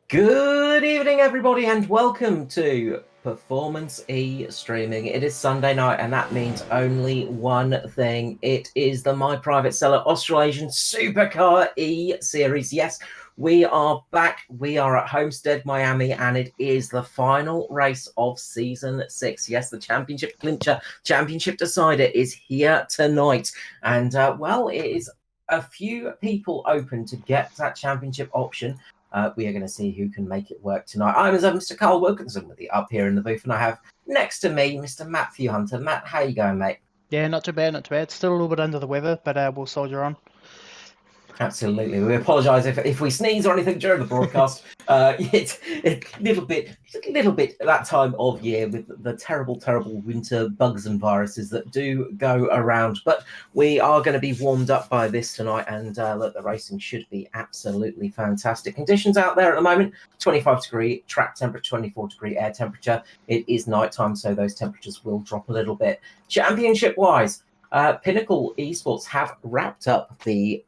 Good evening, everybody, and welcome to Performance E Streaming. It is Sunday night, and that means only one thing. It is the My Private Cellar Australasian Supercar eSeries. Yes, we are back. We are at Homestead, Miami, and it is the final race of Season 6. Yes, the championship clincher, championship decider is here tonight. And, well, it is a few people open to get that championship option. We are going to see who can make it work tonight. I'm as Mr. Carl Wilkinson with you up here in the booth, and I have next to me Mr. Matthew Hunter. Matt, how you going, mate? Yeah, not too bad, not too bad. Still a little bit under the weather, but we'll soldier on. Absolutely. We apologise if we sneeze or anything during the broadcast. It's a little bit that time of year with the terrible winter bugs and viruses that do go around. But we are going to be warmed up by this tonight, and look, the racing should be absolutely fantastic. Conditions out there at the moment: 25-degree track temperature, 24-degree air temperature. It is night time, so those temperatures will drop a little bit. Championship-wise, Pinnacle Esports have wrapped up the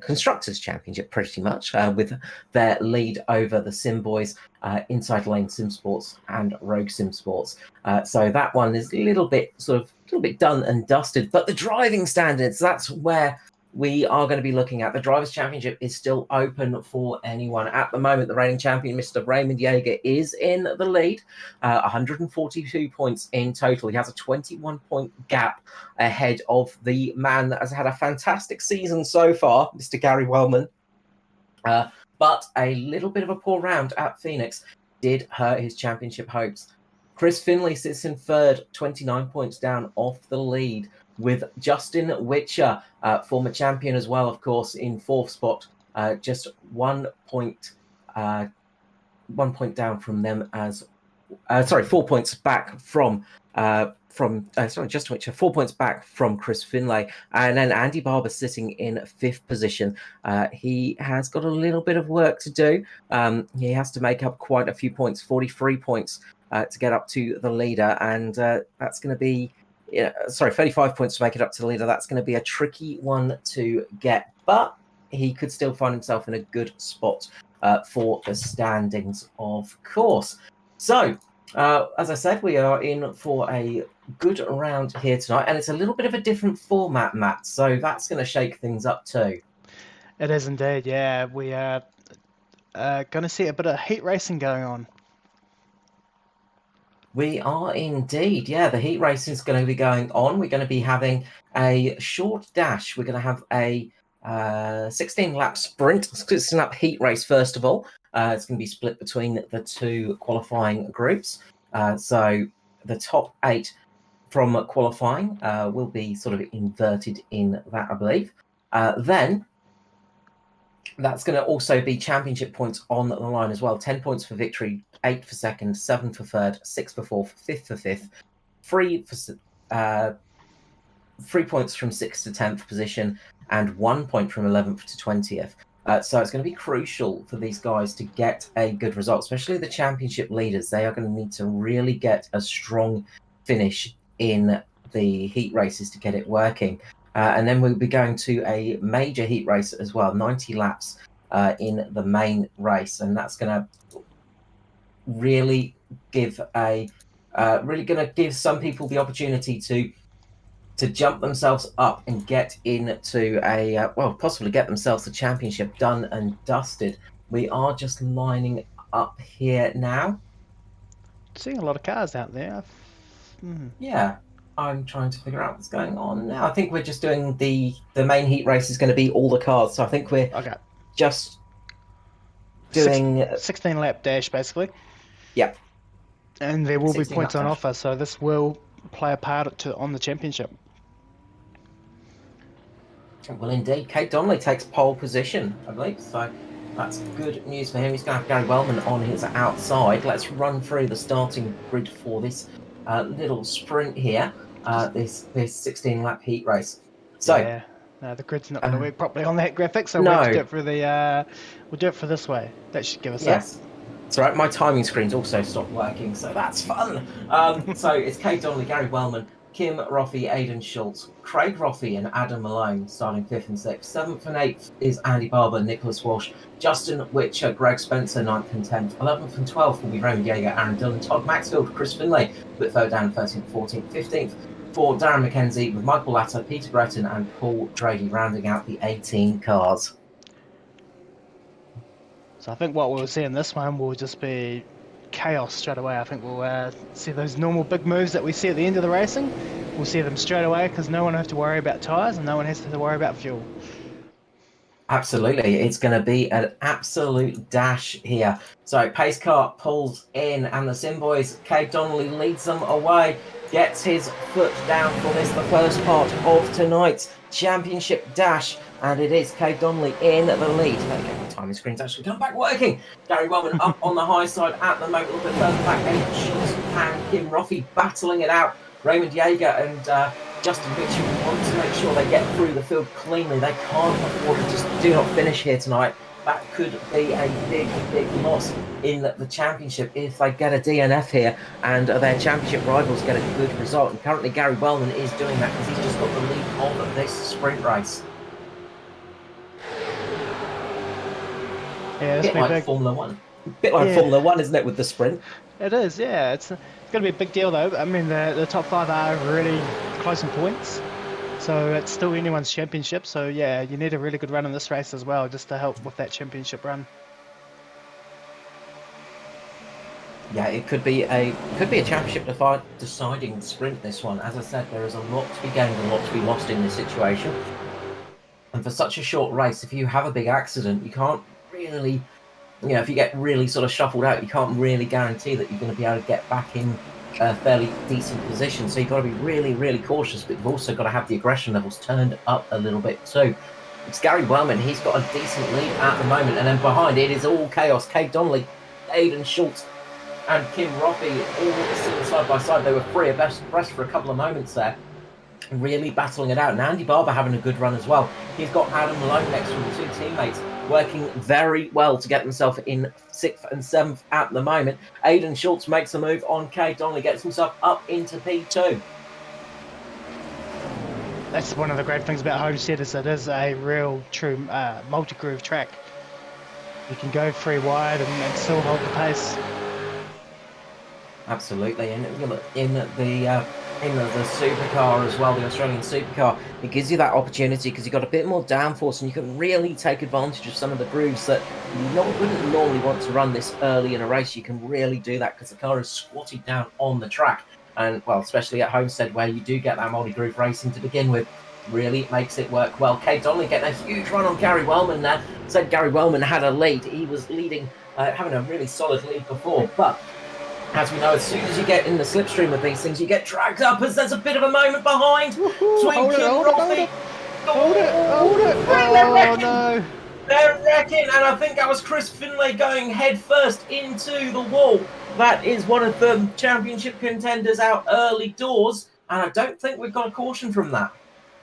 Constructors Championship pretty much with their lead over the Sim Boys, Inside Lane Sim Sports and Rogue Sim Sports. So that one is a little bit done and dusted. But the driving standards, that's where we are going to be looking at. The Drivers' Championship is still open for anyone. At the moment, the reigning champion, Mr. Raymond Yeager, is in the lead, 142 points in total. He has a 21-point gap ahead of the man that has had a fantastic season so far, Mr. Gary Wellman. But a little bit of a poor round at Phoenix did hurt his championship hopes. Chris Finlay sits in third, 29 points down off the lead, with Justin Whitcher, former champion as well, of course, in fourth spot, just 1 point, 1 point down from them as, 4 points back from Justin Whitcher, 4 points back from Chris Finlay. And then Andy Barber sitting in fifth position. He has got a little bit of work to do. He has to make up quite a few points, 43 points to get up to the leader. And that's going to be, 35 points to make it up to the leader. That's going to be a tricky one to get, but he could still find himself in a good spot for the standings, of course. So, as I said, we are in for a good round here tonight, and it's a little bit of a different format, Matt, so that's going to shake things up too. It is indeed, yeah. We are going to see a bit of heat racing going on. We are indeed, yeah. The heat racing is going to be going on. We're going to be having a short dash. We're going to have a 16-lap sprint, 16-lap heat race first of all. It's going to be split between the two qualifying groups. So the top 8 from qualifying will be sort of inverted in that, I believe. Then that's going to also be championship points on the line as well. 10 points for victory, 8 for second, 7 for third, 6 for fourth, 5th for fifth, 3 points from 6th to 10th position, and 1 point from 11th to 20th. So it's going to be crucial for these guys to get a good result, especially the championship leaders. They are going to need to really get a strong finish in the heat races to get it working. And then we'll be going to a major heat race as well, 90 laps in the main race. And that's going to really give some people the opportunity to jump themselves up and get into possibly get themselves the championship done and dusted. We are just lining up here now. Seeing a lot of cars out there. Yeah, I'm trying to figure out what's going on now. I think we're just doing the main heat race is going to be all the cars. So I think we're just doing 16-lap dash, basically. Yep. And there will be points on offer, so this will play a part on the championship. Well, indeed. Kate Donnelly takes pole position, I believe. So that's good news for him. He's going to have Gary Wellman on his outside. Let's run through the starting grid for this little sprint here, this 16-lap heat race. So yeah, no, the grid's not going to work properly on that graphic, so we'll do it for we'll do it for this way. That should give us that. It's all right. My timing screen's also stopped working, so that's fun. So it's Kate Donnelly, Gary Wellman, Kim Roffey, Aidan Schultz, Craig Roffey and Adam Malone starting 5th and 6th. 7th and 8th is Andy Barber, Nicholas Walsh, Justin Whitcher, Greg Spencer, 9th and 10th. 11th and 12th will be Raymond Yeager, Aaron Dillon, Todd Maxfield, Chris Finlay, Whit Fodan, 13th, 14th, 15th. For Darren McKenzie with Michael Latter, Peter Breton and Paul Drady rounding out the 18 cars. So I think what we'll see in this one will just be chaos straight away. I think we'll see those normal big moves that we see at the end of the racing. We'll see them straight away because no one will have to worry about tyres and no one has to worry about fuel. Absolutely, it's going to be an absolute dash here. So pace car pulls in and the Sim Boys, Cade Donnelly leads them away, gets his foot down for this, the first part of tonight's championship dash, and it is Cade Donnelly in the lead. There we go, my timing screen's actually come back working. Gary Wellman up on the high side at the moment, a little bit further back, Aidan Schultz and Kim Roffey battling it out. Raymond Yeager and Justin Whitcher want to make sure they get through the field cleanly. They can't afford to just do not finish here tonight. That could be a big, big loss in the championship if they get a DNF here and their championship rivals get a good result. And currently Gary Wellman is doing that because he's just got the lead of this sprint race. Yeah, a bit like big. Formula One. A bit like Formula One, isn't it, with the sprint? It is, yeah. It's going to be a big deal, though. I mean, the top 5 are really close in points. So it's still anyone's championship. So, yeah, you need a really good run in this race as well just to help with that championship run. Yeah, it could be a championship deciding sprint, this one. As I said, there is a lot to be gained and a lot to be lost in this situation. And for such a short race, if you have a big accident, you can't really... You know, if you get really sort of shuffled out, you can't really guarantee that you're going to be able to get back in a fairly decent position. So you've got to be really, really cautious, but you've also got to have the aggression levels turned up a little bit too. It's Gary Wellman. He's got a decent lead at the moment. And then behind it is all chaos. Cade Donnelly, Aidan Schultz and Kim Roffey all sitting side by side. They were free of breath for a couple of moments there. Really battling it out. And Andy Barber having a good run as well. He's got Adam Malone next from the 2 teammates, working very well to get himself in 6th and 7th at the moment. Aidan Schultz makes a move on Cade Donnelly, gets himself up into P2. That's one of the great things about Homestead is it is a real true multi-groove track. You can go 3 wide and still hold the pace. Absolutely, and in the supercar as well, the Australian Supercar, it gives you that opportunity because you've got a bit more downforce and you can really take advantage of some of the grooves that you wouldn't normally want to run this early in a race. You can really do that because the car is squatted down on the track, and well, especially at Homestead where you do get that multi-groove racing to begin with, really makes it work well. Cade Donnelly getting a huge run on Gary Wellman there. Said Gary Wellman had a lead. He was leading, having a really solid lead before, but as we know, as soon as you get in the slipstream of these things, you get dragged up as there's a bit of a moment behind. Hold it. Oh, no. They're wrecking, and I think that was Chris Finlay going head first into the wall. That is one of the championship contenders out early doors, and I don't think we've got a caution from that.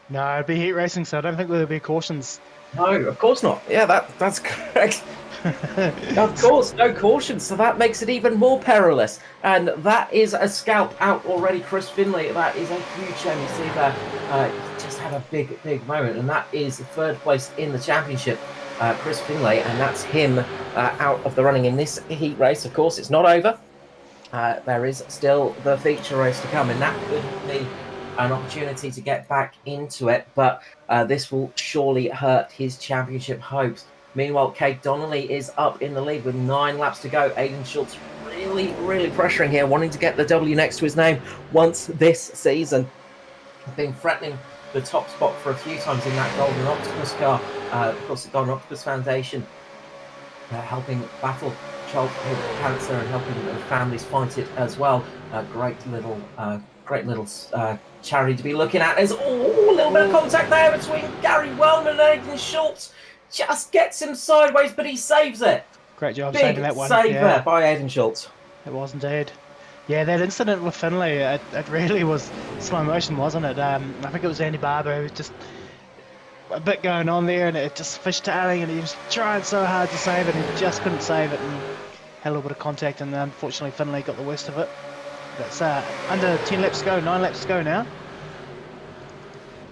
No, it'd be heat racing, so I don't think there'll be cautions. No, of course not. Yeah, that's correct. Of course, no caution, so that makes it even more perilous. And that is a scalp out already, Chris Finlay. That is a huge shame. You see that he just had a big moment, and that is 3rd place in the championship, Chris Finlay, and that's him out of the running in this heat race. Of course, it's not over. There is still the feature race to come, and that could be an opportunity to get back into it, but this will surely hurt his championship hopes. Meanwhile, Cade Donnelly is up in the lead with 9 laps to go. Aidan Schultz really pressuring here, wanting to get the W next to his name once this season. Been threatening the top spot for a few times in that Golden Octopus car. Of course, the Golden Octopus Foundation helping battle childhood cancer and helping families fight it as well. Great little charity to be looking at. There's a little bit of contact there between Gary Wellman and Aidan Schultz. Just gets him sideways, but he saves it. Great job saving that one. Save there by Aidan Schultz. It was indeed. Yeah, that incident with Finlay, it really was slow motion, wasn't it? I think it was Andy Barber who was just a bit going on there, and it just fishtailing, and he was trying so hard to save it, and he just couldn't save it, and had a little bit of contact, and unfortunately Finlay got the worst of it. That's under 10 laps to go, 9 laps to go now.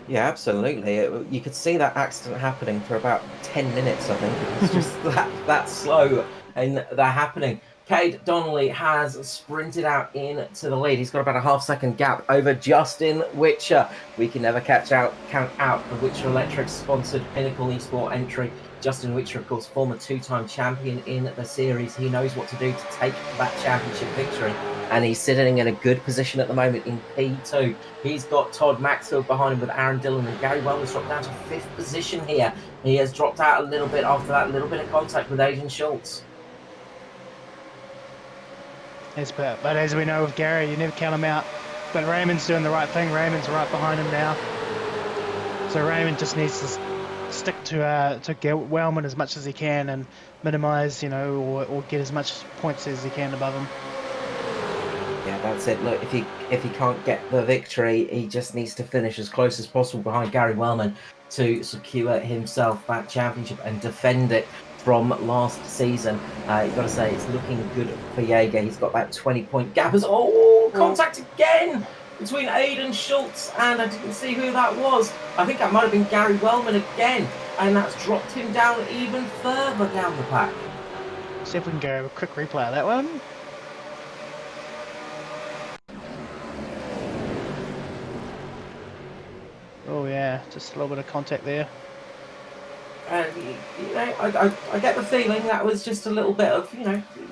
Yeah, absolutely. You could see that accident happening for about 10 minutes, I think. It was just that slow in the happening. Cade Donnelly has sprinted out into the lead. He's got about a half-second gap over Justin Whitcher. We can never count out the Whitcher Electrix sponsored Pinnacle Esport entry. Justin Whitcher, of course, former two-time champion in the series. He knows what to do to take that championship victory. And he's sitting in a good position at the moment in P2. He's got Todd Maxfield behind him with Aaron Dillon, and Gary Wellman's dropped down to 5th position here. He has dropped out a little bit after that little bit of contact with Aidan Schultz. Yes, but as we know with Gary, you never count him out. But Raymond's doing the right thing. Raymond's right behind him now. So Raymond just needs to stick to Wellman as much as he can and minimise, or get as much points as he can above him. Yeah, that's it. Look, if he can't get the victory, he just needs to finish as close as possible behind Gary Wellman to secure himself that championship and defend it from last season. You've got to say it's looking good for Jaeger. He's got that 20-point gap. Contact again between Aidan Schultz and I didn't see who that was. I think that might have been Gary Wellman again, and that's dropped him down even further down the pack. See if we can go a quick replay of that one. Oh yeah, just a little bit of contact there. I get the feeling that was just a little bit of,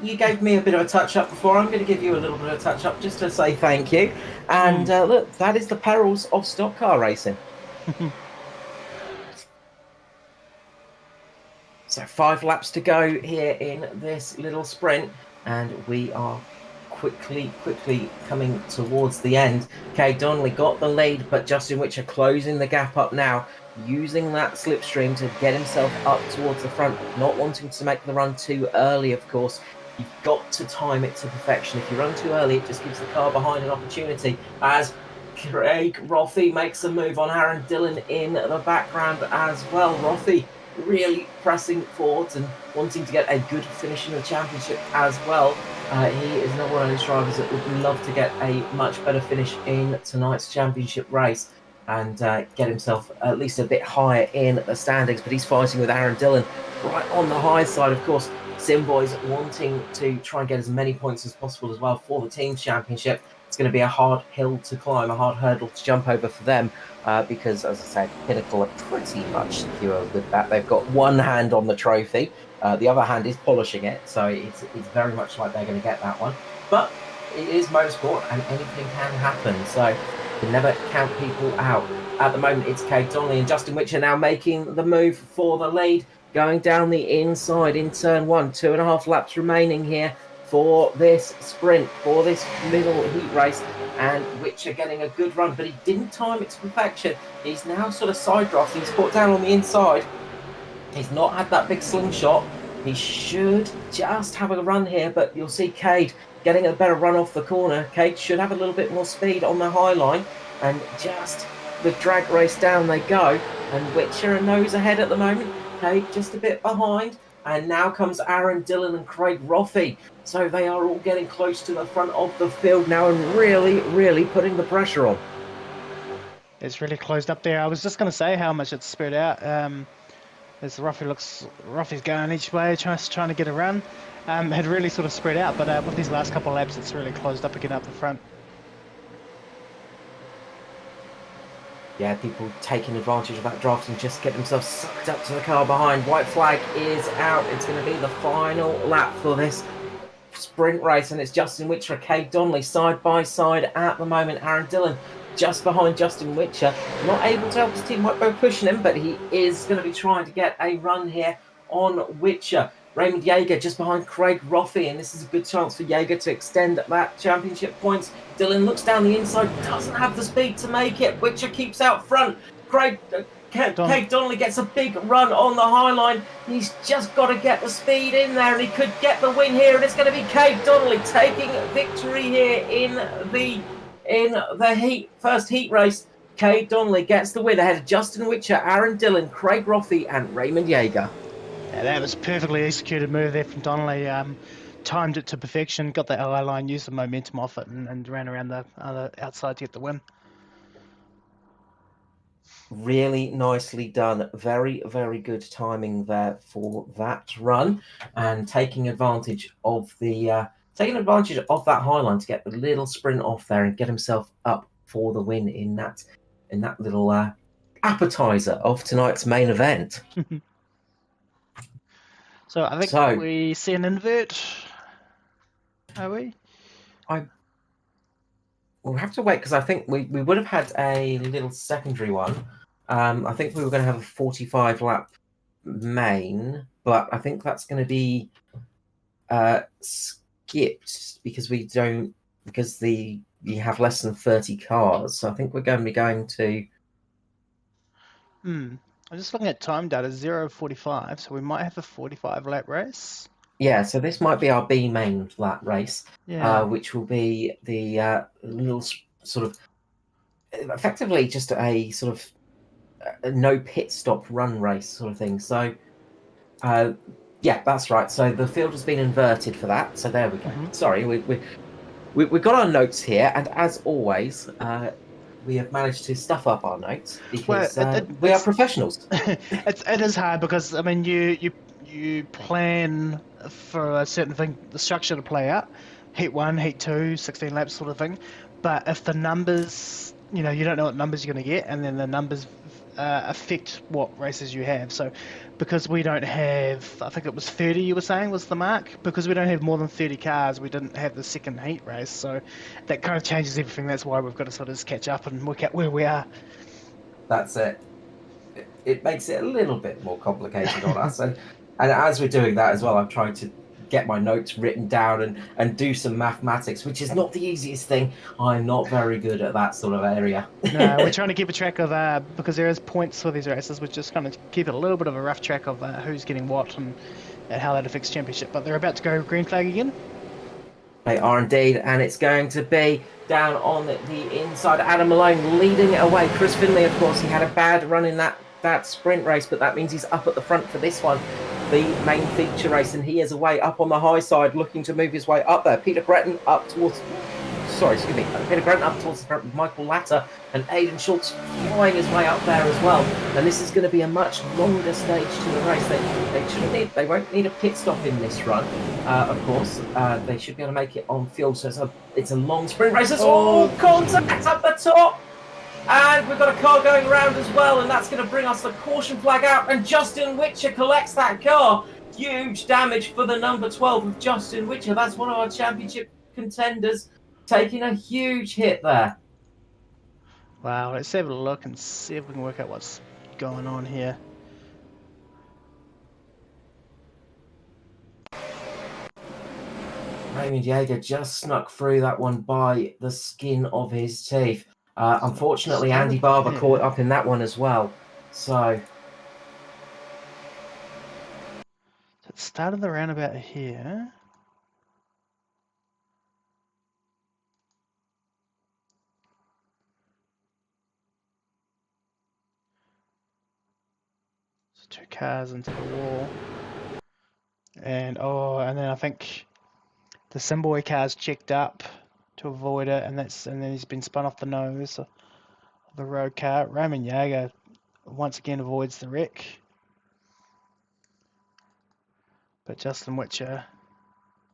you gave me a bit of a touch-up before. I'm going to give you a little bit of a touch-up just to say thank you. And look, that is the perils of stock car racing. So 5 laps to go here in this little sprint, and we are quickly coming towards the end. Cade Donnelly got the lead, but Justin Whitcher closing the gap up now, using that slipstream to get himself up towards the front, not wanting to make the run too early, of course. You've got to time it to perfection. If you run too early, it just gives the car behind an opportunity, as Craig Rothie makes a move on Aaron Dillon in the background as well. Rothie really pressing forwards and wanting to get a good finish in the championship as well. He is another one of those drivers that would love to get a much better finish in tonight's championship race and get himself at least a bit higher in the standings. But he's fighting with Aaron Dillon right on the high side, of course. Simboys wanting to try and get as many points as possible as well for the team's championship. It's going to be a hard hill to climb, a hard hurdle to jump over for them because, as I said, Pinnacle are pretty much secure with that. They've got one hand on the trophy. The other hand is polishing it, so it's very much like they're going to get that one. But it is motorsport and anything can happen, so you can never count people out. At the moment, it's Cade Donnelly and Justin Whitcher now making the move for the lead, going down the inside in turn 1. 2.5 laps remaining here for this sprint, for this middle heat race, and Whitcher getting a good run, but he didn't time it to perfection. He's now sort of side drafting. He's caught down on the inside. He's not had that big slingshot. He should just have a run here, but you'll see Cade getting a better run off the corner. Cade should have a little bit more speed on the high line, and just the drag race down they go. And Whitcher a nose ahead at the moment. Cade just a bit behind. And now comes Aaron Dillon and Craig Rothie. So they are all getting close to the front of the field now and really putting the pressure on. It's really closed up there. I was just going to say how much it's spread out. As Rothie's going each way, trying to get a run. Had really sort of spread out, but with these last couple of laps, it's really closed up again up the front. Yeah, people taking advantage of that draft and just get themselves sucked up to the car behind. White flag is out. It's going to be the final lap for this sprint race, and it's Justin Whitcher and Cade Donnelly side by side at the moment. Aaron Dillon just behind Justin Whitcher, not able to help his team by pushing him, but he is going to be trying to get a run here on Whitcher. Raymond Jaeger just behind Craig Rothie, and this is a good chance for Jaeger to extend that championship points. Dillon looks down the inside, doesn't have the speed to make it. Whitcher keeps out front. Cade Donnelly gets a big run on the high line. He's just got to get the speed in there, and he could get the win here. And it's going to be Cade Donnelly taking victory here in the first heat race. Cade Donnelly gets the win ahead of Justin Whitcher, Aaron Dillon, Craig Rothie, and Raymond Jaeger. Yeah, that was a perfectly executed move there from Donnelly. Timed it to perfection, got the LI line, used the momentum off it, and ran around the other outside to get the win. Really nicely done. Very, very good timing there for that run, and taking advantage of that high line to get the little sprint off there and get himself up for the win in that little appetizer of tonight's main event. So I think So we see an invert. Are we? we'll have to wait because I think we would have had a little secondary one. I think we were going to have a 45 lap main, but I think that's going to be skipped because we have less than 30 cars. So I think we're going to be going to. I'm just looking at time data, 0:45, so we might have a 45 lap race. Yeah, so this might be our B main lap race, Yeah. which will be the little sort of effectively just a sort of no pit stop run race sort of thing. So, yeah, that's right. So the field has been inverted for that. So there we go. Sorry, we've got our notes here, and as always, we have managed to stuff up our notes because we are professionals. It is hard because I mean you plan for a certain thing, the structure to play out, heat 1, heat 2, 16 laps sort of thing. But if the numbers, you don't know what numbers you're going to get, and then the numbers affect what races you have. So because we don't have, I think it was 30 you were saying was the mark, because we don't have more than 30 cars, we didn't have the second heat race. So that kind of changes everything. That's why we've got to sort of just catch up and work out where we are. That's it. It makes it a little bit more complicated on us. And as we're doing that as well, I'm trying to get my notes written down and do some mathematics, which is not the easiest thing. I'm not very good at that sort of area. No, we're trying to keep a track of, because there is points for these races, we're just kind of keep it a little bit of a rough track of who's getting what and how that affects championship. But they're about to go green flag again. They are indeed, and it's going to be down on the inside. Adam Malone leading it away. Chris Finley, of course, he had a bad run in that sprint race, but that means he's up at the front for this one, the main feature race, and he is away up on the high side, looking to move his way up there. Peter Gretton up towards the front with Michael Latter, and Aidan Schultz flying his way up there as well. And this is going to be a much longer stage to the race. They won't need a pit stop in this run, of course. They should be able to make it on fuel. So it's a long sprint race. Contact up the top. And we've got a car going around as well, and that's going to bring us the caution flag out, and Justin Whitcher collects that car. Huge damage for the number 12 of Justin Whitcher. That's one of our championship contenders, taking a huge hit there. Wow, let's have a look and see if we can work out what's going on here. Raymond Jaeger just snuck through that one by the skin of his teeth. Unfortunately, Andy Barber caught up in that one as well. So it started the roundabout here. So 2 cars into the wall. And then I think the Simboy car's checked up to avoid it, and then he's been spun off the nose of the road car. Raymond Jaeger once again avoids the wreck, but Justin Whitcher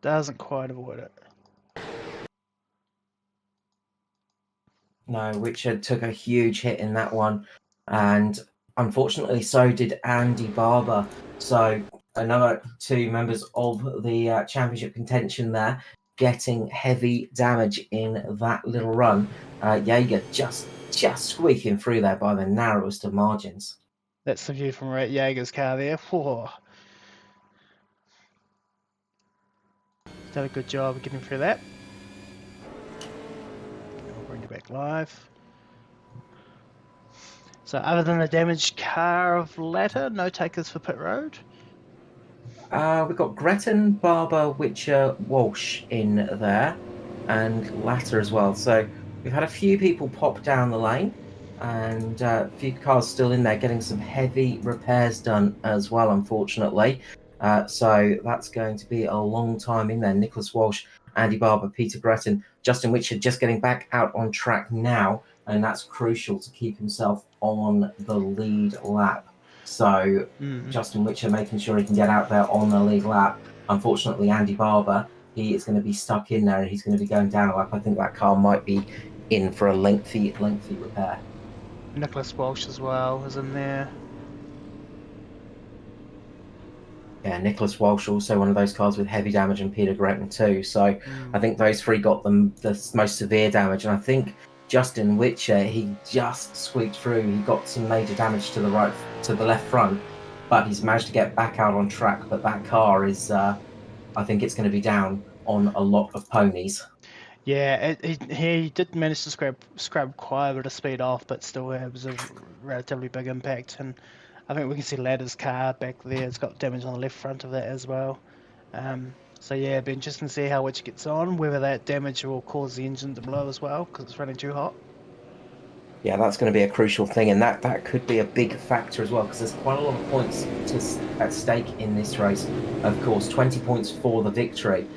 doesn't quite avoid it. No, Whitcher took a huge hit in that one, and unfortunately so did Andy Barber. So another 2 members of the championship contention there getting heavy damage in that little run. Jaeger just squeaking through there by the narrowest of margins. That's the view from Jaeger's car there. Whoa. Did a good job of getting through that. I'll bring you back live. So other than the damaged car of Latter, no takers for pit road? We've got Gretton, Barber, Whitcher, Walsh in there, and Latter as well. So we've had a few people pop down the lane, and a few cars still in there getting some heavy repairs done as well, unfortunately. So that's going to be a long time in there. Nicholas Walsh, Andy Barber, Peter Gretton, Justin Whitcher just getting back out on track now and that's crucial to keep himself on the lead lap. So Justin Whitcher making sure he can get out there on the lead lap. Unfortunately, Andy Barber, he is going to be stuck in there and he's going to be going down a lap. I think that car might be in for a lengthy repair. Nicholas Walsh as well is in there. Yeah, Nicholas Walsh also one of those cars with heavy damage, and Peter Gretton too. So I think those three got them the most severe damage, and I think Justin Whitcher, he just squeaked through. He got some major damage to the left front, but he's managed to get back out on track. But that car is, I think it's going to be down on a lot of ponies. Yeah, he did manage to scrap quite a bit of speed off, but still it was a relatively big impact. And I think we can see Ladder's car back there. It's got damage on the left front of that as well. So yeah, it'd be interesting to see how Which gets on, whether that damage will cause the engine to blow as well, because it's running too hot. Yeah, that's going to be a crucial thing, and that could be a big factor as well, because there's quite a lot of points at stake in this race. Of course, 20 points for the victory.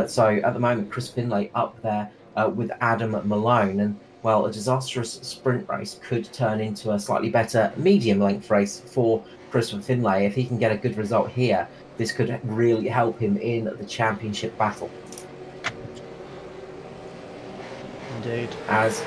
So at the moment, Chris Finlay up there with Adam Malone, and well, a disastrous sprint race could turn into a slightly better medium length race for Christopher Finlay. If he can get a good result here, this could really help him in the championship battle. Indeed. As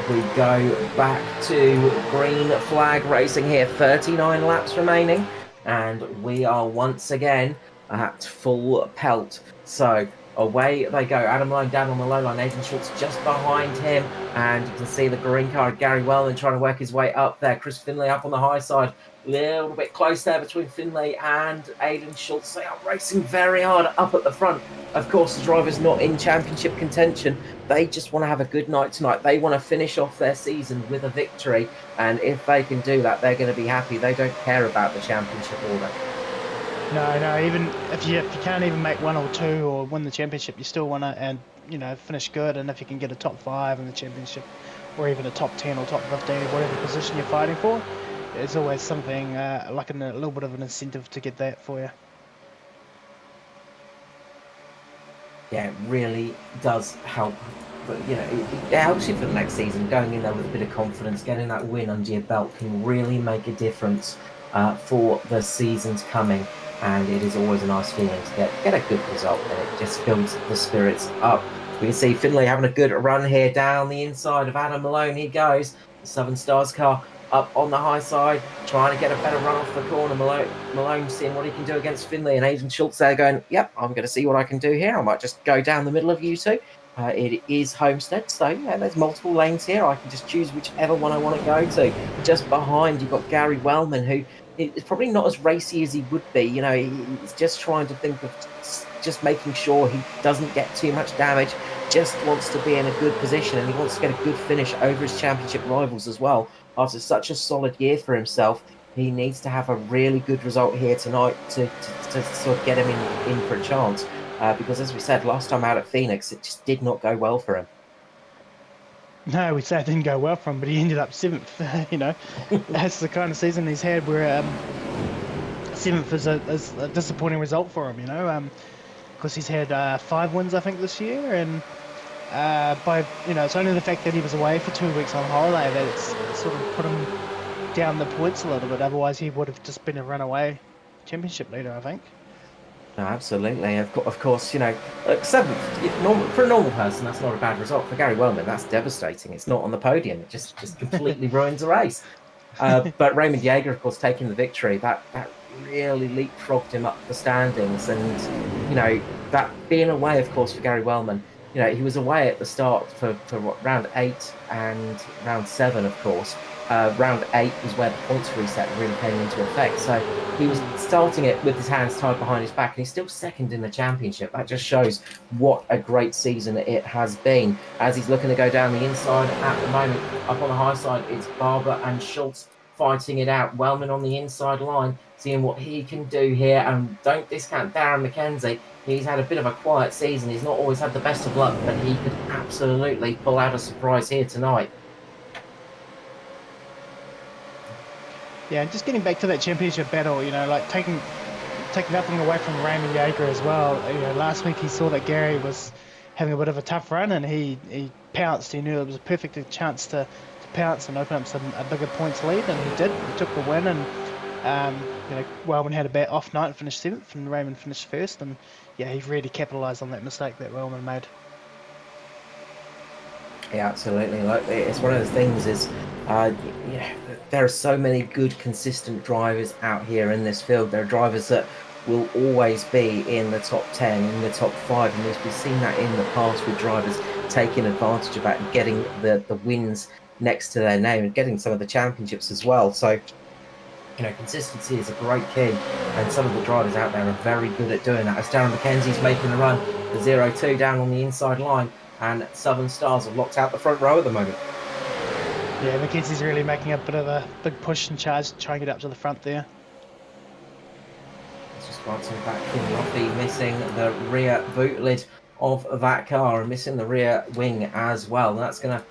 we go back to green flag racing here, 39 laps remaining, and we are once again at full pelt. So away they go. Adam Malone down on the low line. Aidan Schultz just behind him. And you can see the green car, Gary Wellman, trying to work his way up there. Chris Finlay up on the high side. A little bit close there between Finlay and Aidan Schultz. They are racing very hard up at the front. Of course, the driver's not in championship contention. They just want to have a good night tonight. They want to finish off their season with a victory. And if they can do that, they're going to be happy. They don't care about the championship order. No, even if you can't even make 1 or 2 or win the championship, you still want to finish good. And if you can get a top 5 in the championship, or even a top 10 or top 15, whatever position you're fighting for, it's always something like a little bit of an incentive to get that for you. Yeah, it really does help. But it helps you for the next season. Going in there with a bit of confidence, getting that win under your belt can really make a difference for the seasons coming. And it is always a nice feeling to get a good result, and it just builds the spirits up. We can see Finlay having a good run here down the inside of Adam Malone. He goes. The Southern Stars car up on the high side, trying to get a better run off the corner. Malone seeing what he can do against Finlay, and Aidan Schultz there going, yep, I'm going to see what I can do here. I might just go down the middle of you two. It is Homestead, so there's multiple lanes here. I can just choose whichever one I want to go to. Just behind, you've got Gary Wellman, who is probably not as racy as he would be. He's just trying to think of just making sure he doesn't get too much damage, just wants to be in a good position, and he wants to get a good finish over his championship rivals as well. After such a solid year for himself, he needs to have a really good result here tonight to sort of get him in for a chance. Because as we said last time out at Phoenix, it just did not go well for him. No, we say it didn't go well for him, but he ended up 7th. That's the kind of season he's had where 7th is a disappointing result for him. Because he's had 5 wins, I think, this year, and it's only the fact that he was away for 2 weeks on holiday that it's sort of put him down the points a little bit. Otherwise, he would have just been a runaway championship leader, I think. No, absolutely. Of course, 7th, for a normal person, that's not a bad result. For Gary Wellman, that's devastating. It's not on the podium. It just completely ruins the race. But Raymond Yeager, of course, taking the victory, that really leapfrogged him up the standings. And, that being away, of course, for Gary Wellman, he was away at the start for round 8 and round 7, of course. Round 8 was where the points reset really came into effect. So he was starting it with his hands tied behind his back, and he's still second in the championship. That just shows what a great season it has been. As he's looking to go down the inside at the moment, up on the high side, it's Barber and Schultz fighting it out. Wellman on the inside line, seeing what he can do here. And don't discount Darren McKenzie. He's had a bit of a quiet season. He's not always had the best of luck, but he could absolutely pull out a surprise here tonight. Yeah, and just getting back to that championship battle, taking nothing away from Raymond Yeager as well. Last week he saw that Gary was having a bit of a tough run, and he pounced. He knew it was a perfect chance to pounce and open up a bigger points lead, and he did. He took the win, and Wellman had a bad off night and finished 7th, and Raymond finished 1st, and yeah, he really capitalised on that mistake that Wellman made. Yeah, absolutely. Like, it's one of those things is, there are so many good, consistent drivers out here in this field. There are drivers that will always be in the top 10, in the top 5, and we've seen that in the past with drivers taking advantage of that and getting the wins next to their name and getting some of the championships as well. So, consistency is a great key, and some of the drivers out there are very good at doing that. As Darren McKenzie's making the run, the 0-2 down on the inside line, and Southern Stars have locked out the front row at the moment. Yeah, McKenzie's really making a bit of a big push and charge to try and get up to the front there. It's just glancing back, Kim Roffey missing the rear boot lid of that car and missing the rear wing as well. And that's going to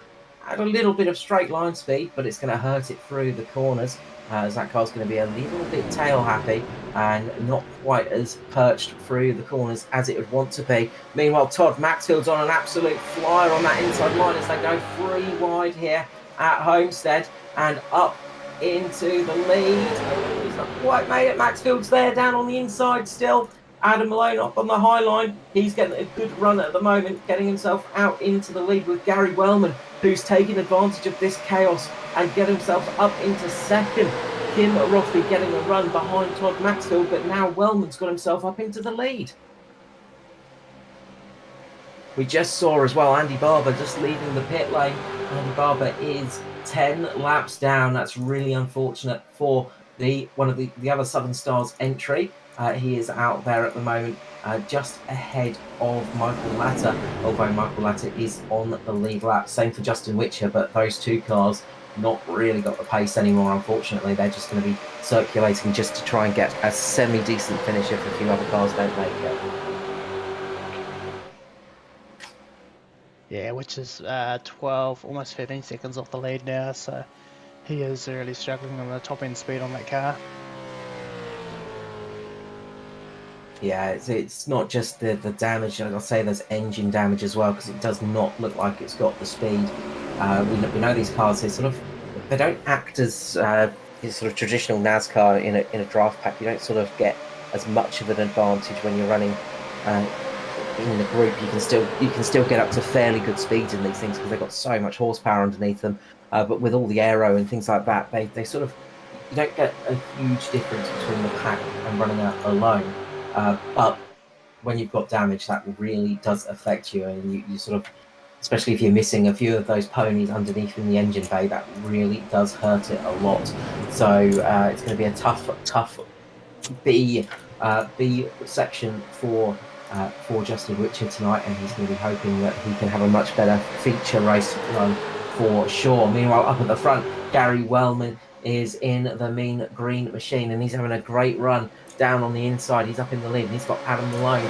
add a little bit of straight line speed, but it's going to hurt it through the corners, as that car's going to be a little bit tail happy and not quite as perched through the corners as it would want to be. Meanwhile, Todd Maxfield's on an absolute flyer on that inside line as they go 3 wide here at Homestead and up into the lead. He's not quite made it. Maxfield's there down on the inside still. Adam Malone up on the high line. He's getting a good run at the moment, getting himself out into the lead with Gary Wellman, who's taking advantage of this chaos and getting himself up into 2nd. Kim Roffey getting a run behind Todd Maxfield, but now Wellman's got himself up into the lead. We just saw as well Andy Barber just leaving the pit lane. Andy Barber is 10 laps down. That's really unfortunate for one of the other Southern Stars entry. He is out there at the moment, just ahead of Michael Latta, although Michael Latta is on the lead lap. Same for Justin Whitcher, but those 2 cars not really got the pace anymore, unfortunately. They're just going to be circulating just to try and get a semi-decent finish if a few other cars don't make it. Yeah, which is 12, almost 13 seconds off the lead now, so he is really struggling on the top end speed on that car. Yeah, it's not just the damage. I'll say there's engine damage as well, because it does not look like it's got the speed. We know these cars, they don't act as sort of traditional NASCAR in a draft pack. You don't sort of get as much of an advantage when you're running in a group. You can still get up to fairly good speeds in these things because they've got so much horsepower underneath them. But with all the aero and things like that, they sort of, you don't get a huge difference between the pack and running out alone. But when you've got damage, that really does affect you, and you sort of, especially if you're missing a few of those ponies underneath in the engine bay, that really does hurt it a lot. So it's going to be a tough B section for Justin Whitcher tonight, and he's going to be hoping that he can have a much better feature race run for sure. Meanwhile, up at the front, Gary Wellman is in the Mean Green Machine, and he's having a great run down on the inside. He's up in the lead, and he's got Adam Malone.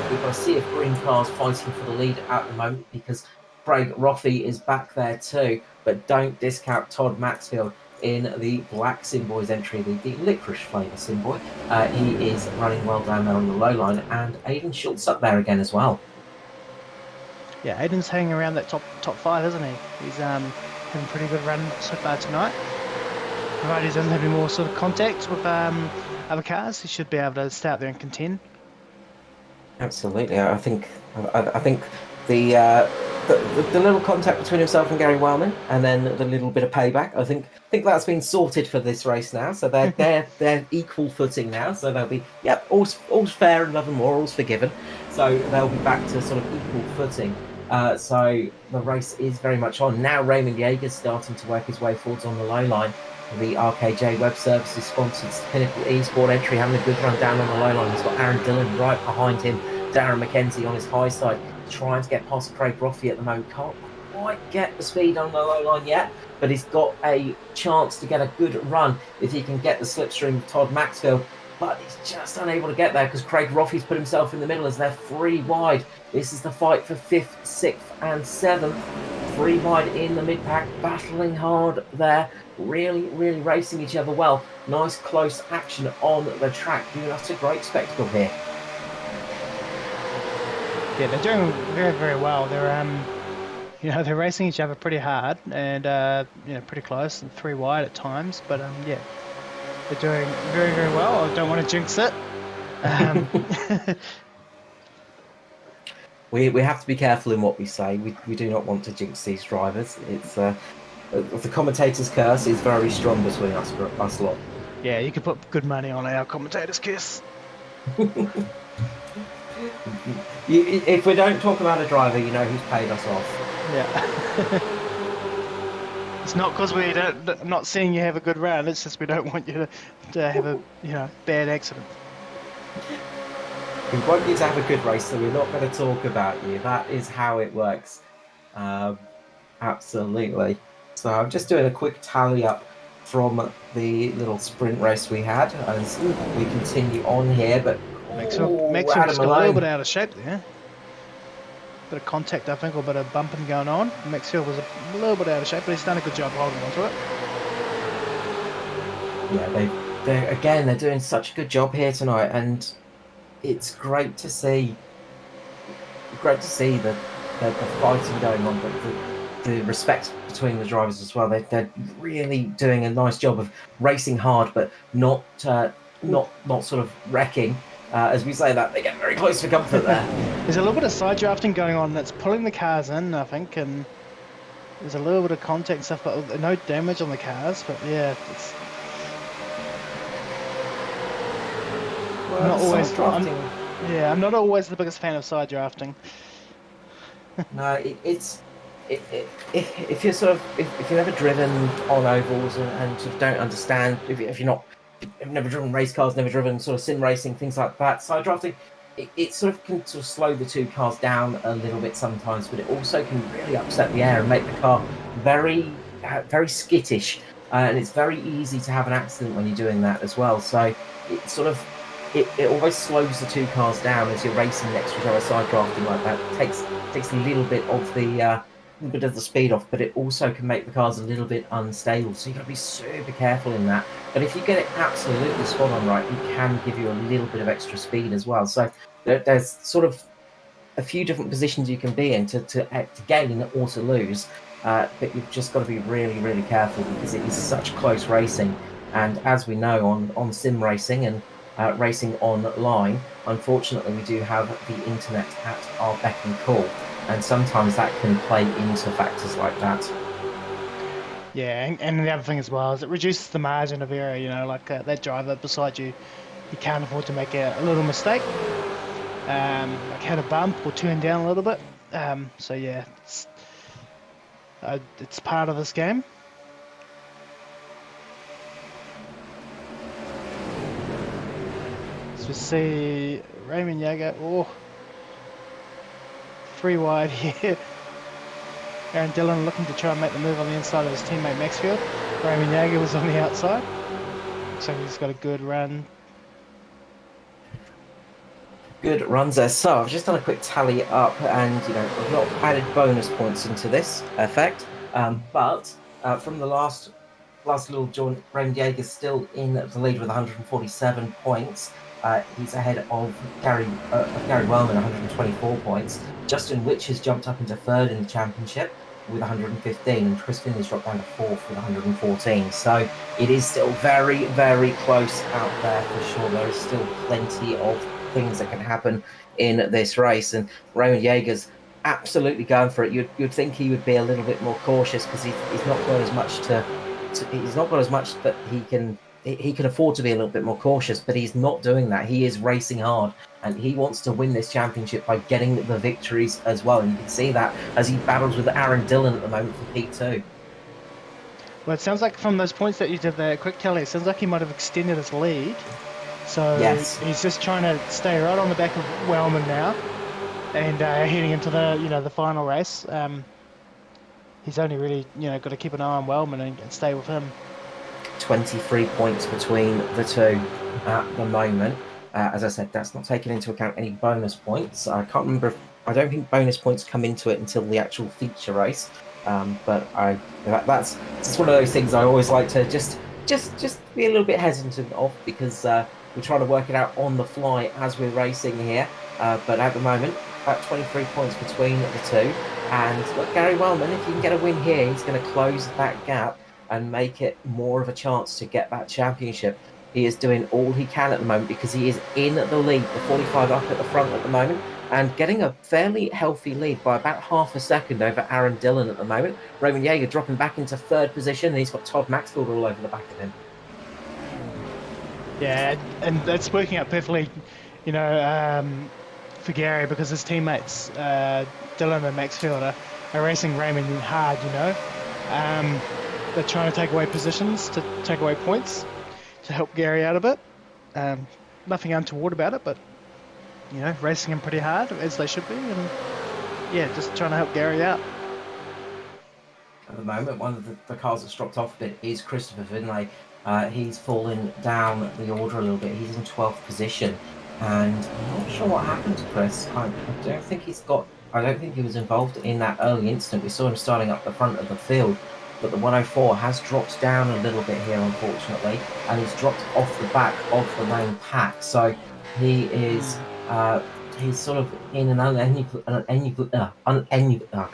We've got a sea of green cars fighting for the lead at the moment because Craig Roffey is back there too, but don't discount Todd Maxfield in the black Simboys entry, the licorice flavour Simboy. He is running well down there on the low line, and Aidan Schultz up there again as well. Yeah, Aidan's hanging around that top 5, isn't he? He's having a pretty good run so far tonight. Provided he doesn't have any more sort of contact with other cars, he should be able to stay out there and contend. Absolutely, I think the little contact between himself and Gary Wellman, and then the little bit of payback, I think that's been sorted for this race now. So they're equal footing now. So they'll be all's fair and love and more, all's forgiven. So they'll be back to sort of equal footing. So the race is very much on now. Raymond Yeager's starting to work his way forwards on the low line. The RKJ Web Services sponsored Pinnacle eSport entry, having a good run down on the low line. He's got Aaron Dillon right behind him, Darren McKenzie on his high side, trying to get past Craig Roffey at the moment. Can't quite get the speed on the low line yet, but he's got a chance to get a good run if he can get the slipstream of Todd Maxfield. But he's just unable to get there because Craig Roffey's put himself in the middle as they're 3 wide. This is the fight for 5th, 6th and 7th. 3 wide in the mid-pack, battling hard there. Really, really racing each other well. Nice close action on the track, giving us a great spectacle here. Yeah, they're doing very, very well. They're they're racing each other pretty hard and pretty close and 3 wide at times. But yeah, they're doing very, very well. I don't want to jinx it. We have to be careful in what we say. We do not want to jinx these drivers. It's the commentator's curse is very strong between us lot. Yeah, you could put good money on our commentator's curse. If we don't talk about a driver, you know who's paid us off. Yeah. It's not because we don't not seeing you have a good run. It's just we don't want you to have a bad accident. We want you to have a good race, so we're not going to talk about you. That is how it works. Absolutely. So I'm just doing a quick tally up from the little sprint race we had as we continue on here. But Maxwell's got a little bit out of shape there. Bit of contact, I think, or a bit of bumping going on. Maxwell was a little bit out of shape, but he's done a good job holding onto it. Yeah, they're doing such a good job here tonight, and it's great to see. Great to see the fighting going on, but the respect between the drivers as well. They're really doing a nice job of racing hard, but not sort of wrecking. As we say that, they get very close to comfort there. There's a little bit of side drafting going on that's pulling the cars in, I think, and there's a little bit of contact stuff, but no damage on the cars. But yeah, it's not always drafting. I'm not always the biggest fan of side drafting. No, if you're sort of if you've never driven on ovals and sort of don't understand, if you've never driven race cars, never driven sort of sim racing, things like that, side drafting, it sort of can sort of slow the two cars down a little bit sometimes, but it also can really upset the air and make the car very very skittish, and it's very easy to have an accident when you're doing that as well. So it sort of it always slows the two cars down as you're racing next to each other. Side drafting like that takes a little bit of the speed off, but it also can make the cars a little bit unstable. So you've got to be super careful in that. But if you get it absolutely spot on right, it can give you a little bit of extra speed as well. So there's sort of a few different positions you can be in to gain or to lose. But you've just got to be really, really careful because it is such close racing. And as we know on sim racing and racing online, unfortunately, we do have the internet at our beck and call, and sometimes that can play into factors like that. Yeah, and the other thing as well is it reduces the margin of error. Like that driver beside you, you can't afford to make a little mistake, like hit a bump or turn down a little bit. So yeah, it's part of this game. So we see Raymond Jaeger, 3 wide here. Aaron Dillon looking to try and make the move on the inside of his teammate Maxfield. Raymond Jaeger was on the outside. So he's got a good run. Good runs there. So I've just done a quick tally up, and I've not added bonus points into this effect, but from the last little joint, Raymond Jaeger's still in the lead with 147 points. He's ahead of Gary Wellman, 124 points. Justin Whitcher has jumped up into third in the championship with 115, and Chris Finley's dropped down to fourth with 114. So it is still very, very close out there for sure. There is still plenty of things that can happen in this race, and Raymond Jaeger's absolutely going for it. You'd think he would be a little bit more cautious because he's not got as much he's not got as much that he can afford to be a little bit more cautious, but he's not doing that. He is racing hard, and he wants to win this championship by getting the victories as well. And you can see that as he battles with Aaron Dillon at the moment for P2. Well, it sounds like from those points that you did there, quick tally, it sounds like he might have extended his lead. So yes, he's just trying to stay right on the back of Wellman now, and heading into the final race. He's only really got to keep an eye on Wellman and stay with him. 23 points between the two at the moment. As I said, that's not taking into account any bonus points. I can't remember. I don't think bonus points come into it until the actual feature race. But that's one of those things I always like to just be a little bit hesitant of, because we're trying to work it out on the fly as we're racing here. But at the moment, about 23 points between the two. And look, Gary Wellman, if you can get a win here, he's going to close that gap and make it more of a chance to get that championship. He is doing all he can at the moment because he is in the lead, the 45 up at the front at the moment, and getting a fairly healthy lead by about half a second over Aaron Dillon at the moment. Roman Jaeger dropping back into third position, and he's got Todd Maxfield all over the back of him. Yeah, and that's working out perfectly, you know, for Gary, because his teammates, Dillon and Maxfield, are racing Raymond hard, you know. They're trying to take away positions, to take away points, to help Gary out a bit. Nothing untoward about it, but, you know, racing him pretty hard, as they should be, and, yeah, just trying to help Gary out. At the moment, one of the cars that's dropped off a bit is Christopher Finlay. He's fallen down the order a little bit. He's in 12th position, and I'm not sure what happened to Chris. I don't think he was involved in that early incident. We saw him starting up the front of the field, but the 104 has dropped down a little bit here, unfortunately, and he's dropped off the back of the main pack. So he is he's sort of in an I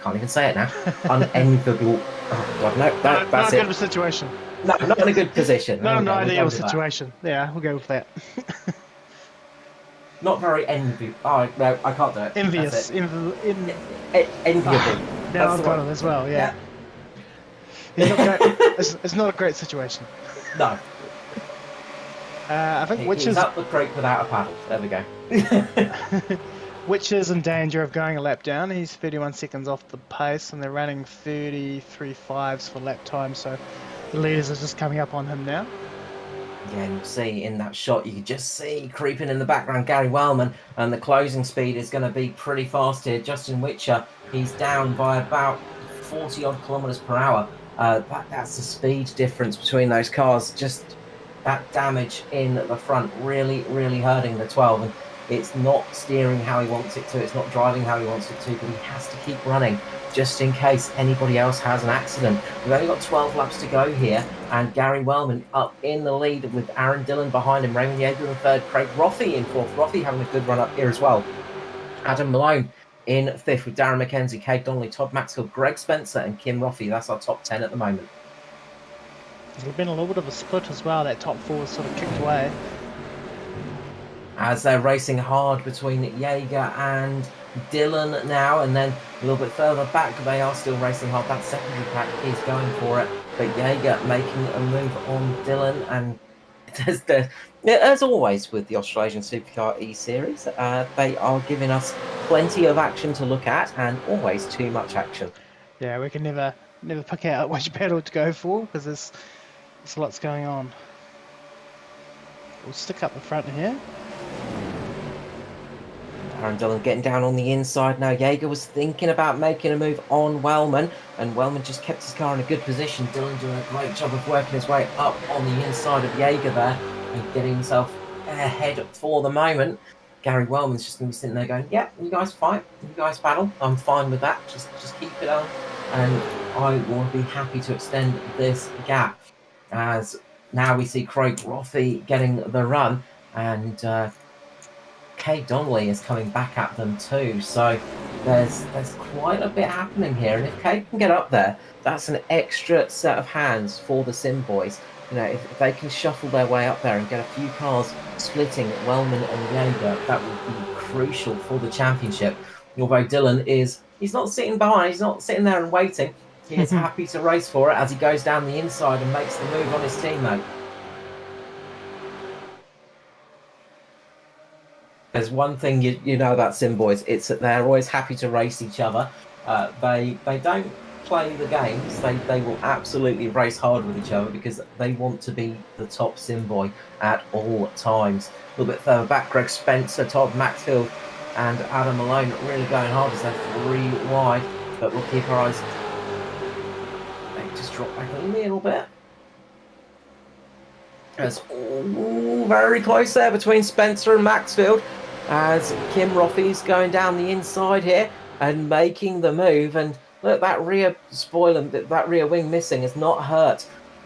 can't even say it now. Unenviable. Oh God, no, that's not a it. good situation. No, not in a good position. Not an ideal situation. Yeah, we'll go with that. Not very enviable. Oh no, I can't do it. Envious. Enviable. Now I've got him as well. Yeah. He's not great. It's not a great situation. No. I think Whitcher's up the creek without a paddle. There we go. Whitcher's in danger of going a lap down. He's 31 seconds off the pace, and they're running 33.5s for lap time. So the leaders are just coming up on him now. Yeah, and you'll see in that shot, you can just see creeping in the background Gary Wellman, and the closing speed is going to be pretty fast here. Justin Whitcher, he's down by about 40 odd kilometers per hour. That's the speed difference between those cars. Just that damage in the front really, really hurting the 12. And it's not steering how he wants it to. It's not driving how he wants it to, but he has to keep running just in case anybody else has an accident. We've only got 12 laps to go here, and Gary Wellman up in the lead with Aaron Dillon behind him, Raymond Jaeger in third, Craig Rothie in fourth. Rothie having a good run up here as well. Adam Malone in fifth with Darren McKenzie, Kate Donnelly, Todd Maxfield, Greg Spencer and Kim Rothie. That's our top 10 at the moment. There's been a little bit of a split as well. That top four was sort of kicked away. As they're racing hard between Jaeger and Dillon now, and then a little bit further back, they are still racing hard. That secondary pack is going for it, but Jaeger making a move on Dillon, and as always with the Australasian Supercar eSeries, they are giving us plenty of action to look at, and always too much action. Yeah, we can never pick out which battle to go for, because there's lots going on. We'll stick up the front here. Aaron Dillon getting down on the inside now. Jaeger was thinking about making a move on Wellman, and Wellman just kept his car in a good position. Dillon doing a great job of working his way up on the inside of Jaeger there and getting himself ahead for the moment. Gary Wellman's just going to be sitting there going, yeah, you guys fight, you guys battle. I'm fine with that. Just keep it on, and I will be happy to extend this gap. As now we see Craig Rothie getting the run, and Kate Donnelly is coming back at them too. So there's quite a bit happening here, and if Kate can get up there, that's an extra set of hands for the Sim boys. You know, if they can shuffle their way up there and get a few cars splitting Wellman and Jaeger, that would be crucial for the championship. Although Dillon he's not sitting behind, he's not sitting there and waiting. He is happy to race for it as he goes down the inside and makes the move on his teammate. There's one thing you know about Sim boys, it's that they're always happy to race each other. They don't play the games, they will absolutely race hard with each other because they want to be the top Sim boy at all times. A little bit further back, Greg Spencer, Todd Maxfield and Adam Malone really going hard as they're 3 wide, but we'll keep our eyes. They just drop back a little bit. It's all very close there between Spencer and Maxfield as Kim Rothie's going down the inside here and making the move. And look, that rear spoiler, that rear wing missing has not hurt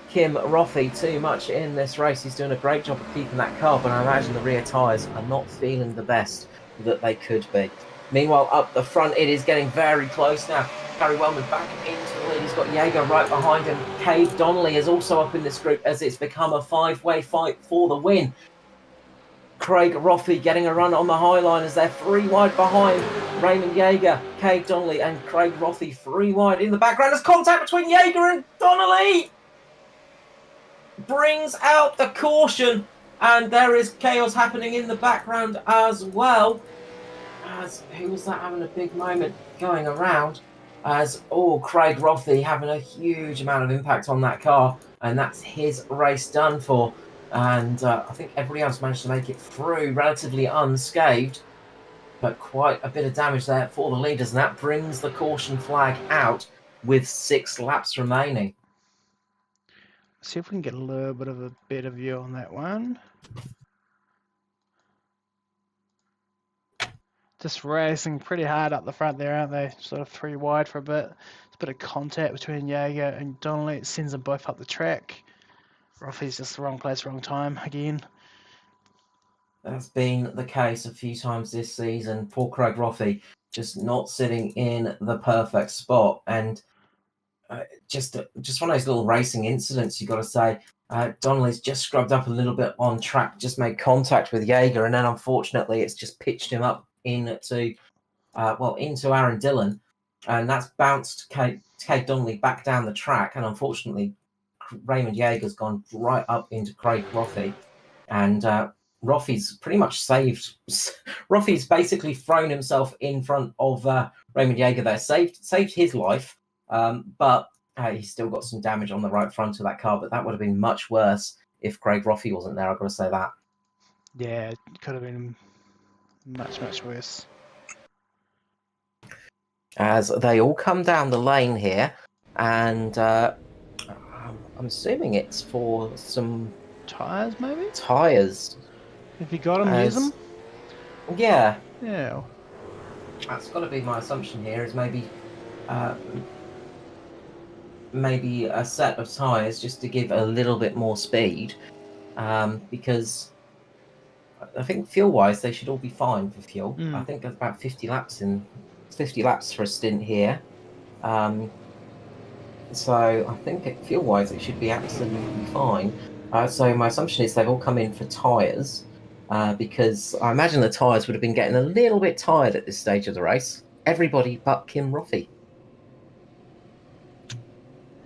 Kim Rothie too much in this race. He's doing a great job of keeping that car, but I imagine the rear tyres are not feeling the best that they could be. Meanwhile, up the front, it is getting very close now. Gary Wellman back into the lead. He's got Jaeger right behind him. Cave Donnelly is also up in this group as it's become a 5-way fight for the win. Craig Rothey getting a run on the high line as they're 3 wide behind Raymond Jaeger, Cave Donnelly and Craig Rothey 3 wide. In the background, there's contact between Jaeger and Donnelly. Brings out the caution, and there is chaos happening in the background as well. As who was that having a big moment going around? As Craig Rothey having a huge amount of impact on that car, and that's his race done for. And I think everybody else managed to make it through relatively unscathed, but quite a bit of damage there for the leaders, and that brings the caution flag out with 6 laps remaining. See if we can get a little bit of a better view on that one. Just racing pretty hard up the front there, aren't they? Sort of 3 wide for a bit. There's a bit of contact between Jaeger and Donnelly. It sends them both up the track. Rothey's just the wrong place, wrong time again. That's been the case a few times this season. Poor Craig Rothey just not sitting in the perfect spot, and just one of those little racing incidents, you got to say. Donnelly's just scrubbed up a little bit on track, just made contact with Jaeger, and then unfortunately it's just pitched him up into Aaron Dillon, and that's bounced Cade Donnelly back down the track, and unfortunately Raymond Jaeger's gone right up into Craig Rothey, and Rothey's pretty much saved. Rothey's basically thrown himself in front of Raymond Jaeger there, saved his life, but he's still got some damage on the right front of that car, but that would have been much worse if Craig Rothey wasn't there, I've got to say that. Yeah, it could have been much, much worse. As they all come down the lane here, and I'm assuming it's for some Tyres, maybe? Tyres. If you got them, use them? Yeah. Yeah. That's got to be my assumption here, is maybe a set of tyres just to give a little bit more speed, because I think fuel-wise they should all be fine for fuel. I think there's about 50 laps for a stint here, so I think fuel-wise it should be absolutely fine. So my assumption is they've all come in for tyres, because I imagine the tyres would have been getting a little bit tired at this stage of the race. Everybody but Kim Rothey.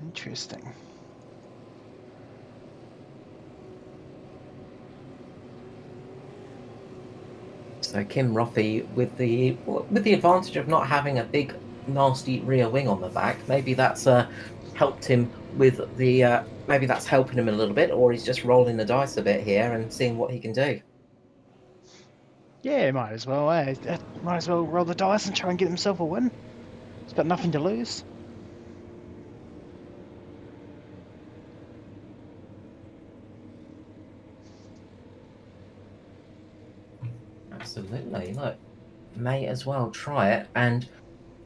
Interesting. So Kim Rothey with the advantage of not having a big nasty rear wing on the back, maybe that's helped him with the maybe that's helping him a little bit, or he's just rolling the dice a bit here and seeing what he can do. Yeah, might as well. Might as well roll the dice and try and get himself a win. He's got nothing to lose. Absolutely. Look, may as well try it. And,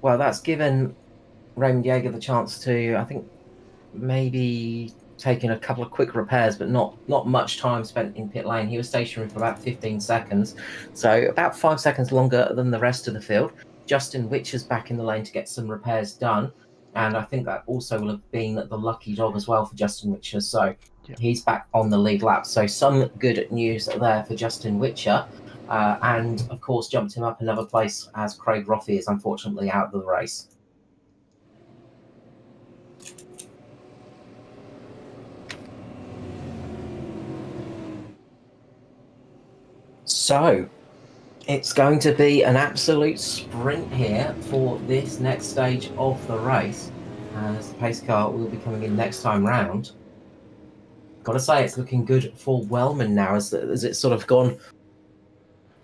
well, that's given Raymond Jaeger the chance to, I think, maybe taking a couple of quick repairs, but not much time spent in pit lane. He was stationary for about 15 seconds, so about 5 seconds longer than the rest of the field. Justin Whitcher's back in the lane to get some repairs done, and I think that also will have been the lucky dog as well for Justin Whitcher, so he's back on the lead lap. So some good news there for Justin Whitcher, and of course jumped him up another place as Craig Rothey is unfortunately out of the race. So it's going to be an absolute sprint here for this next stage of the race, as the pace car will be coming in next time round. Got to say, it's looking good for Wellman now, as it's sort of gone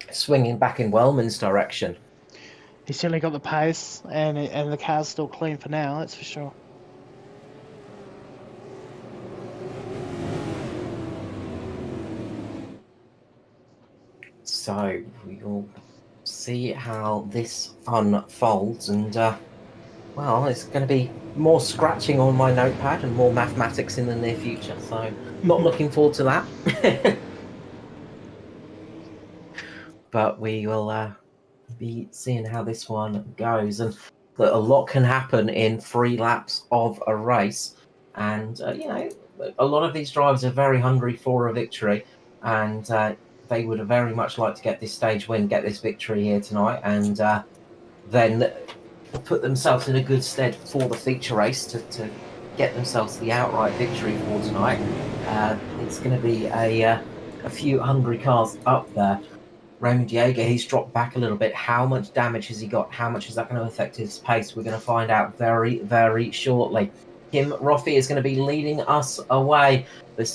swinging back in Wellman's direction. He's certainly got the pace, and the car's still clean for now, that's for sure. So we will see how this unfolds, and well, it's going to be more scratching on my notepad and more mathematics in the near future, so not looking forward to that. But we will be seeing how this one goes, and that a lot can happen in 3 laps of a race. And you know, a lot of these drivers are very hungry for a victory, and they would very much like to get this stage win, get this victory here tonight, and then put themselves in a good stead for the feature race to get themselves the outright victory for tonight. It's going to be a few hungry cars up there. Raymond Jaeger, he's dropped back a little bit. How much damage has he got? How much is that going to affect his pace? We're going to find out very, very shortly. Kim Roffey is going to be leading us away. The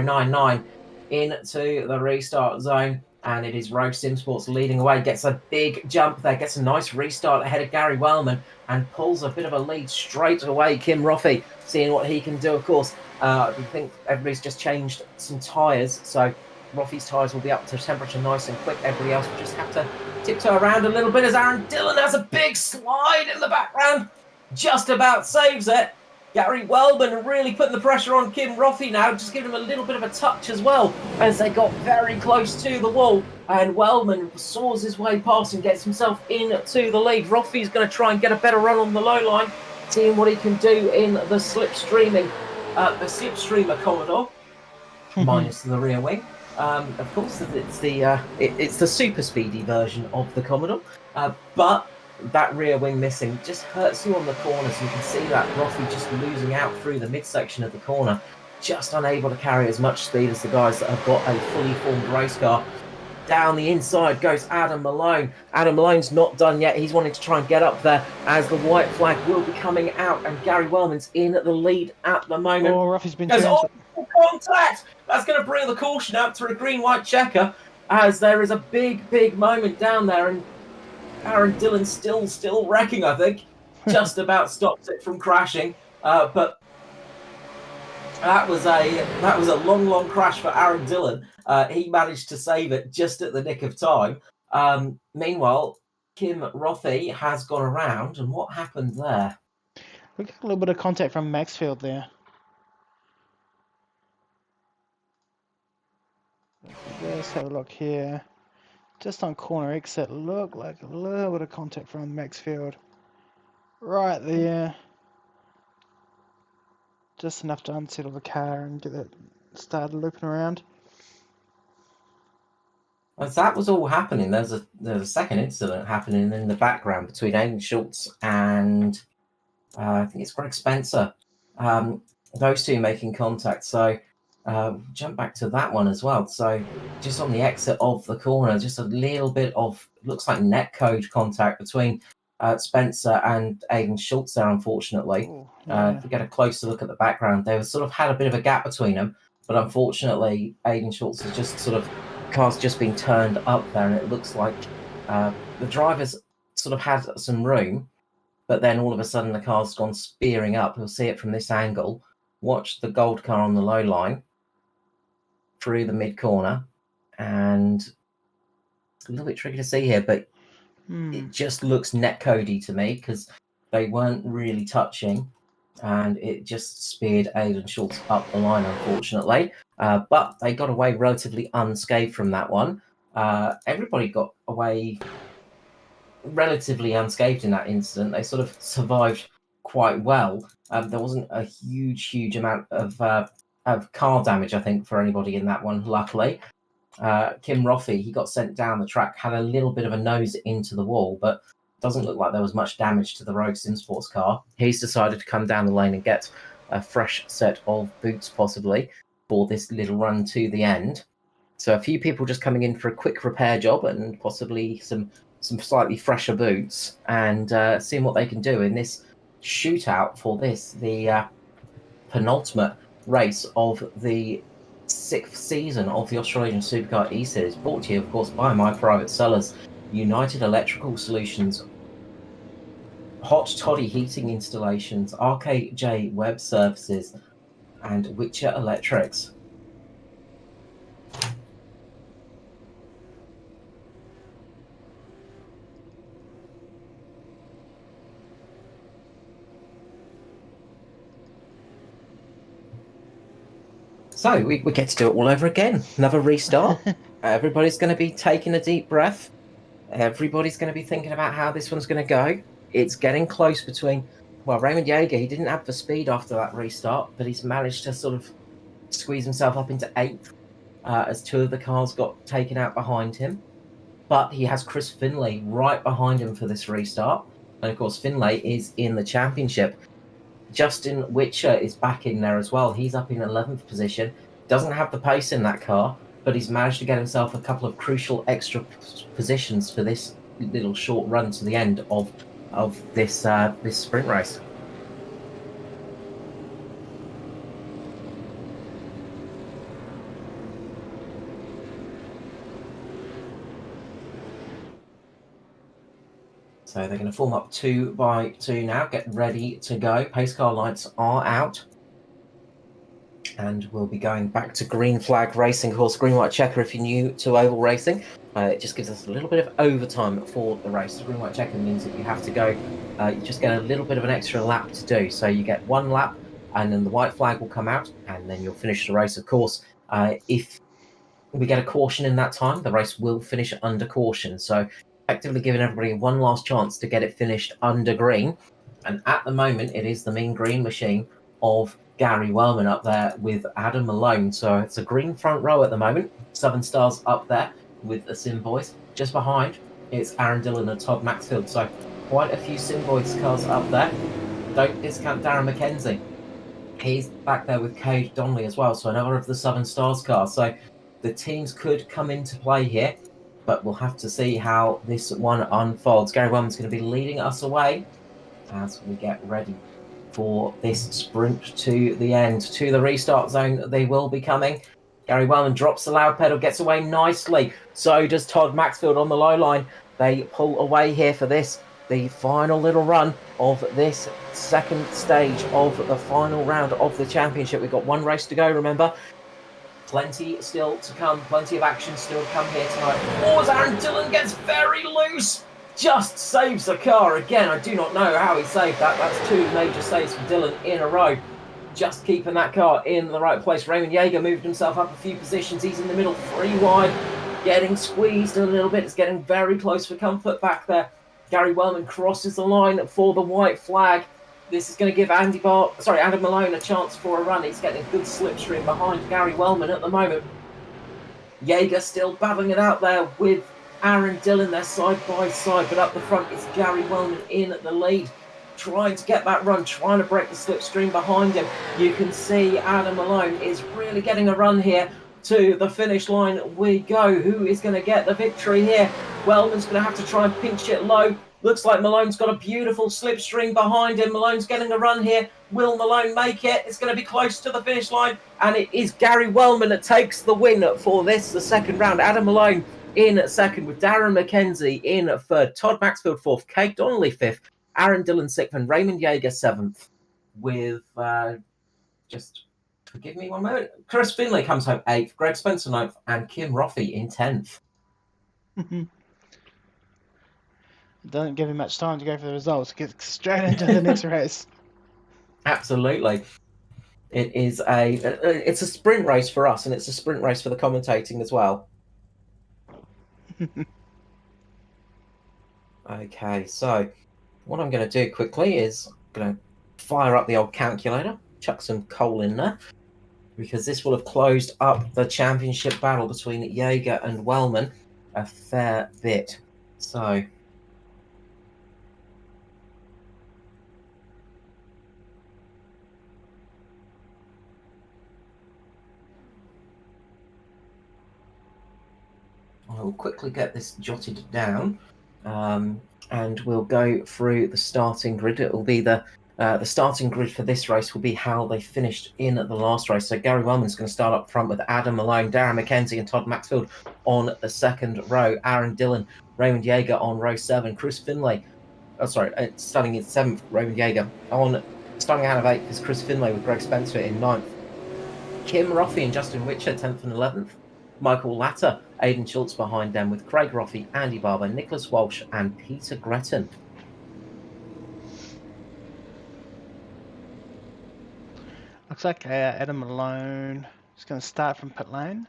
099 into the restart zone. And it is Rogue Sim Sports leading away. Gets a big jump there. Gets a nice restart ahead of Gary Wellman. And pulls a bit of a lead straight away. Kim Roffey seeing what he can do, of course. I think everybody's just changed some tyres. So Roffey's tyres will be up to temperature nice and quick. Everybody else will just have to tiptoe around a little bit as Aaron Dillon has a big slide in the background. Just about saves it. Gary Wellman really putting the pressure on Kim Roffey now, just giving him a little bit of a touch as well as they got very close to the wall. And Wellman saws his way past and gets himself into the lead. Roffey's going to try and get a better run on the low line, seeing what he can do in the slipstreamer Commodore, minus the rear wing. Of course, it's the super speedy version of the Commodore, but that rear wing missing just hurts you on the corners. You can see that Roffey just losing out through the midsection of the corner, just unable to carry as much speed as the guys that have got a fully formed race car. Down the inside goes Adam Malone. Adam Malone's not done yet. He's wanting to try and get up there as the white flag will be coming out, and Gary Wellman's in the lead at the moment. Oh, Roffey's been contact! That's going to bring the caution out to a green-white checker, as there is a big moment down there, and Aaron Dillon still wrecking, I think. Just about stops it from crashing. But that was a long crash for Aaron Dillon. He managed to save it just at the nick of time. Meanwhile, Kim Roffey has gone around, and what happened there? We got a little bit of contact from Maxfield there. Let's have a look here. Just on corner exit, look like a little bit of contact from Maxfield. Right there. Just enough to unsettle the car and get it started looping around. As that was all happening, there's a second incident happening in the background between Aidan Schultz and I think it's Greg Spencer. Those two making contact. So jump back to that one as well. So just on the exit of the corner, just a little bit of, looks like netcode contact between Spencer and Aidan Schultz there, unfortunately. Ooh, yeah. If we get a closer look at the background, they sort of had a bit of a gap between them, but unfortunately Aidan Schultz has just sort of, car's just been turned up there, and it looks like the drivers sort of had some room, but then all of a sudden the car's gone spearing up. You'll see it from this angle. Watch the gold car on the low line through the mid corner, and it's a little bit tricky to see here, but it just looks netcodey to me because they weren't really touching, and it just speared Aidan Schultz up the line, unfortunately. But they got away relatively unscathed from that one. Everybody got away relatively unscathed in that incident. They sort of survived quite well. There wasn't a huge amount of car damage, I think, for anybody in that one, luckily. Kim Roffey, he got sent down the track, had a little bit of a nose into the wall, but doesn't look like there was much damage to the Rogue Sim Sports car. He's decided to come down the lane and get a fresh set of boots, possibly, for this little run to the end. So a few people just coming in for a quick repair job and possibly some slightly fresher boots, and seeing what they can do in this shootout for the penultimate race of the 6th season of the Australasian Supercar eSeries, brought to you, of course, by my Private Cellars, United Electrical Solutions, Hot Toddy Heating Installations, RKJ Web Services, and Whitcher Electrix. So we get to do it all over again. Another restart. Everybody's going to be taking a deep breath. everybody's going to be thinking about how this one's going to go. It's getting close between, well, Raymond Jaeger, he didn't have the speed after that restart, but he's managed to sort of squeeze himself up into 8th as 2 of the cars got taken out behind him. But he has Chris Finlay right behind him for this restart. And of course, Finlay is in the championship. Justin Whitcher is back in there as well. He's up in 11th position. Doesn't have the pace in that car, but he's managed to get himself a couple of crucial extra positions for this little short run to the end of this this sprint race. So they're going to form up 2 by 2 now. Get ready to go. Pace car lights are out. And we'll be going back to green flag racing. Of course, green white checker if you're new to oval racing. It just gives us a little bit of overtime for the race. The green white checker means that you have to go, you just get a little bit of an extra lap to do. So you get 1 lap and then the white flag will come out and then you'll finish the race. Of course, if we get a caution in that time, the race will finish under caution. So effectively giving everybody one last chance to get it finished under green. And at the moment, it is the mean green machine of Gary Wellman up there with Adam Malone. So it's a green front row at the moment. Southern Stars up there with the Sim Boys. Just behind, it's Aaron Dillon and Todd Maxfield. So quite a few Sim Boys cars up there. Don't discount Darren McKenzie. He's back there with Cade Donnelly as well. So another of the Southern Stars cars. So the teams could come into play here, but we'll have to see how this one unfolds. Gary Wellman's going to be leading us away as we get ready for this sprint to the end. To the restart zone, they will be coming. Gary Wellman drops the loud pedal, gets away nicely. So does Todd Maxfield on the low line. They pull away here for this, the final little run of this second stage of the final round of the championship. We've got 1 race to go, remember. Plenty still to come, plenty of action still to come here tonight. Oh, as Aaron Dillon gets very loose, just saves the car again. I do not know how he saved that. That's 2 major saves for Dillon in a row. Just keeping that car in the right place. Raymond Jaeger moved himself up a few positions. He's in the middle, 3 wide, getting squeezed a little bit. It's getting very close for comfort back there. Gary Wellman crosses the line for the white flag. This is going to give Adam Malone a chance for a run. He's getting a good slipstream behind Gary Wellman at the moment. Jaeger still battling it out there with Aaron Dillon. They're side by side, but up the front it's Gary Wellman in the lead, trying to get that run, trying to break the slipstream behind him. You can see Adam Malone is really getting a run here. To the finish line we go. Who is going to get the victory here? Wellman's going to have to try and pinch it low. Looks like Malone's got a beautiful slipstream behind him. Malone's getting a run here. Will Malone make it? It's going to be close to the finish line. And it is Gary Wellman that takes the win for this, the second round. Adam Malone in second with Darren McKenzie in third. Todd Maxfield fourth. Cade Donnelly fifth. Aaron Dillon sixth. And Raymond Jaeger seventh. With just... Forgive me one moment. Chris Finlay comes home 8th, Greg Spencer 9th, and Kim Roffey in 10th. Doesn't give him much time to go for the results. Get straight into the next race. Absolutely. It's a sprint race for us, and it's a sprint race for the commentating as well. Okay, so what I'm going to do quickly is I'm going to fire up the old calculator, chuck some coal in there, because this will have closed up the championship battle between Jaeger and Wellman a fair bit. So I will quickly get this jotted down, and we'll go through the starting grid. It will be the starting grid for this race will be how they finished in the last race. So Gary Wellman's going to start up front with Adam Malone, Darren McKenzie and Todd Maxfield on the second row. Aaron Dillon, Raymond Jaeger on row 7. Chris Finlay, starting in 7th, Raymond Jaeger. Starting out of 8th is Chris Finlay with Greg Spencer in 9th. Kim Roffey and Justin Whitcher, 10th and 11th. Michael Latter, Aidan Schultz behind them with Craig Roffey, Andy Barber, Nicholas Walsh and Peter Gretton. Looks like Adam Malone is going to start from pit lane.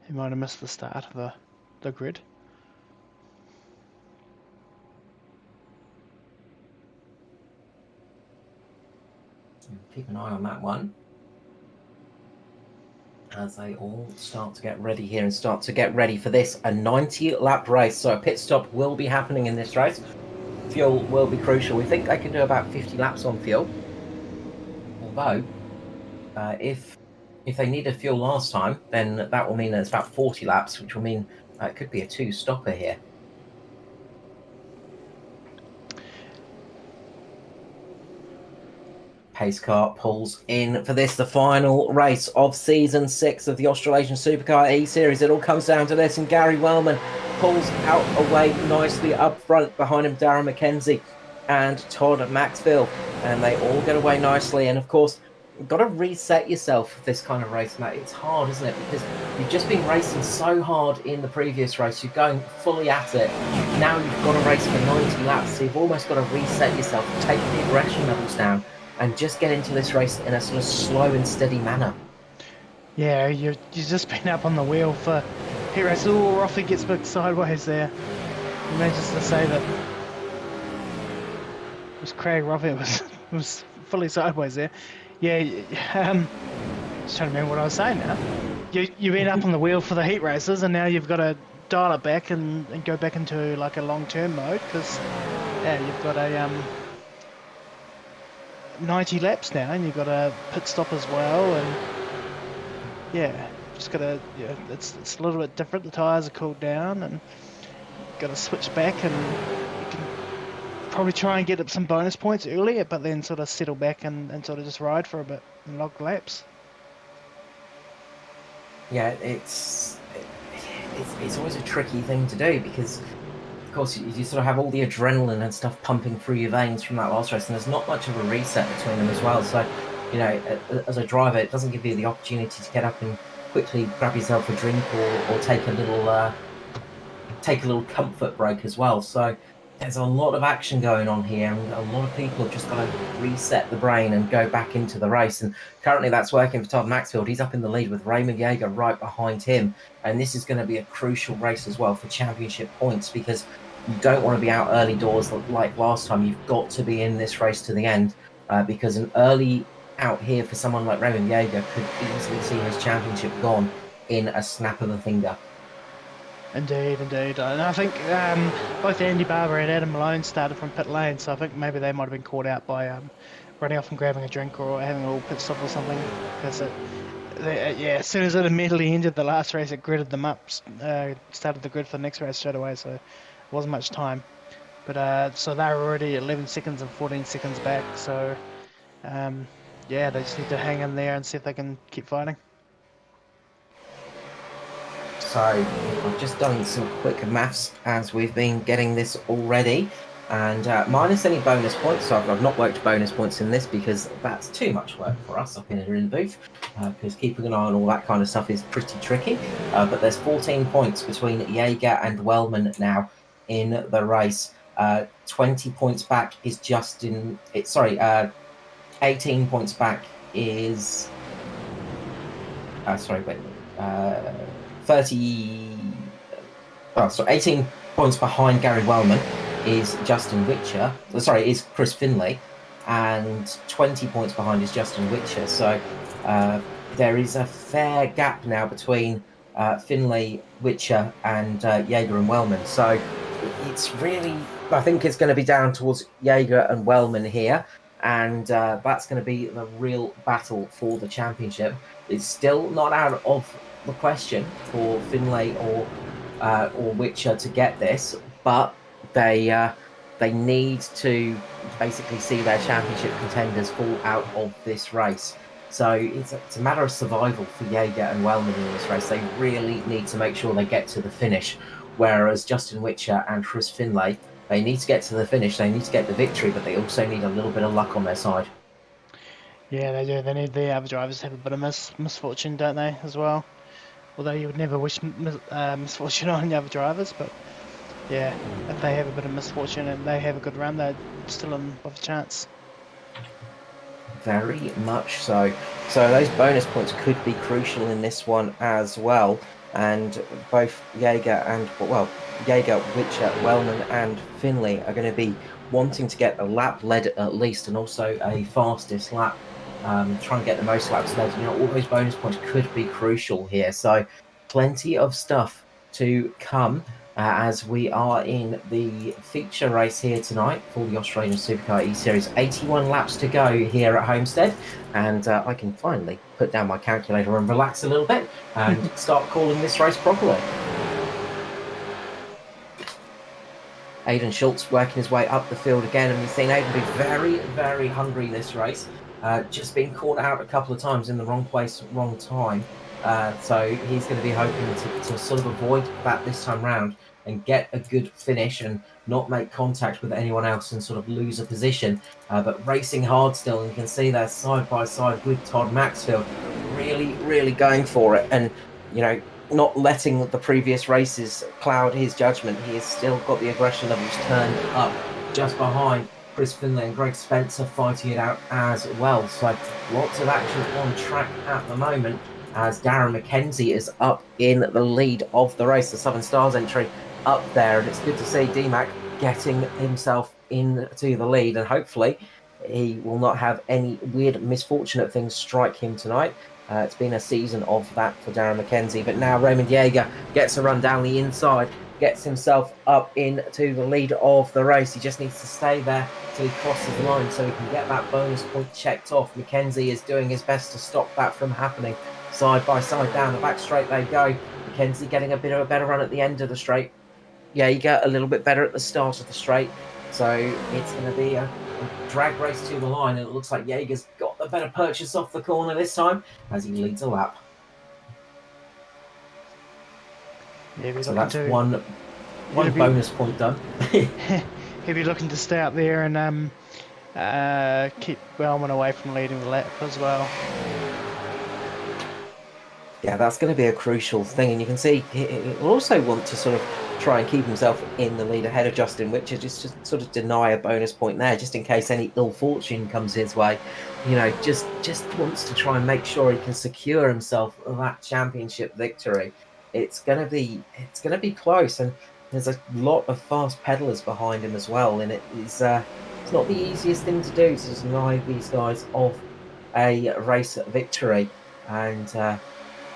He might have missed the start of the grid. Keep an eye on that one as they all start to get ready here and start to get ready for this, a 90-lap race. So a pit stop will be happening in this race. Fuel will be crucial. We think they can do about 50 laps on fuel. Although, if they needed fuel last time, then that will mean that it's about 40 laps, which will mean it could be a two-stopper here. Pace car pulls in for this, the final race of season 6 of the Australasian Supercar eSeries. It all comes down to this, and Gary Wellman pulls out away nicely up front. Behind him, Darren McKenzie and Todd Maxfield, and they all get away nicely. And of course, you've got to reset yourself for this kind of race, Matt. It's hard, isn't it? Because you've just been racing so hard in the previous race. You're going fully at it. Now you've got to race for 90 laps, so you've almost got to reset yourself, take the aggression levels down, and just get into this race in a sort of slow and steady manner. Yeah, you've just been up on the wheel for heat race. Oh, Roffy gets big sideways there. You may just to say that it was Craig Roffy was fully sideways there. Yeah, just trying to remember what I was saying now. You've been up on the wheel for the heat races, and now you've got to dial it back and go back into like a long-term mode, because yeah, you've got a 90 laps now, and you've got a pit stop as well, and yeah, just gotta, yeah, it's a little bit different. The tyres are cooled down, and gotta switch back, and you can probably try and get up some bonus points earlier, but then sort of settle back and sort of just ride for a bit and log laps. Yeah, it's always a tricky thing to do, because of course you sort of have all the adrenaline and stuff pumping through your veins from that last race, and there's not much of a reset between them as well. So, you know, as a driver, it doesn't give you the opportunity to get up and quickly grab yourself a drink or take a little comfort break as well. So there's a lot of action going on here, and a lot of people have just got to reset the brain and go back into the race. And currently that's working for Todd Maxfield. He's up in the lead with Raymond Yeager right behind him. And this is going to be a crucial race as well for championship points, because you don't want to be out early doors like last time. You've got to be in this race to the end, because an early out here for someone like Raymond Yeager could easily see his championship gone in a snap of a finger. Indeed. And I think both Andy Barber and Adam Malone started from pit lane, so I think maybe they might have been caught out by running off and grabbing a drink or having a little pit stop or something. Because as soon as it immediately ended the last race, it gridded them up, started the grid for the next race straight away, so there wasn't much time. But so they were already 11 seconds and 14 seconds back, so yeah, they just need to hang in there and see if they can keep fighting. So I've just done some quick maths as we've been getting this already, and minus any bonus points. So I've not worked bonus points in this because that's too much work for us up here in the booth, because keeping an eye on all that kind of stuff is pretty tricky. But there's 14 points between Yeager and Wellman now in the race. 20 points back is 18 points back is 18 points behind Gary Wellman is Justin Whitcher. Is Chris Finlay, and 20 points behind is Justin Whitcher. So there is a fair gap now between Finlay, Whitcher, and Yeager and Wellman. So it's really, I think it's going to be down towards Yeager and Wellman here, and that's going to be the real battle for the championship. It's still not out of the question for Finlay or Whitcher to get this, but they need to basically see their championship contenders fall out of this race. So it's a matter of survival for Yeager and Wellman in this race. They really need to make sure they get to the finish, whereas Justin Whitcher and Chris Finlay, they need to get to the finish, they need to get the victory, but they also need a little bit of luck on their side. Yeah, they do. They need the other drivers to have a bit of misfortune, don't they, as well? Although you would never wish misfortune on the other drivers, but yeah, if they have a bit of misfortune and they have a good run, they're still in with a chance. Very much so. So those bonus points could be crucial in this one as well. And both Yeager, Whitcher, Wellman and Finlay are going to be wanting to get a lap led at least, and also a fastest lap try and get the most laps led. You know, all those bonus points could be crucial here. So plenty of stuff to come as we are in the feature race here tonight for the Australian Supercar eSeries. 81 laps to go here at Homestead, and I can finally put down my calculator and relax a little bit and start calling this race properly. Aidan Schultz working his way up the field again, and we've seen Aidan be very, very hungry this race. Just been caught out a couple of times in the wrong place, wrong time. So he's going to be hoping to sort of avoid that this time round and get a good finish and not make contact with anyone else and sort of lose a position. But racing hard still, and you can see they're side by side with Todd Maxfield, really, really going for it. And, you know, not letting the previous races cloud his judgment. He has still got the aggression levels turned up just behind Chris Finlay and Greg Spencer fighting it out as well. So lots of action on track at the moment as Darren McKenzie is up in the lead of the race. The Southern Stars entry up there, and it's good to see DMAC getting himself into the lead, and hopefully he will not have any weird misfortunate things strike him tonight. It's been a season of that for Darren McKenzie, but now Raymond Jaeger gets a run down the inside, gets himself up into the lead of the race. He just needs to stay there till he crosses the line so he can get that bonus point checked off. McKenzie is doing his best to stop that from happening. Side by side down the back straight they go. McKenzie getting a bit of a better run at the end of the straight. Jaeger a little bit better at the start of the straight. So it's going to be a drag race to the line, and it looks like Jaeger's got the better purchase off the corner this time as he leads a lap. Yeah, so that's one bonus point done. He'll be looking to stay out there and keep Wellman away from leading the lap as well. Yeah, that's going to be a crucial thing, and you can see he'll also want to sort of try and keep himself in the lead ahead of Justin Whitcher, just to sort of deny a bonus point there, just in case any ill fortune comes his way. You know, just wants to try and make sure he can secure himself that championship victory. It's going to be close, and there's a lot of fast pedalers behind him as well, and it's not the easiest thing to do to deny these guys of a race victory, and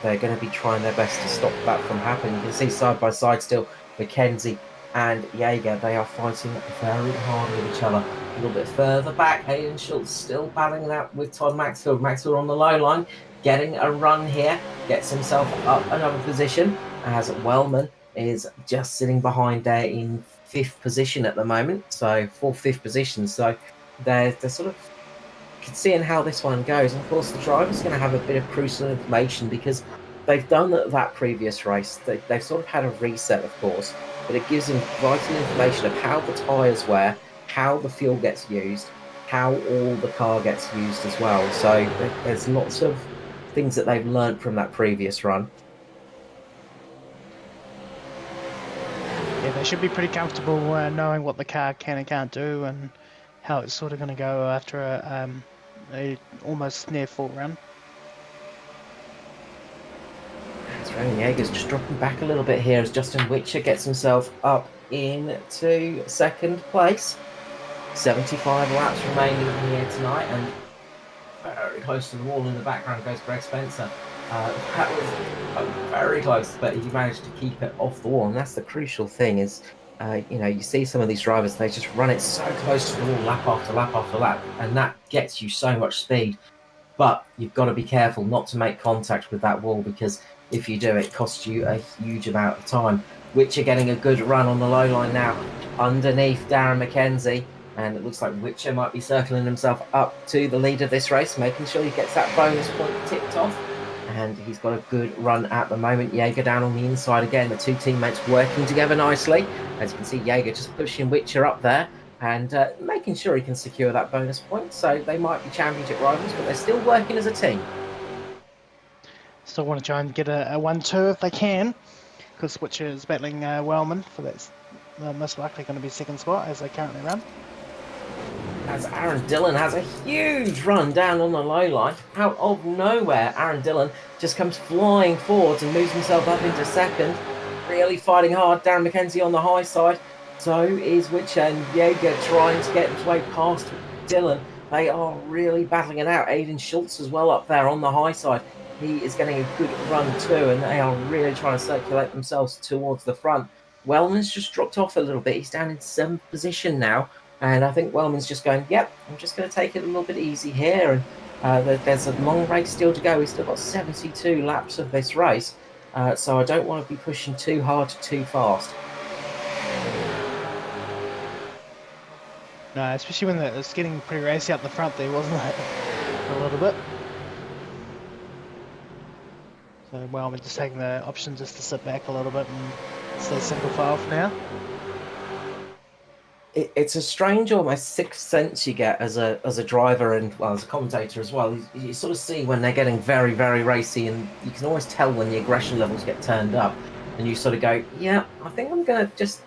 they're going to be trying their best to stop that from happening. You can see side by side still McKenzie and Jaeger. They are fighting very hard with each other. A little bit further back, Aidan Schultz still battling that with Todd Maxfield. Maxfield on the low line, getting a run here, gets himself up another position as Wellman is just sitting behind there in 5th position at the moment. So 4th, 5th position. So they're sort of seeing how this one goes. And of course, the driver's going to have a bit of crucial information because they've done that previous race. They've sort of had a reset, of course, but it gives them vital information of how the tyres wear, how the fuel gets used, how all the car gets used as well. So there's lots of things that they've learned from that previous run. Yeah, they should be pretty comfortable knowing what the car can and can't do and how it's sort of going to go after a almost near full run. That's right, Jaeger's just dropping back a little bit here as Justin Whitcher gets himself up into 2nd place. 75 laps remaining here tonight, and very close to the wall in the background goes Greg Spencer. That was very close, but he managed to keep it off the wall, and that's the crucial thing is, you know, you see some of these drivers, they just run it so close to the wall lap after lap after lap, and that gets you so much speed. But you've got to be careful not to make contact with that wall, because if you do, it costs you a huge amount of time. Whitcher getting a good run on the low line now underneath Darren McKenzie, and it looks like Whitcher might be circling himself up to the lead of this race, making sure he gets that bonus point ticked off. And he's got a good run at the moment. Jaeger down on the inside again. The two teammates working together nicely. As you can see, Jaeger just pushing Whitcher up there and making sure he can secure that bonus point. So they might be championship rivals, but they're still working as a team. Still want to try and get a 1-2 if they can, because Whitcher is battling Wellman for that most likely going to be 2nd spot as they currently run. As Aaron Dillon has a huge run down on the low line. Out of nowhere, Aaron Dillon just comes flying forwards and moves himself up into 2nd. Really fighting hard. Darren McKenzie on the high side. So is Whitcher, and Jaeger trying to get his way past Dillon. They are really battling it out. Aiden Schultz as well up there on the high side. He is getting a good run too, and they are really trying to circulate themselves towards the front. Wellman's just dropped off a little bit. He's down in 7th position now, and I think Wellman's just going, yep, I'm just going to take it a little bit easy here. And there's a long race still to go. We've still got 72 laps of this race, so I don't want to be pushing too hard, too fast. No, especially when it's getting pretty racy up the front there, wasn't it? A little bit. So, well, we're just taking the option just to sit back a little bit and stay single file for now. It's a strange, almost sixth sense you get as a driver and as a commentator as well. You sort of see when they're getting very, very racy, and you can always tell when the aggression levels get turned up, and you sort of go, yeah, I think I'm going to just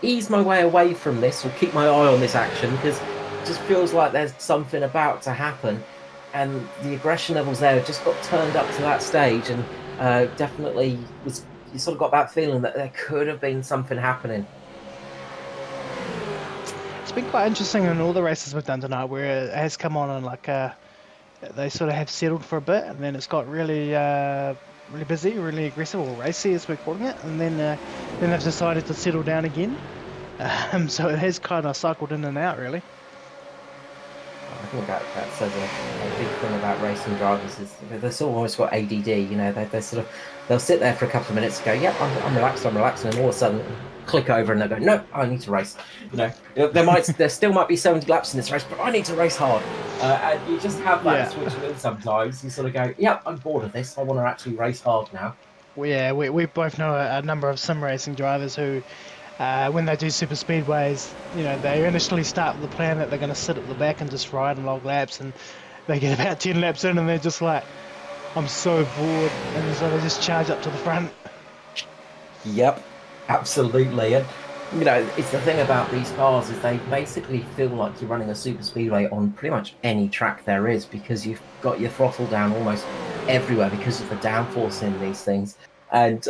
ease my way away from this, or keep my eye on this action, because it just feels like there's something about to happen, and the aggression levels there just got turned up to that stage, and definitely you sort of got that feeling that there could have been something happening. It's been quite interesting in all the races we've done tonight, where it has come on and like they sort of have settled for a bit, and then it's got really really busy, really aggressive, or racy as we're calling it, and then they've decided to settle down again. So it has kind of cycled in and out, really. I think that says a big thing about racing drivers is they've sort of almost got ADD. You know, they'll sit there for a couple of minutes and go, "Yep, I'm relaxed, and then all of a sudden click over and they'll go, "No, I need to race." You know, there still might be 70 laps in this race, but I need to race hard. And you just have that switch in sometimes. You sort of go, "Yep, I'm bored of this. I want to actually race hard now." Well, yeah, we both know a number of sim racing drivers who, when they do super speedways, you know, they initially start with the plan that they're going to sit at the back and just ride and log laps, and they get about 10 laps in and they're just like, I'm so bored, and so they just charge up to the front. Yep, absolutely. And you know, it's the thing about these cars is they basically feel like you're running a super speedway on pretty much any track there is, because you've got your throttle down almost everywhere because of the downforce in these things. And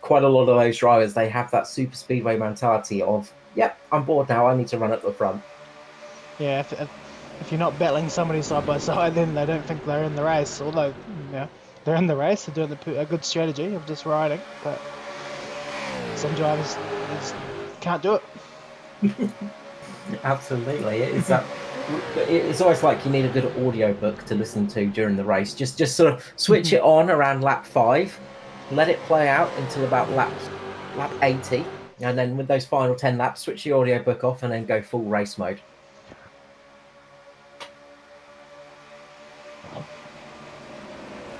quite a lot of those drivers, they have that super speedway mentality of, yep, I'm bored now, I need to run at the front. Yeah, if you're not battling somebody side by side, then they don't think they're in the race. Although, yeah, they're in the race, they're doing a good strategy of just riding, but some drivers just can't do it. Absolutely. It's always like you need a good audio book to listen to during the race. Just sort of switch it on around lap 5, let it play out until about lap 80, and then with those final 10 laps, switch the audio book off and then go full race mode.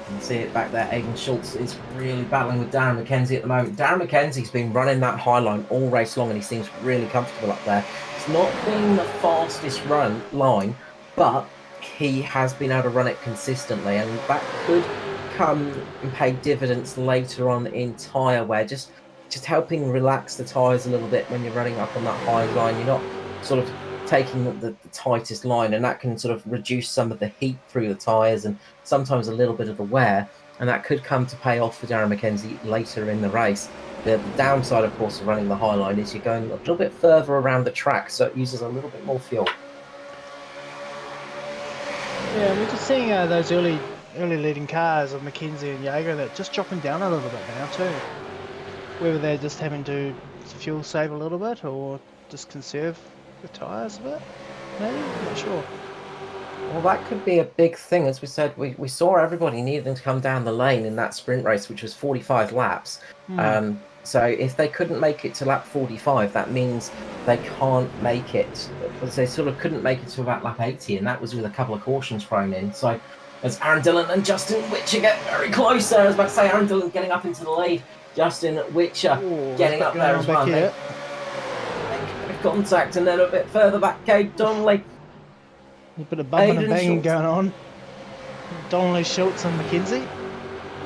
You can see it back there. Aiden Schultz is really battling with Darren McKenzie at the moment. Darren McKenzie's been running that high line all race long, and he seems really comfortable up there. It's not been the fastest line, but he has been able to run it consistently, and that could come and pay dividends later on in tyre wear. Just helping relax the tyres a little bit when you're running up on that high line. You're not sort of taking the tightest line, and that can sort of reduce some of the heat through the tyres and sometimes a little bit of the wear, and that could come to pay off for Darren McKenzie later in the race. The downside, of course, of running the high line is you're going a little bit further around the track, so it uses a little bit more fuel. Yeah, we're just seeing those early leading cars of McKenzie and Jaeger that just dropping down a little bit now too. Whether they're just having to fuel save a little bit or just conserve the tyres a bit, maybe, I'm not sure. Well, that could be a big thing. As we said, we saw everybody needing to come down the lane in that sprint race, which was 45 laps. So if they couldn't make it to lap 45, that means they can't make it. They sort of couldn't make it to about lap 80, and that was with a couple of cautions thrown in. So as Aaron Dillon and Justin Whitcher get very close there, I was about to say Aaron Dillon getting up into the lead, Justin Whitcher getting up there as well. They contact, and then a bit further back, Cade Donnelly. A bit of bumping and banging going on. Donnelly, Schultz and McKenzie.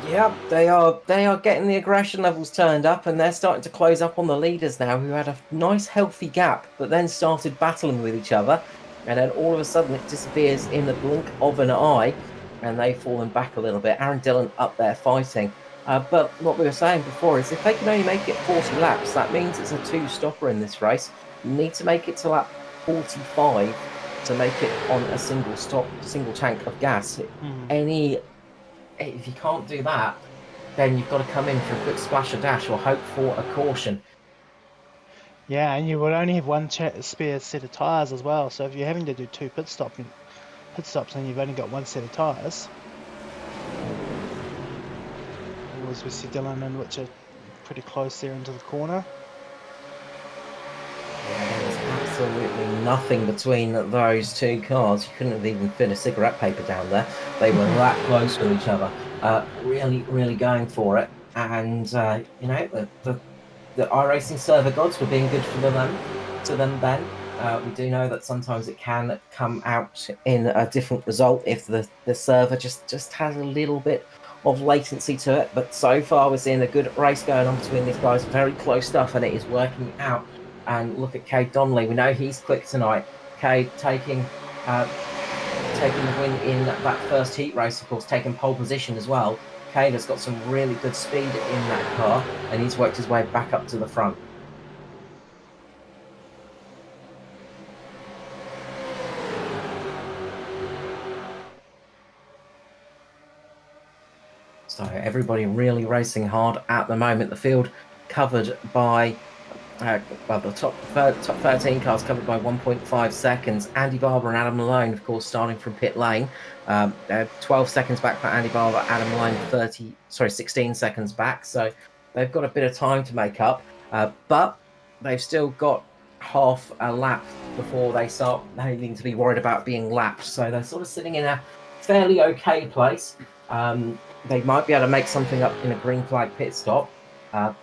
Yeah, they are getting the aggression levels turned up, and they're starting to close up on the leaders now, who had a nice healthy gap, but then started battling with each other, and then all of a sudden it disappears in the blink of an eye, and they've fallen back a little bit. Aaron Dillon up there fighting. But what we were saying before is if they can only make it 40 laps, that means it's a two-stopper in this race. You need to make it to lap 45 to make it on a single tank of gas. If you can't do that, then you've got to come in for a quick splash or dash or hope for a caution. Yeah, and you would only have one spare set of tyres as well. So if you're having to do 2 pit stops and you've only got 1 set of tyres, as we see Dylan and Whitcher pretty close there into the corner. Yeah, there was absolutely nothing between those two cars. You couldn't have even fit a cigarette paper down there. They were that close with each other, really, really going for it. And you know, the iRacing server gods were being good to them then. We do know that sometimes it can come out in a different result if the server just has a little bit of latency to it. But so far, we're seeing a good race going on between these guys. Very close stuff, and it is working out. And look at Cade Donnelly. We know he's quick tonight. Cade taking the win in that first heat race, of course, taking pole position as well. Cade has got some really good speed in that car, and he's worked his way back up to the front. So everybody really racing hard at the moment. The field covered by the top 13 cars covered by 1.5 seconds. Andy Barber and Adam Malone, of course, starting from pit lane. 12 seconds back for Andy Barber, Adam Malone 16 seconds back. So they've got a bit of time to make up, but they've still got half a lap before they start needing to be worried about being lapped. So they're sort of sitting in a fairly okay place. They might be able to make something up in a green flag pit stop,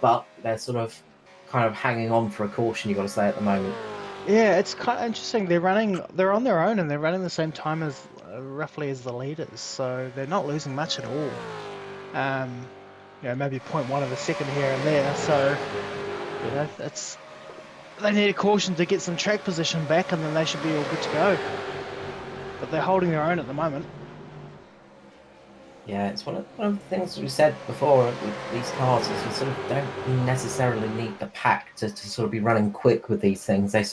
but they're sort of kind of hanging on for a caution, you've got to say, at the moment. Yeah, it's kind of interesting. They're on their own, and they're running the same time as roughly as the leaders, so they're not losing much at all. You know, maybe 0.1 of a second here and there. So, you know, they need a caution to get some track position back, and then they should be all good to go. But they're holding their own at the moment. Yeah, it's one of the things we said before with these cars is you sort of don't necessarily need the pack to sort of be running quick with these things. They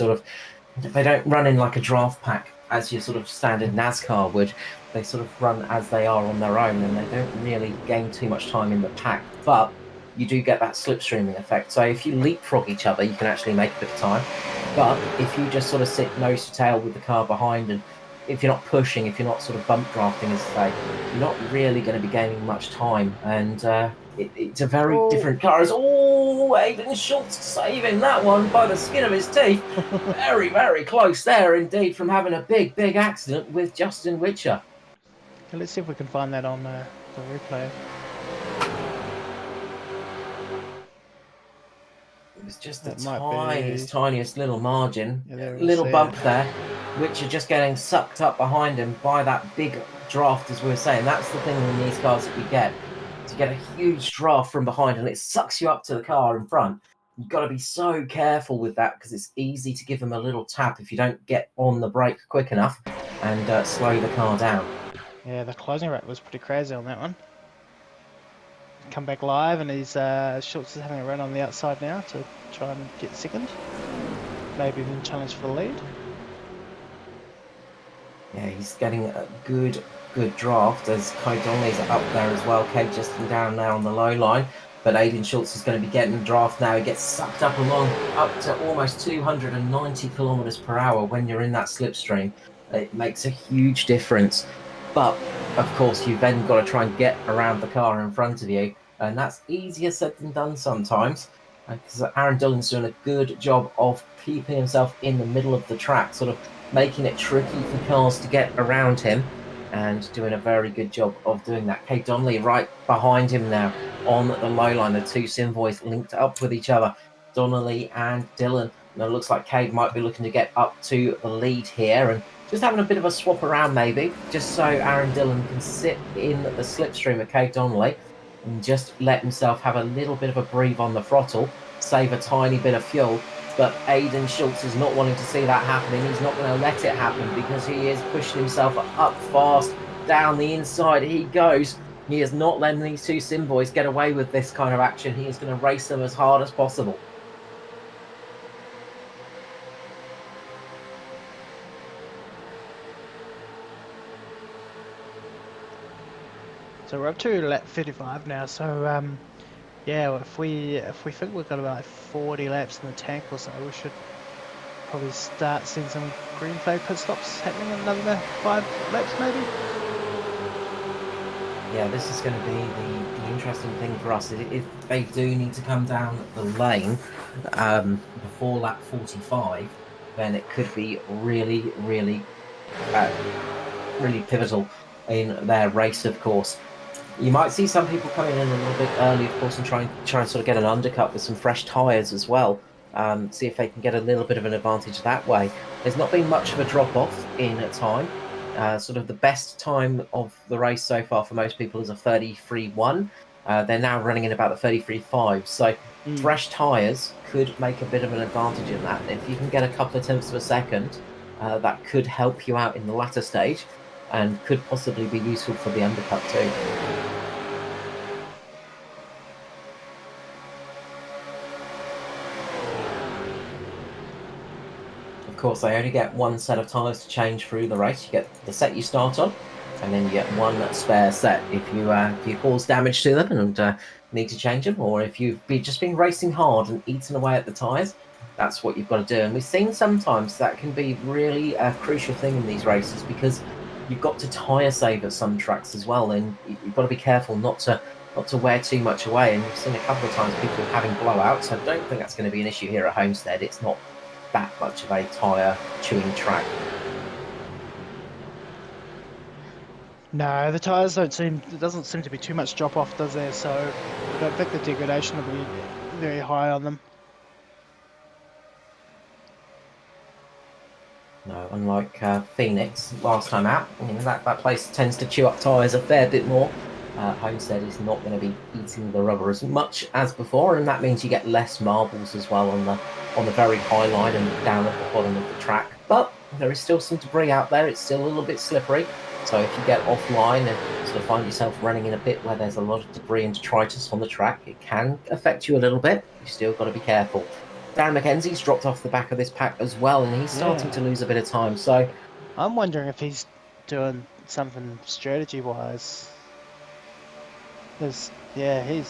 don't run in like a draft pack as your sort of standard NASCAR would. They sort of run as they are on their own, and they don't really gain too much time in the pack. But you do get that slipstreaming effect. So if you leapfrog each other, you can actually make a bit of time. But if you just sort of sit nose to tail with the car behind, and if you're not pushing, if you're not sort of bump drafting, as I say, you're not really going to be gaining much time. And it's a very different car. Aiden Schultz saving that one by the skin of his teeth. Very, very close there indeed from having a big, big accident with Justin Whitcher. Okay, let's see if we can find that on the replay. It was just the tiniest little margin. Yeah, little bump there. Which are just getting sucked up behind him by that big draft, as we were saying. That's the thing in these cars that we get. To get a huge draft from behind, and it sucks you up to the car in front. You've got to be so careful with that, because it's easy to give them a little tap if you don't get on the brake quick enough and slow the car down. Yeah, the closing rate was pretty crazy on that one. Come back live, and he's Schultz is having a run on the outside now to try and get second. Maybe even challenge for the lead. Yeah, he's getting a good draft as Cade Donnelly's up there as well. Cade just down now on the low line, but Aiden Schultz is going to be getting the draft now. He gets sucked up along up to almost 290 kilometers per hour when you're in that slipstream. It makes a huge difference. But of course, you've then got to try and get around the car in front of you, and that's easier said than done sometimes. Because Aaron Dillon's doing a good job of keeping himself in the middle of the track, sort of making it tricky for cars to get around him, and doing a very good job of doing that. Cade Donnelly right behind him now on the low line. The two Simvoys linked up with each other, Donnelly and Dillon. Now it looks like Cade might be looking to get up to the lead here, and just having a bit of a swap around maybe, just so Aaron Dillon can sit in the slipstream of Cade Donnelly and just let himself have a little bit of a breathe on the throttle, save a tiny bit of fuel. But Aiden Schultz is not wanting to see that happening. He's not going to let it happen, because he is pushing himself up fast. Down the inside he goes. He is not letting these two Simboys get away with this kind of action. He is going to race them as hard as possible. So we're up to lap 35 now. So yeah, if we think we've got about 40 laps in the tank or so, we should probably start seeing some green flag pit stops happening in another 5 laps maybe. Yeah, this is going to be the interesting thing for us. If they do need to come down the lane before lap 45, then it could be really, really, really pivotal in their race, of course. You might see some people coming in a little bit early, of course, and try and sort of get an undercut with some fresh tyres as well. See if they can get a little bit of an advantage that way. There's not been much of a drop-off in time. Sort of the best time of the race so far for most people is a 33.1. They're now running in about the 33.5. So fresh tyres could make a bit of an advantage in that. If you can get a couple of tenths of a second, that could help you out in the latter stage and could possibly be useful for the undercut too. Of course, they only get one set of tyres to change through the race. You get the set you start on, and then you get one spare set if you cause damage to them and need to change them, or if you've just been racing hard and eaten away at the tyres. That's what you've got to do. And we've seen sometimes that can be really a crucial thing in these races because you've got to tyre save at some tracks as well, and you've got to be careful not to wear too much away. And we've seen a couple of times people having blowouts. I don't think that's going to be an issue here at Homestead. It's not that much of a tyre chewing track. No, the tyres doesn't seem to be too much drop off, does there? So I don't think the degradation will be very high on them. No, unlike Phoenix last time out, that place tends to chew up tyres a fair bit more. Homestead is not going to be eating the rubber as much as before, and that means you get less marbles as well on the very high line and down at the bottom of the track. But there is still some debris out there. It's still a little bit slippery. So if you get offline and sort of find yourself running in a bit where there's a lot of debris and detritus on the track, it can affect you a little bit. You've still got to be careful. Darren McKenzie's dropped off the back of this pack as well, and he's starting to lose a bit of time. So I'm wondering if he's doing something strategy-wise. He's a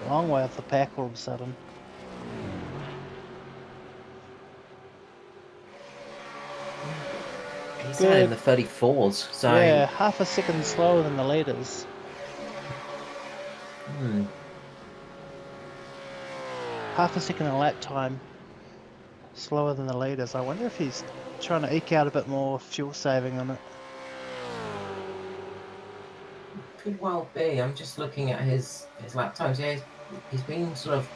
long way off the pack all of a sudden. He's in the 34s, so yeah, half a second slower than the leaders. Half a second a lap time slower than the leaders. I wonder if he's trying to eke out a bit more fuel saving on it. Could well be. I'm just looking at his lap times. Yeah, he's been sort of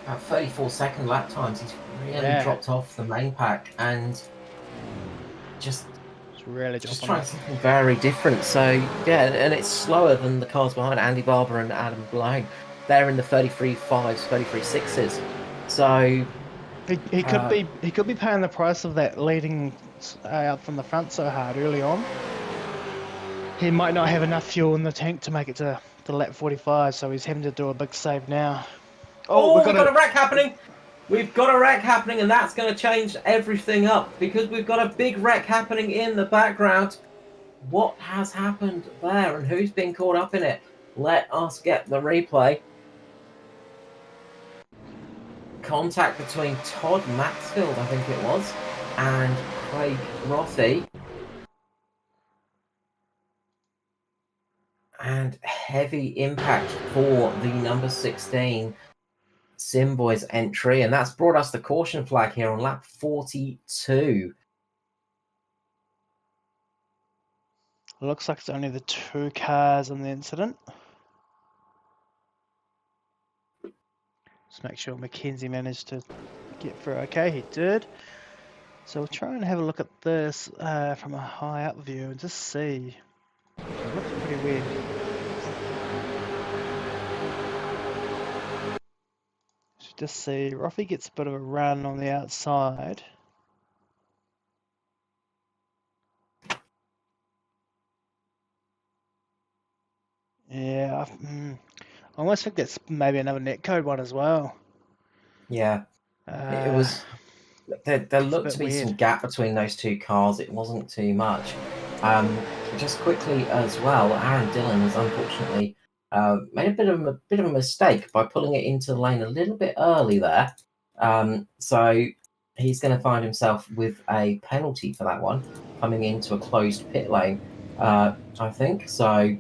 about 34-second lap times. He's really dropped off the main pack and just trying something very different. So yeah, and it's slower than the cars behind Andy Barber and Adam Blown. They're in the 33.5s, 33.6s. So he could be paying the price of that leading out from the front so hard early on. He might not have enough fuel in the tank to make it to lap 45, so he's having to do a big save now. Oh, we've got a wreck happening! We've got a wreck happening, and that's going to change everything up because we've got a big wreck happening in the background. What has happened there, and who's been caught up in it? Let us get the replay. Contact between Todd Maxfield, I think it was, and Craig Rothy. And heavy impact for the number 16 Simboys entry, and that's brought us the caution flag here on lap 42. Looks like it's only the 2 cars in the incident. Just make sure Mackenzie managed to get through okay. He did. So we'll try and have a look at this from a high up view and just see. It looks pretty weird. Just see, Roffy gets a bit of a run on the outside. Yeah, I almost think that's maybe another netcode one as well. Yeah, it was. There looked to be some gap between those two cars. It wasn't too much. just quickly as well, Aaron Dillon has unfortunately made a bit of a mistake by pulling it into the lane a little bit early there. So he's going to find himself with a penalty for that one, coming into a closed pit lane, I think. So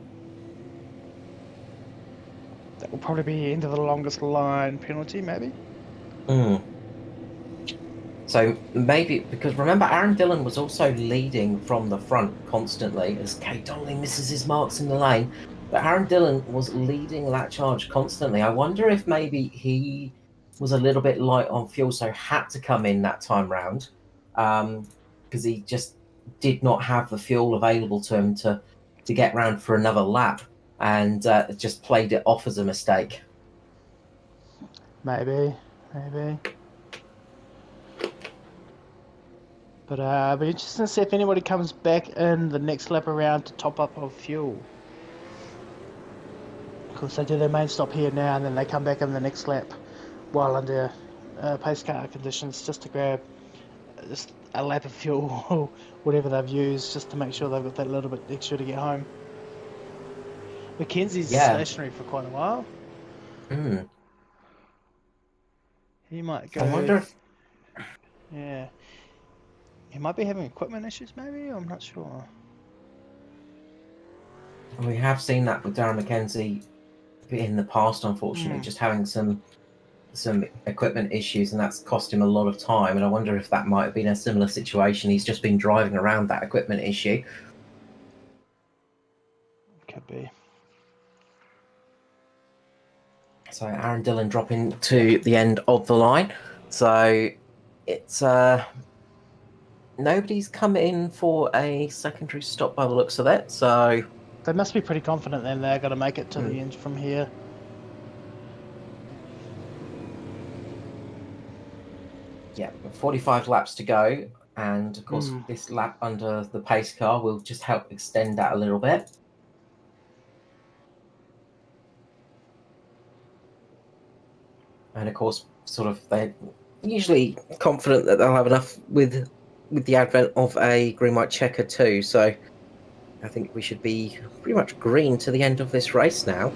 That will probably be into the longest line penalty, maybe. So maybe, because remember, Aaron Dillon was also leading from the front constantly as Kate Donnelly misses his marks in the lane. But Aaron Dillon was leading that charge constantly. I wonder if maybe he was a little bit light on fuel, so had to come in that time round, because he just did not have the fuel available to him to get round for another lap, and just played it off as a mistake. Maybe. But it'll be interesting to see if anybody comes back in the next lap around to top up of fuel. Of course, they do their main stop here now, and then they come back in the next lap while under pace car conditions, just to grab just a lap of fuel or whatever they've used, just to make sure they've got that little bit extra to get home. Mackenzie's stationary for quite a while. He might go. I wonder if... Yeah. He might be having equipment issues, maybe? I'm not sure. We have seen that with Darren McKenzie in the past, unfortunately, just having some equipment issues, and that's cost him a lot of time. And I wonder if that might have been a similar situation. He's just been driving around that equipment issue. Could be. So Aaron Dillon dropping to the end of the line. So it's nobody's come in for a secondary stop by the looks of it. So they must be pretty confident then they're going to make it to the end from here. Yeah, 45 laps to go. And of course, this lap under the pace car will just help extend that a little bit. And of course, sort of, they're usually confident that they'll have enough with the advent of a green-white checker too. So I think we should be pretty much green to the end of this race now.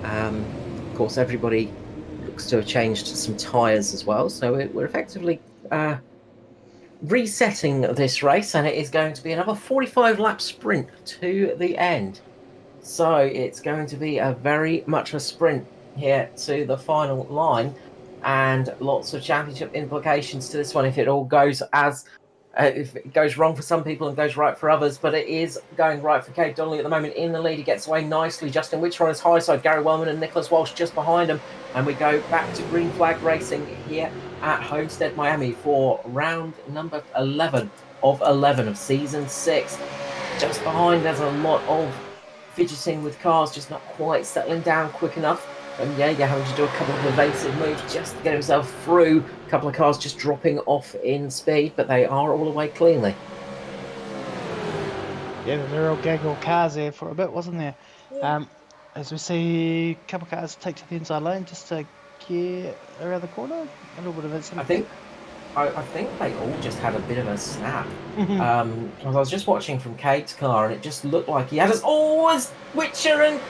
Of course, everybody looks to have changed some tyres as well. So we're effectively resetting this race, and it is going to be another 45-lap sprint to the end. So it's going to be a very much a sprint here to the final line, and lots of championship implications to this one if it all goes as if it goes wrong for some people and goes right for others. But it is going right for Kate Donnelly at the moment in the lead. He gets away nicely. Justin Whitcher on his high side, Gary Wellman and Nicholas Walsh just behind him, and we go back to green flag racing here at Homestead, Miami for round number 11 of season 6. Just behind, there's a lot of fidgeting with cars, just not quite settling down quick enough. And Jaeger having to do a couple of evasive moves just to get himself through. A couple of cars just dropping off in speed, but they are all away cleanly. Yeah, there were all gaggle cars there for a bit, wasn't there? Yeah. As we see a couple of cars take to the inside lane just to get around the corner. A little bit of incident. I think they all just had a bit of a snap. I was just watching from Kate's car, and it just looked like he had as always Whitcher and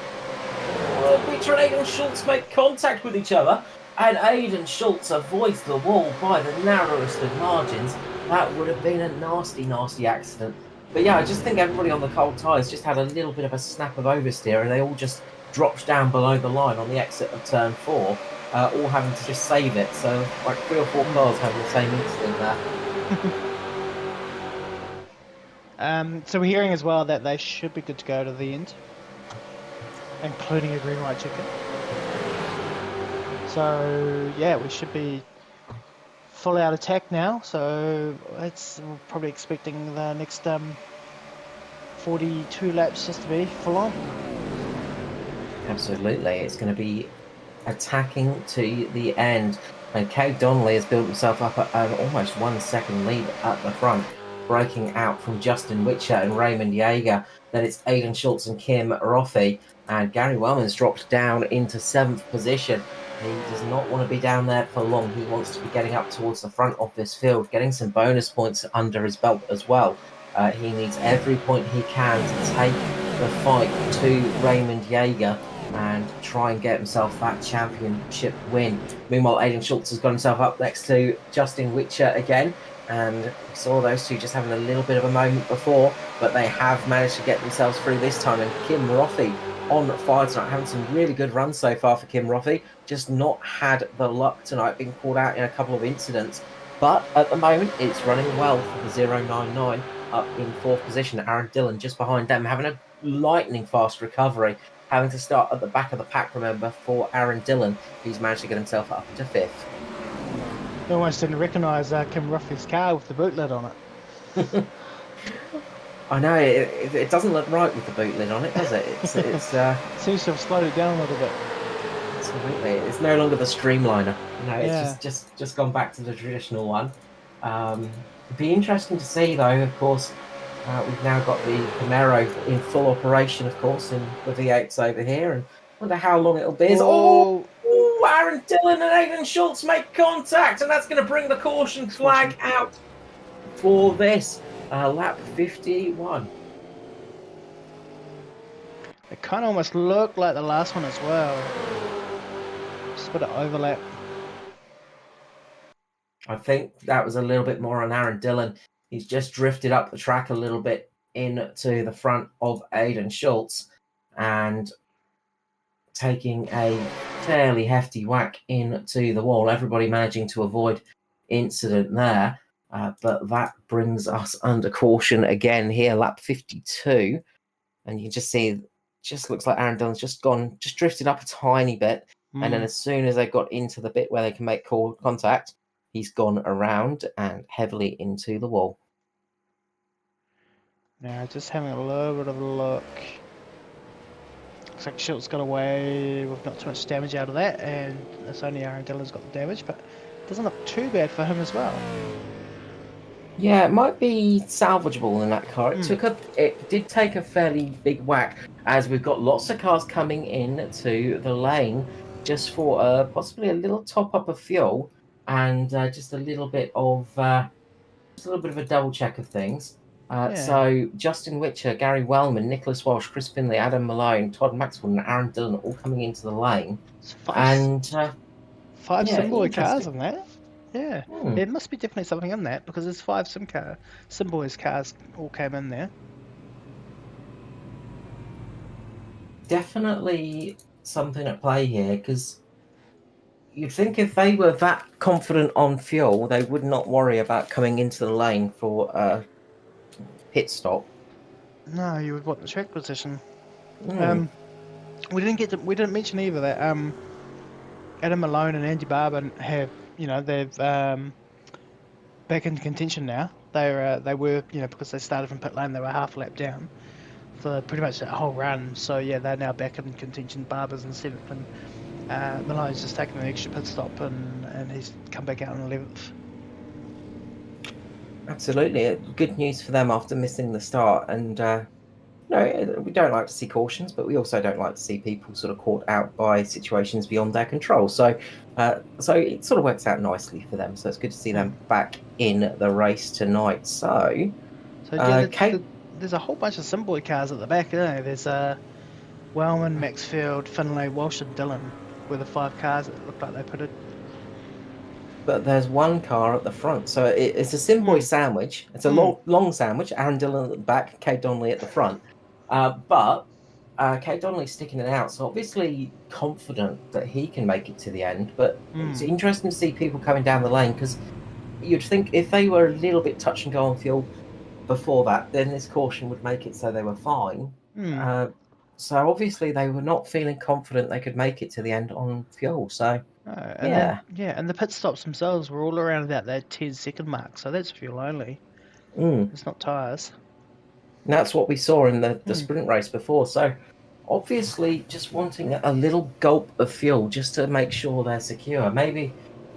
Aidan Schultz make contact with each other, and Aidan Schultz avoids the wall by the narrowest of margins. That would have been a nasty, nasty accident. But yeah, I just think everybody on the cold tyres just had a little bit of a snap of oversteer, and they all just dropped down below the line on the exit of turn 4, all having to just save it. So like 3 or 4 cars having the same incident there. So we're hearing as well that they should be good to go to the end, including a green-white checker. So yeah, we should be full out attack now. So we're probably expecting the next 42 laps just to be full on. Absolutely, it's going to be attacking to the end. And Kate Donnelly has built himself up an almost 1 second lead at the front, breaking out from Justin Whitcher and Raymond Jaeger. Then it's Aidan Schultz and Kim Roffey. And Gary Wellman's dropped down into 7th position. He does not want to be down there for long. He wants to be getting up towards the front of this field, getting some bonus points under his belt as well. He needs every point he can to take the fight to Raymond Jaeger and try and get himself that championship win. Meanwhile, Aidan Schultz has got himself up next to Justin Whitcher again, and we saw those two just having a little bit of a moment before, but they have managed to get themselves through this time. And Kim Roffey on fire tonight, having some really good runs so far for Kim Roffey, just not had the luck tonight, being called out in a couple of incidents. But at the moment, it's running well for the 099 up in fourth position. Aaron Dillon just behind them, having a lightning fast recovery, having to start at the back of the pack, remember, for Aaron Dillon, who's managed to get himself up to fifth. I almost didn't recognise Kim Ruffy's car with the boot lid on it. I know, it doesn't look right with the boot lid on it, does it? It's seems to have slowed it down a little bit. Absolutely. It's no longer the streamliner. No, it's just gone back to the traditional one. It'd be interesting to see, though, of course. We've now got the Camaro in full operation, of course, in the V8s over here, and wonder how long it'll be. Oh, Aaron Dillon and Aidan Schultz make contact, and that's going to bring the caution flag out for this lap 51. It kind of almost looked like the last one as well. Just a bit of overlap. I think that was a little bit more on Aaron Dillon. He's just drifted up the track a little bit into the front of Aidan Schultz and taking a fairly hefty whack into the wall. Everybody managing to avoid incident there. But that brings us under caution again here, lap 52. And you can just see, just looks like Aaron Dillon's just drifted up a tiny bit. And then as soon as they got into the bit where they can make contact, he's gone around and heavily into the wall. Now, just having a little bit of a look. Looks like Schultz got away with not too much damage out of that, and it's only Aaron Dillon's got the damage, but it doesn't look too bad for him as well. Yeah, it might be salvageable in that car. It did take a fairly big whack, as we've got lots of cars coming in to the lane just for possibly a little top up of fuel and just a little bit of a double check of things. So Justin Whitcher, Gary Wellman, Nicholas Walsh, Chris Finley, Adam Malone, Todd Maxwell, and Aaron Dillon all coming into the lane. Five Simboy cars in that. Yeah, there must be definitely something in that because there's 5 Simboy's cars all came in there. Definitely something at play here, because you'd think if they were that confident on fuel, they would not worry about coming into the lane for a pit stop. No, you would want the track position. We didn't mention either that Adam Malone and Andy Barber have, they've back in contention now. They were, because they started from pit lane, they were half a lap down for pretty much that whole run. So yeah, they're now back in contention. Barber's in 7th, and Malone's just taken an extra pit stop, and he's come back out on 11th. Absolutely, good news for them after missing the start. And we don't like to see cautions, but we also don't like to see people sort of caught out by situations beyond their control. So it sort of works out nicely for them. So it's good to see them back in the race tonight. There's a whole bunch of Simboy cars at the back, isn't there? There's Wellman, Maxfield, Finlay, Walsh, and Dillon were the 5 cars that looked like they pitted. But there's one car at the front, so it's a Simboy sandwich. It's a long sandwich. Aaron Dillon at the back, Kate Donnelly at the front. But Kate Donnelly's sticking it out, so obviously confident that he can make it to the end. But it's interesting to see people coming down the lane, because you'd think if they were a little bit touch and go on fuel before that, then this caution would make it so they were fine. So obviously they were not feeling confident they could make it to the end on fuel. So and the pit stops themselves were all around about that 10-second mark, so that's fuel only. It's not tyres. And that's what we saw in the sprint race before. So obviously just wanting a little gulp of fuel just to make sure they're secure. Maybe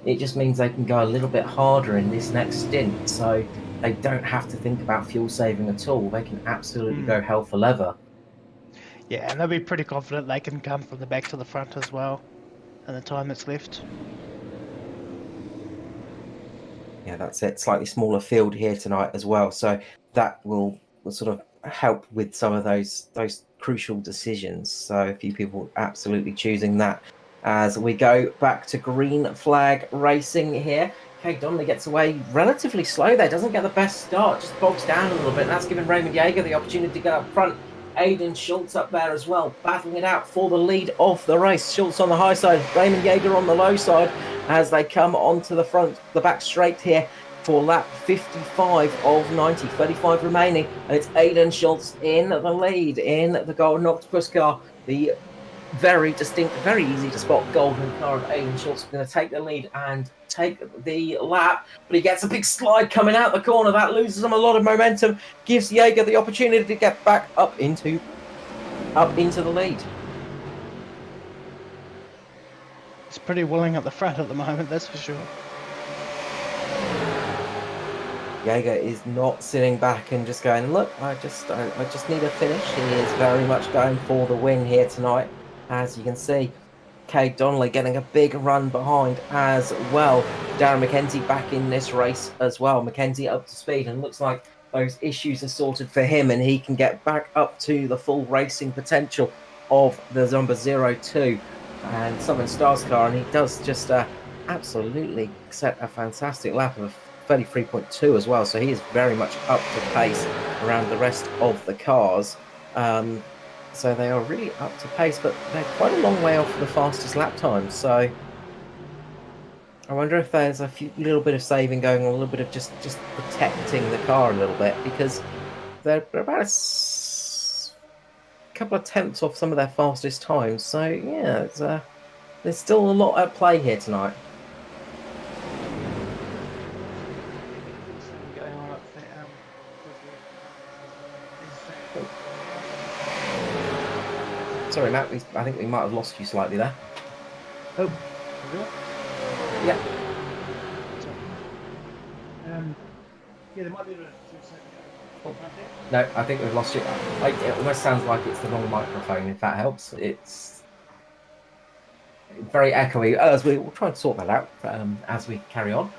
it just means they can go a little bit harder in this next stint, so they don't have to think about fuel saving at all. They can absolutely go hell for leather. Yeah, and they'll be pretty confident they can come from the back to the front as well in the time that's left. Yeah, that's it. Slightly smaller field here tonight as well. So that will sort of help with some of those crucial decisions. So a few people absolutely choosing that. As we go back to green flag racing here, Kate Donnelly gets away relatively slow there, doesn't get the best start, just bogs down a little bit. And that's given Raymond Jaeger the opportunity to get up front. Aidan Schultz up there as well, battling it out for the lead of the race. Schultz on the high side, Raymond Jaeger on the low side as they come onto the back straight here for lap 55 of 90, 35 remaining, and it's Aidan Schultz in the lead in the Golden Octopus car. The very distinct, very easy to spot golden car of Aidan Schultz is going to take the lead and take the lap, but he gets a big slide coming out the corner. That loses him a lot of momentum, gives Jaeger the opportunity to get back up into the lead. It's pretty willing at the front at the moment, that's for sure. Jaeger is not sitting back and just going, look, I just need a finish. He is very much going for the win here tonight. As you can see, Cade Donnelly getting a big run behind as well. Darren McKenzie back in this race as well. McKenzie up to speed, and looks like those issues are sorted for him, and he can get back up to the full racing potential of the number 02 and Southern Stars car, and he does just absolutely set a fantastic lap of 33.2 as well, so he is very much up to pace around the rest of the cars. So they are really up to pace, but they're quite a long way off the fastest lap time. So I wonder if there's a little bit of saving going on, a little bit of just protecting the car a little bit, because they're about a couple of tenths off some of their fastest times. So yeah, there's still a lot at play here tonight. Sorry, Matt, I think we might have lost you slightly there. Oh, yeah. Yeah, there might be a No, I think we've lost you. It almost sounds like it's the wrong microphone, if that helps. It's very echoey. As we'll try and sort that out as we carry on.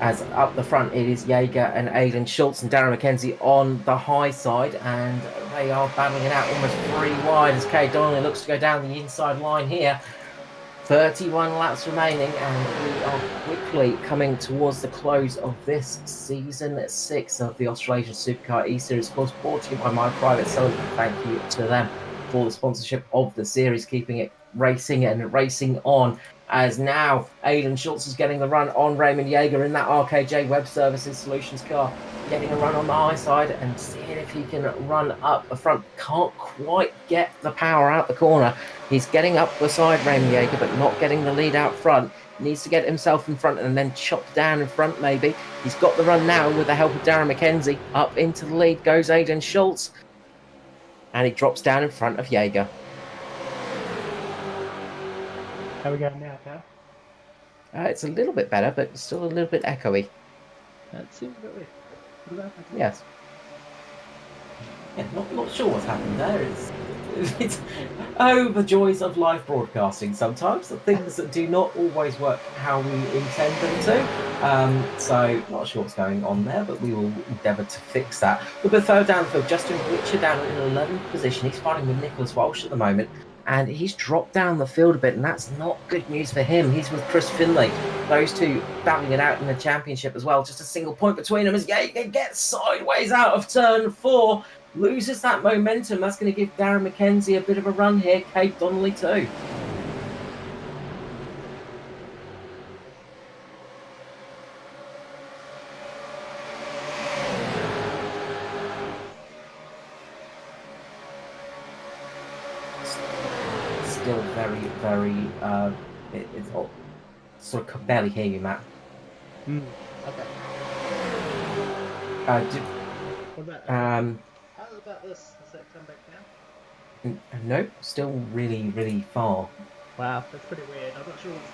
As up the front, it is Jaeger and Aidan Schultz and Darren McKenzie on the high side, and they are battling it out almost 3 wide as Cade Donnelly looks to go down the inside line here. 31 laps remaining, and we are quickly coming towards the close of this season 6 of the Australasian Supercar eSeries, of course, brought to you by my Private Cellar. Thank you to them for the sponsorship of the series, keeping it racing and racing on. As now Aidan Schultz is getting the run on Raymond Jaeger in that RKJ Web Services Solutions car, getting a run on the high side and seeing if he can run up the front. Can't quite get the power out the corner. He's getting up beside Raymond Jaeger, but not getting the lead out front. Needs to get himself in front and then chop down in front maybe. He's got the run now with the help of Darren McKenzie. Up into the lead goes Aidan Schultz, and he drops down in front of Jaeger. How are we going now, Cal? It's a little bit better, but still a little bit echoey. That seems a bit weird. Yes. Yeah, not sure what's happened there. It's the joys of live broadcasting sometimes. The things that do not always work how we intend them to. So not sure what's going on there, but we will endeavour to fix that. We'll go further down the field. Justin Whitcher down in 11th position. He's fighting with Nicholas Walsh at the moment, and he's dropped down the field a bit, and that's not good news for him. He's with Chris Finlay. Those two battling it out in the championship as well. Just a single point between them as Jaeger gets sideways out of turn 4. Loses that momentum. That's going to give Darren McKenzie a bit of a run here. Cade Donnelly too. Still very, very, it's sort of barely hear you, Matt. Okay. What about how about this? Does that come back down? No, still really, really far. Wow, that's pretty weird. I'm not sure what's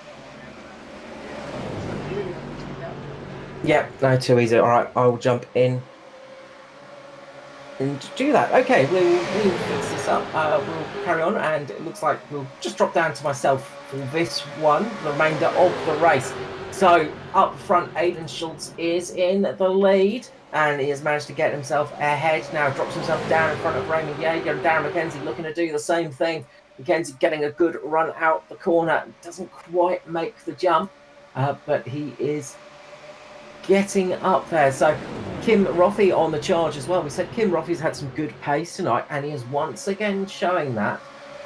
Yeah, no, too easy. All right, I will jump in and do that. Okay, we'll fix this up. We'll carry on, and it looks like we'll just drop down to myself for this one, the remainder of the race. So up front, Aidan Schultz is in the lead, and he has managed to get himself ahead. Now drops himself down in front of Raymond Yeager, and Darren McKenzie looking to do the same thing. McKenzie getting a good run out the corner, doesn't quite make the jump, but he is getting up there. So Kim Roffey on the charge as well. We said Kim Roffey's had some good pace tonight, and he is once again showing that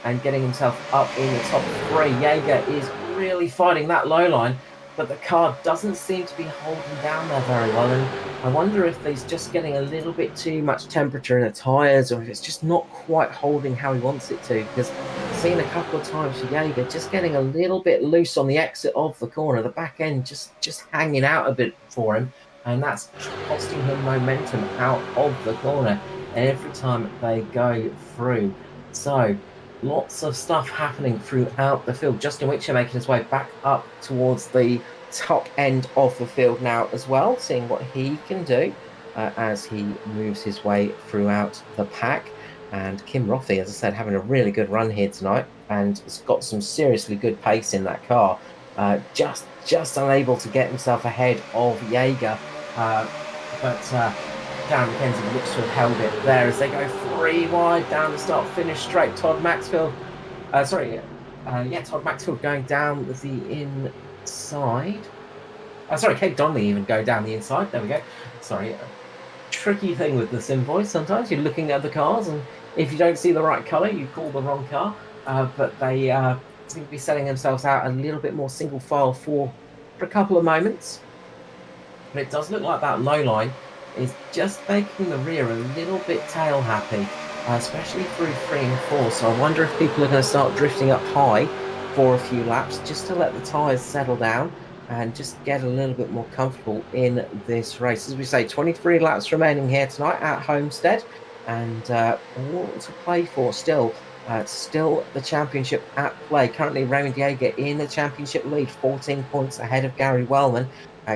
and getting himself up in the top three. Yeager is really fighting that low line, but the car doesn't seem to be holding down there very well. And I wonder if he's just getting a little bit too much temperature in the tyres, or if it's just not quite holding how he wants it to. Because I've seen a couple of times for Yeager just getting a little bit loose on the exit of the corner, the back end just hanging out a bit for him. And that's costing him momentum out of the corner every time they go through. So lots of stuff happening throughout the field. Justin Whitcher making his way back up towards the top end of the field now as well, seeing what he can do as he moves his way throughout the pack. And Kim Roffey, as I said, having a really good run here tonight, and has got some seriously good pace in that car. Just unable to get himself ahead of Yeager, but Darren McKenzie looks to have held it there as they go 3 wide down the start-finish straight. Todd Maxfield going down the inside. Kate Donnelly even going down the inside. There we go. Sorry, tricky thing with the sim voice. Sometimes you're looking at the cars, and if you don't see the right colour, you call the wrong car. But they seem to be setting themselves out a little bit more single file for a couple of moments. But it does look like that low line is just making the rear a little bit tail happy, especially through 3 and 4. So I wonder if people are going to start drifting up high for a few laps just to let the tyres settle down and just get a little bit more comfortable in this race. As we say, 23 laps remaining here tonight at Homestead, and all to play for still. Still the championship at play. Currently Raymond Yeager in the championship lead, 14 points ahead of Gary Wellman.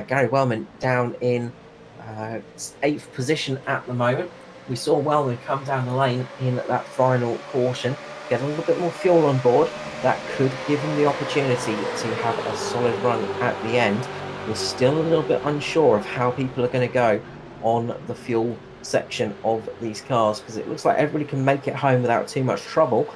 Gary Wellman down in 8th position at the moment. We saw Wellman come down the lane in that final caution, get a little bit more fuel on board. That could give him the opportunity to have a solid run at the end. We're still a little bit unsure of how people are going to go on the fuel section of these cars, because it looks like everybody can make it home without too much trouble,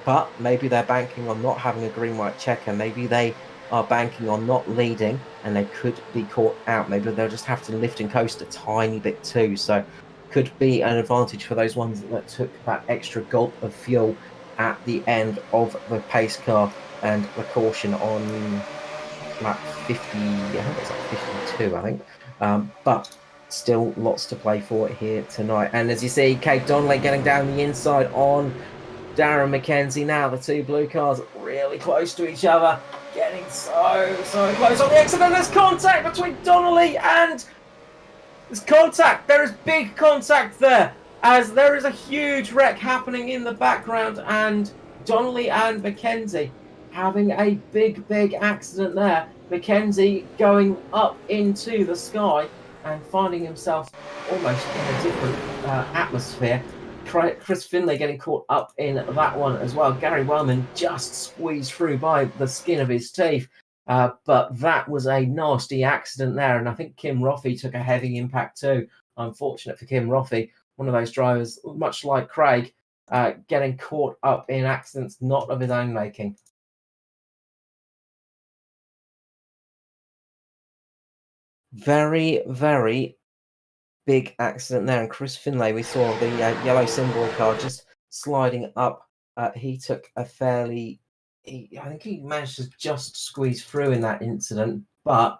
but maybe they're banking on not having a green white checker. Maybe they are banking on not leading and they could be caught out. Maybe they'll just have to lift and coast a tiny bit too. So could be an advantage for those ones that took that extra gulp of fuel at the end of the pace car and the caution on lap 50. I think it's like 52, I think. But still lots to play for here tonight. And as you see, Kate Donnelly getting down the inside on Darren McKenzie. Now the two blue cars really close to each other, getting so close on the exit, and there's contact between Donnelly and there's contact. There is big contact there, as there is a huge wreck happening in the background, and Donnelly and McKenzie having a big accident there. McKenzie going up into the sky and finding himself almost in a different atmosphere. Chris Finlay getting caught up in that one as well. Gary Wellman just squeezed through by the skin of his teeth. But that was a nasty accident there. And I think Kim Roffey took a heavy impact too. Unfortunate for Kim Roffey, one of those drivers, much like Craig, getting caught up in accidents not of his own making. Very big accident there. And Chris Finlay, we saw the yellow symbol car just sliding up. He took a I think he managed to just squeeze through in that incident, but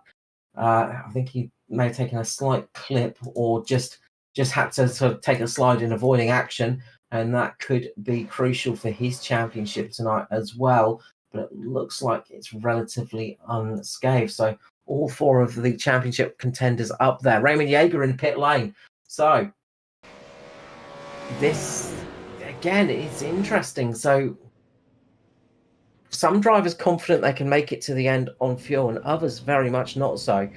I think he may have taken a slight clip or just had to sort of take a slide in avoiding action, and that could be crucial for his championship tonight as well. But it looks like it's relatively unscathed. So all 4 of the championship contenders up there. Raymond Yeager in pit lane. So this, again, it's interesting. So some drivers confident they can make it to the end on fuel, and others very much not so.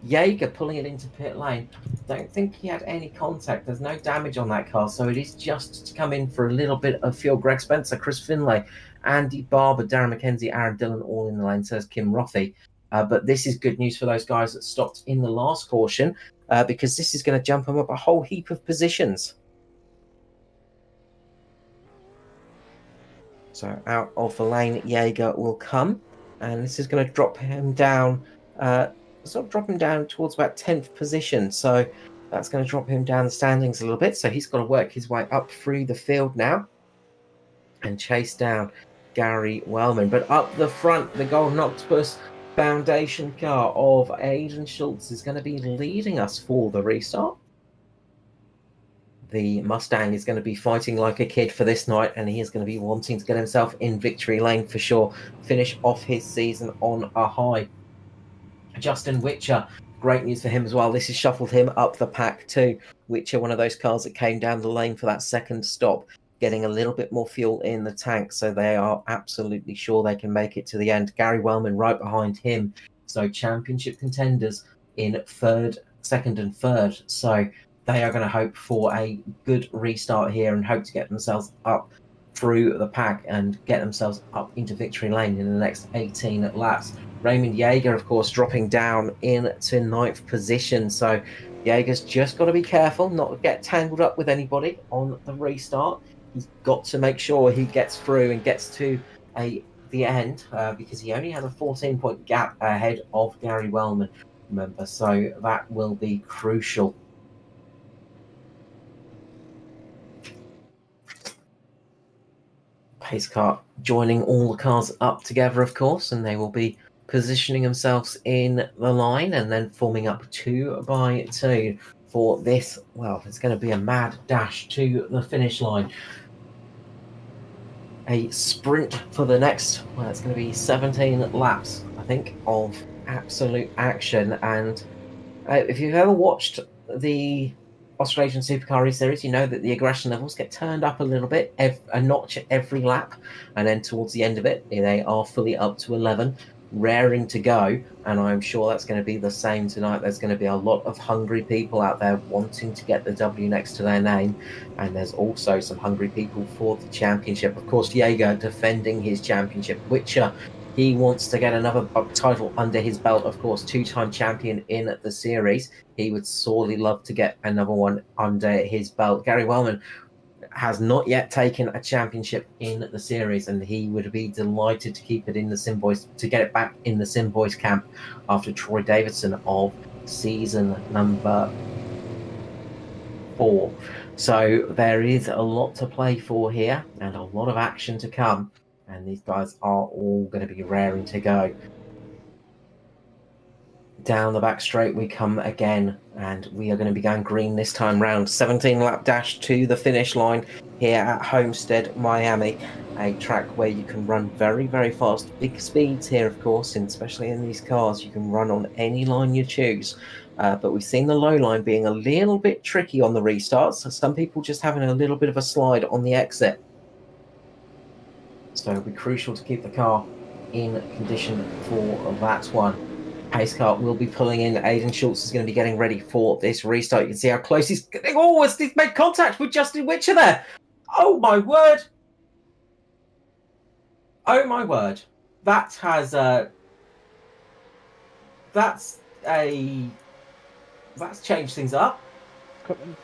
Yeager pulling it into pit lane. Don't think he had any contact. There's no damage on that car, so it is just to come in for a little bit of fuel. Greg Spencer, Chris Finlay, Andy Barber, Darren McKenzie, Aaron Dillon all in the lane. So there's Kim Roffey. But this is good news for those guys that stopped in the last caution, because this is going to jump them up a whole heap of positions. So out of the lane, Jaeger will come, and this is going to drop him down, towards about 10th position. So that's going to drop him down the standings a little bit. So he's got to work his way up through the field now and chase down Gary Wellman. But up the front, the Golden Octopus Foundation car of Aidan Schultz is going to be leading us for the restart. The Mustang is going to be fighting like a kid for this night, and he is going to be wanting to get himself in victory lane for sure, finish off his season on a high. Justin Whitcher, great news for him as well. This has shuffled him up the pack too. Whitcher, one of those cars that came down the lane for that second stop, getting a little bit more fuel in the tank, so they are absolutely sure they can make it to the end. Gary Wellman right behind him, so championship contenders in second and third. So they are going to hope for a good restart here and hope to get themselves up through the pack and get themselves up into victory lane in the next 18 laps. Raymond Jaeger, of course, dropping down into 9th position. So Jaeger's just got to be careful not to get tangled up with anybody on the restart. He's got to make sure he gets through and gets to the end, because he only has a 14-point gap ahead of Gary Wellman, remember. So that will be crucial. Pace car joining all the cars up together, of course, and they will be positioning themselves in the line and then forming up 2 by 2 for this. Well, it's going to be a mad dash to the finish line. A sprint for the next, well, it's going to be 17 laps, I think, of absolute action. And if you've ever watched the Australasian Supercar eSeries, you know that the aggression levels get turned up a little bit, a notch every lap, and then towards the end of it, they are fully up to 11, raring to go. And I'm sure that's going to be the same tonight. There's going to be a lot of hungry people out there wanting to get the W next to their name, and there's also some hungry people for the championship. Of course, Jaeger defending his championship. Whitcher, he wants to get another title under his belt, of course, 2-time champion in the series. He would sorely love to get another one under his belt. Gary Wellman has not yet taken a championship in the series, and he would be delighted to keep it in the Simboys, to get it back in the Simboys camp after Troy Davidson of season number 4. So there is a lot to play for here and a lot of action to come. And these guys are all going to be raring to go. Down the back straight we come again, and we are going to be going green this time round. 17-lap dash to the finish line here at Homestead, Miami. A track where you can run very, very fast. Big speeds here, of course, and especially in these cars, you can run on any line you choose. But we've seen the low line being a little bit tricky on the restarts. So some people just having a little bit of a slide on the exit. So it'll be crucial to keep the car in condition for that one. Pace car will be pulling in. Aidan Schultz is going to be getting ready for this restart. You can see how close he's getting. Oh, he's made contact with Justin Whitcher there. Oh, my word. Oh, my word. That has... That's changed things up.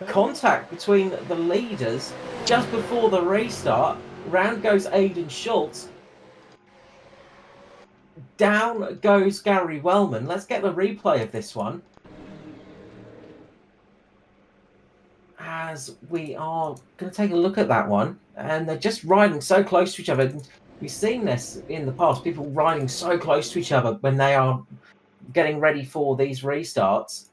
Contact between the leaders just before the restart. Round goes Aidan Schultz. Down goes Gary Wellman. Let's get the replay of this one, as we are going to take a look at that one. And they're just riding so close to each other. We've seen this in the past, people riding so close to each other when they are getting ready for these restarts.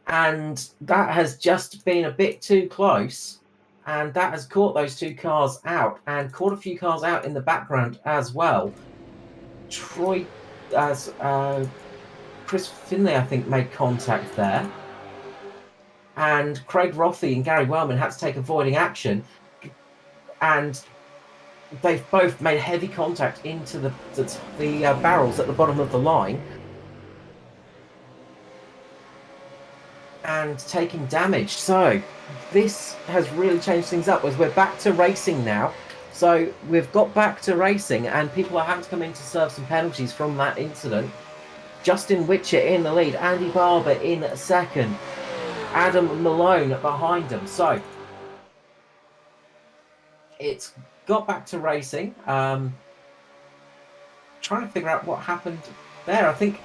And that has just been a bit too close. And that has caught those 2 cars out, and caught a few cars out in the background as well. Troy, Chris Finlay, I think, made contact there. And Craig Rothey and Gary Wellman had to take avoiding action. And they've both made heavy contact into the barrels at the bottom of the line. And taking damage. So this has really changed things up, as we're back to racing now. So we've got back to racing, and people are having to come in to serve some penalties from that incident. Justin Whitcher in the lead, Andy Barber in second, Adam Malone behind him. So it's got back to racing. Trying to figure out what happened there. I think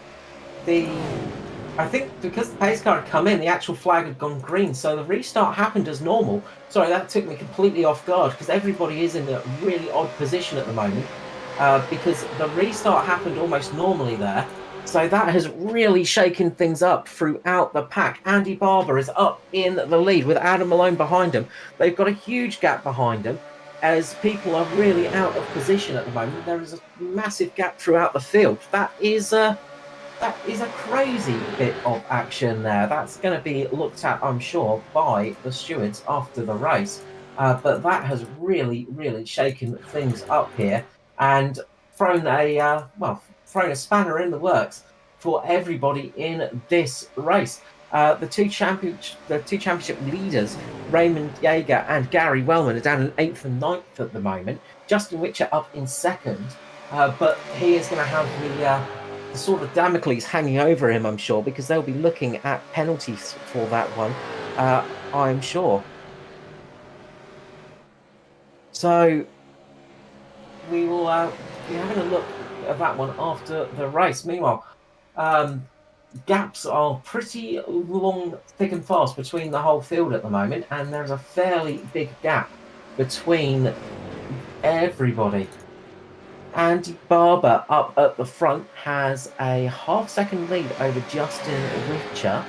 because the pace car had come in, the actual flag had gone green, so the restart happened as normal. Sorry, that took me completely off guard, because everybody is in a really odd position at the moment, because the restart happened almost normally there. So that has really shaken things up throughout the pack. Andy Barber is up in the lead with Adam Malone behind him. They've got a huge gap behind him, as people are really out of position at the moment. There is a massive gap throughout the field. That is a crazy bit of action there. That's going to be looked at, I'm sure, by the stewards after the race. But that has really, really shaken things up here and thrown a spanner in the works for everybody in this race. The two championship leaders, Raymond Yeager and Gary Wellman, are down in 8th and 9th at the moment. Justin Whitcher up in 2nd, but he is going to have the sort of Damocles hanging over him, I'm sure, because they'll be looking at penalties for that one, I'm sure. So we will be having a look at that one after the race. Meanwhile, gaps are pretty long, thick and fast between the whole field at the moment, and there's a fairly big gap between everybody. Andy Barber up at the front has a half-second lead over Justin Whitcher.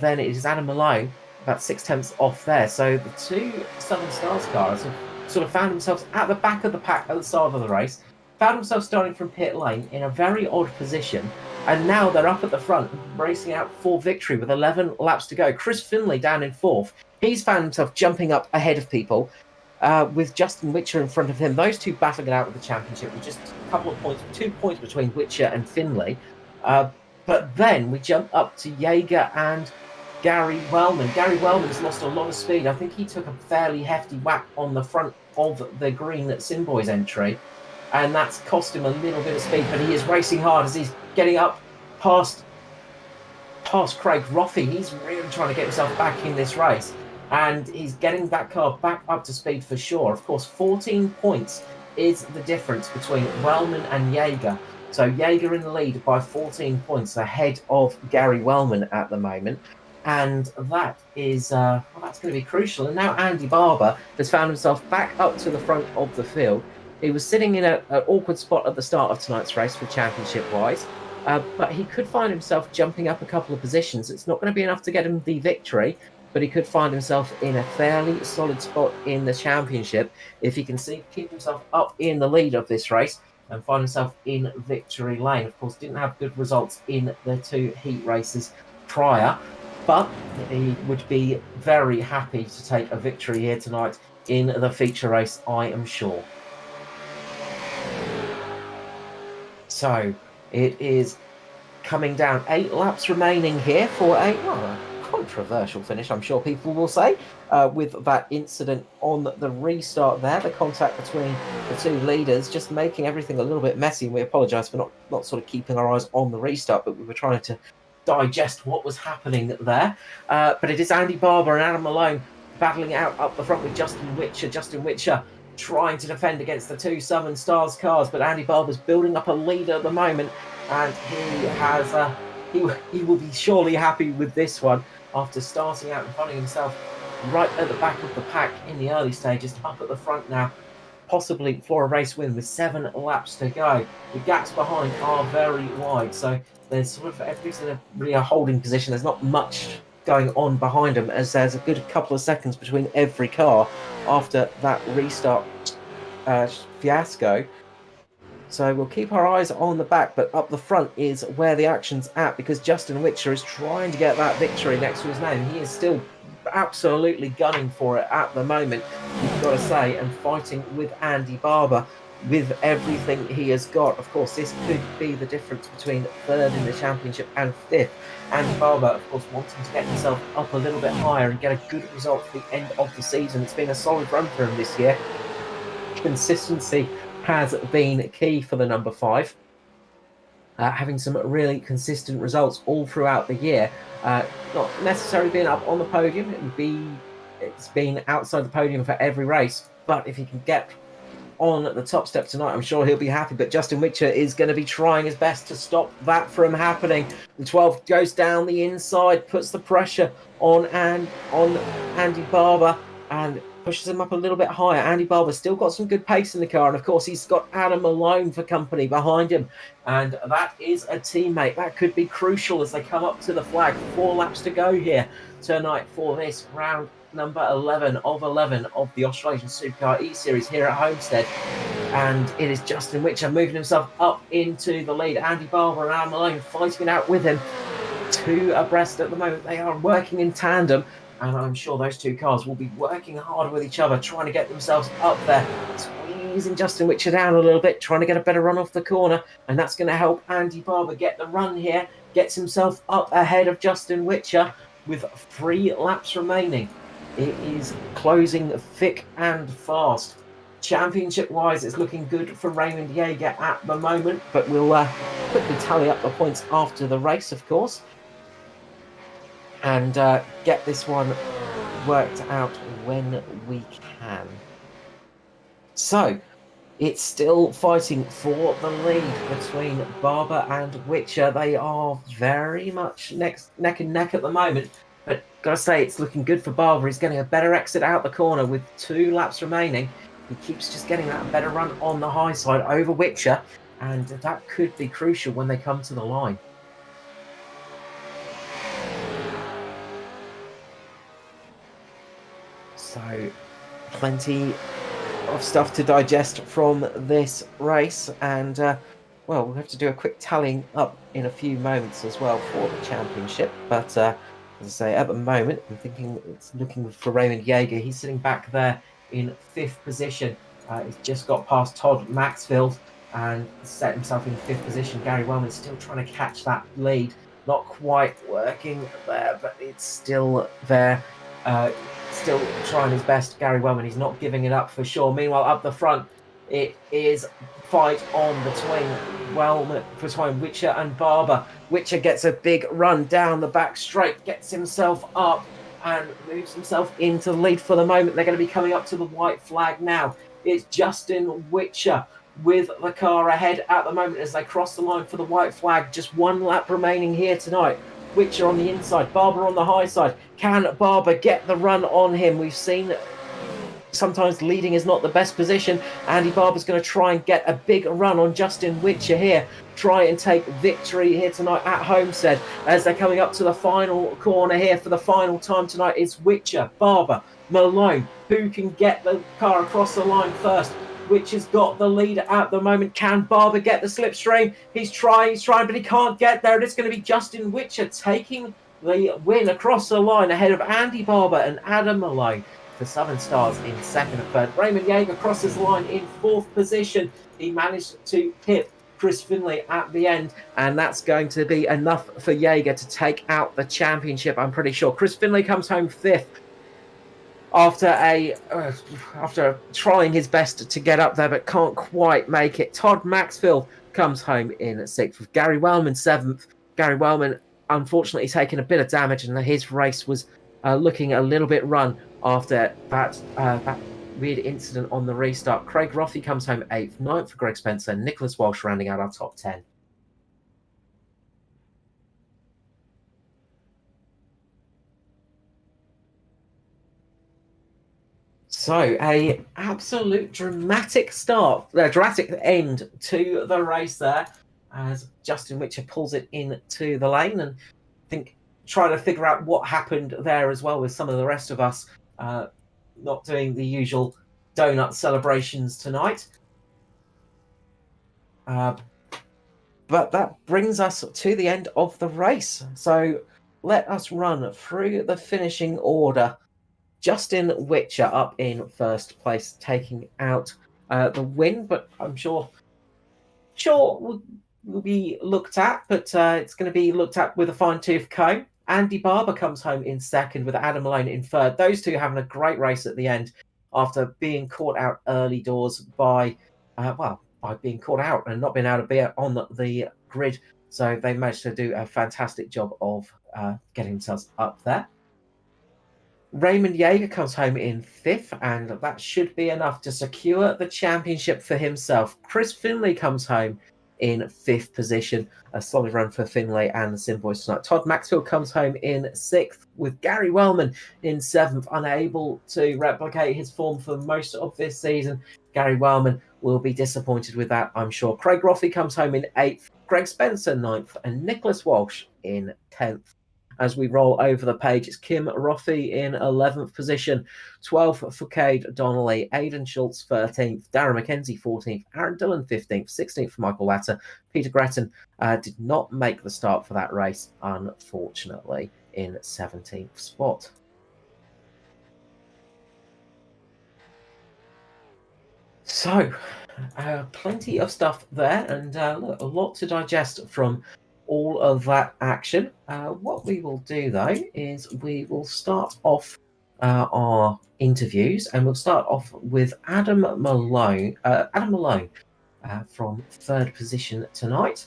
Then it is Adam Malone, about 6/10 off there. So the two Southern Stars cars have sort of found themselves at the back of the pack at the start of the race, found themselves starting from pit lane in a very odd position, and now they're up at the front racing out for victory with 11 laps to go. Chris Finlay down in 4th. He's found himself jumping up ahead of people, with Justin Whitcher in front of him. Those two battling it out with the championship with just a couple of points, 2 points between Whitcher and Finlay. But then we jump up to Yeager and Gary Wellman. Gary Wellman's lost a lot of speed. I think he took a fairly hefty whack on the front of the green at Simboy's entry, and that's cost him a little bit of speed, but he is racing hard as he's getting up past Craig Roffey. He's really trying to get himself back in this race, and he's getting that car back up to speed for sure. Of course, 14 points is the difference between Wellman and Yeager. So Yeager in the lead by 14 points ahead of Gary Wellman at the moment. And that is that's going to be crucial. And now Andy Barber has found himself back up to the front of the field. He was sitting in an awkward spot at the start of tonight's race for championship-wise, but he could find himself jumping up a couple of positions. It's not going to be enough to get him the victory, but he could find himself in a fairly solid spot in the championship if he can keep himself up in the lead of this race and find himself in victory lane. Of course, didn't have good results in the 2 heat races prior, but he would be very happy to take a victory here tonight in the feature race, I am sure. So it is coming down, 8 laps remaining here for a controversial finish, I'm sure people will say, with that incident on the restart there, the contact between the 2 leaders, just making everything a little bit messy. And we apologise for not sort of keeping our eyes on the restart, but we were trying to digest what was happening there. But it is Andy Barber and Adam Malone battling out up the front with Justin Whitcher. Justin Whitcher trying to defend against the 2 Southern Stars cars, but Andy Barber's building up a lead at the moment, and he has he will be surely happy with this one after starting out and finding himself right at the back of the pack in the early stages, up at the front now, possibly for a race win with 7 laps to go. The gaps behind are very wide, so there's sort of everybody's in a holding position. There's not much going on behind them, as there's a good couple of seconds between every car after that restart fiasco. So we'll keep our eyes on the back, but up the front is where the action's at, because Justin Whitcher is trying to get that victory next to his name. He is still absolutely gunning for it at the moment, you've got to say, and fighting with Andy Barber with everything he has got. Of course, this could be the difference between 3rd in the championship and 5th. Andy Barber, of course, wanting to get himself up a little bit higher and get a good result for the end of the season. It's been a solid run for him this year. consistency has been key for the number 5. Having some really consistent results all throughout the year. Not necessarily being up on the podium. It's been outside the podium for every race. But if he can get on the top step tonight, I'm sure he'll be happy. But Justin Whitcher is going to be trying his best to stop that from happening. The 12 goes down the inside, puts the pressure on Andy Barber and pushes him up a little bit higher. Andy Barber's still got some good pace in the car, and of course he's got Adam Malone for company behind him, and that is a teammate. That could be crucial as they come up to the flag. 4 laps to go here tonight for this round number 11 of the Australasian Supercar eSeries here at Homestead. And it is Justin Whitcher moving himself up into the lead. Andy Barber and Adam Malone fighting it out with him. 2 abreast at the moment. They are working in tandem, and I'm sure those 2 cars will be working hard with each other, trying to get themselves up there, squeezing Justin Whitcher down a little bit, trying to get a better run off the corner, and that's going to help Andy Barber get the run here, gets himself up ahead of Justin Whitcher with 3 laps remaining. It is closing thick and fast. Championship-wise, it's looking good for Raymond Yeager at the moment, but we'll quickly tally up the points after the race, of course, and get this one worked out when we can. So, it's still fighting for the lead between Barber and Whitcher. They are very much neck and neck at the moment. But gotta say, it's looking good for Barber. He's getting a better exit out the corner with 2 laps remaining. He keeps just getting that better run on the high side over Whitcher, and that could be crucial when they come to the line. So, plenty of stuff to digest from this race, and well, we'll have to do a quick tallying up in a few moments as well for the championship. But as I say, at the moment, I'm thinking it's looking for Raymond Yeager. He's sitting back there in 5th position. He's just got past Todd Maxfield and set himself in 5th position. Gary Wellman's still trying to catch that lead. Not quite working there, but it's still there. Still trying his best, Gary Wellman. He's not giving it up for sure. Meanwhile, up the front, it is fight on between Whitcher and Barber. Whitcher gets a big run down the back straight, gets himself up and moves himself into the lead for the moment. They're going to be coming up to the white flag now. It's Justin Whitcher with the car ahead at the moment as they cross the line for the white flag. Just 1 lap remaining here tonight. Whitcher on the inside, Barber on the high side. Can Barber get the run on him? We've seen sometimes leading is not the best position. Andy Barber's going to try and get a big run on Justin Whitcher here. Try and take victory here tonight at Homestead as they're coming up to the final corner here for the final time tonight. It's Whitcher, Barber, Malone. Who can get the car across the line first? Whitcher's got the lead at the moment. Can Barber get the slipstream? He's trying, but he can't get there. It's going to be Justin Whitcher taking the win across the line ahead of Andy Barber and Adam Malone. The Southern Stars in 2nd and 3rd. Raymond Yeager crosses the line in 4th position. He managed to hit Chris Finlay at the end, and that's going to be enough for Yeager to take out the championship, I'm pretty sure. Chris Finlay comes home 5th. After trying his best to get up there, but can't quite make it. Todd Maxfield comes home in 6th, with Gary Wellman 7th. Gary Wellman, unfortunately, taking a bit of damage, and his race was looking a little bit run after that weird incident on the restart. Craig Roffey comes home 8th, 9th for Greg Spencer, Nicholas Walsh rounding out our top 10. So, a absolute dramatic end to the race there, as Justin Whitcher pulls it into the lane, and I think trying to figure out what happened there as well, with some of the rest of us not doing the usual donut celebrations tonight. But that brings us to the end of the race. So let us run through the finishing order. Justin Whitcher up in 1st place, taking out the win, but I'm sure will be looked at, but it's going to be looked at with a fine-tooth comb. Andy Barber comes home in 2nd with Adam Malone in 3rd. Those two having a great race at the end. after being caught out early doors by being caught out and not being able to be on the grid. So they managed to do a fantastic job of getting themselves up there. Raymond Yeager comes home in 5th, and that should be enough to secure the championship for himself. Chris Finlay comes home in 5th position. A solid run for Finlay and the Sim Boys tonight. Todd Maxfield comes home in 6th, with Gary Wellman in 7th, unable to replicate his form for most of this season. Gary Wellman will be disappointed with that, I'm sure. Craig Roffey comes home in 8th, Greg Spencer 9th, and Nicholas Walsh in 10th. As we roll over the page, it's Kim Roffey in 11th position, 12th for Cade Donnelly, Aidan Schultz 13th, Darren McKenzie 14th, Aaron Dillon 15th, 16th for Michael Latter. Peter Gretton did not make the start for that race, unfortunately, in 17th spot. So, plenty of stuff there, and look, a lot to digest from all of that action. What we will do, though, is we will start off our interviews, and we'll start off with Adam Malone. From 3rd position tonight.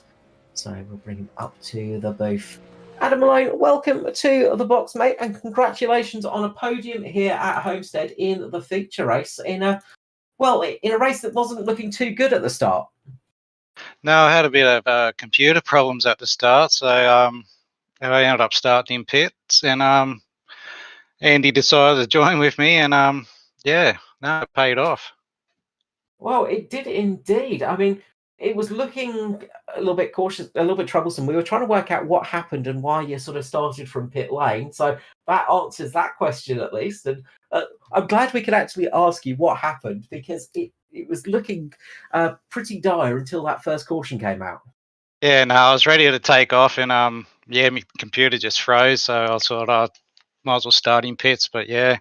So we'll bring him up to the booth. Adam Malone, welcome to the box, mate, and congratulations on a podium here at Homestead in the feature race in a race that wasn't looking too good at the start. No, I had a bit of computer problems at the start, so I ended up starting in pits, and Andy decided to join with me, and it paid off. Well, it did indeed. I mean, it was looking a little bit cautious, a little bit troublesome. We were trying to work out what happened and why you sort of started from pit lane. So that answers that question at least. And I'm glad we could actually ask you what happened, because it was looking pretty dire until that first caution came out. Yeah, no, I was ready to take off, and my computer just froze, so I thought I might as well start in pits. But yeah,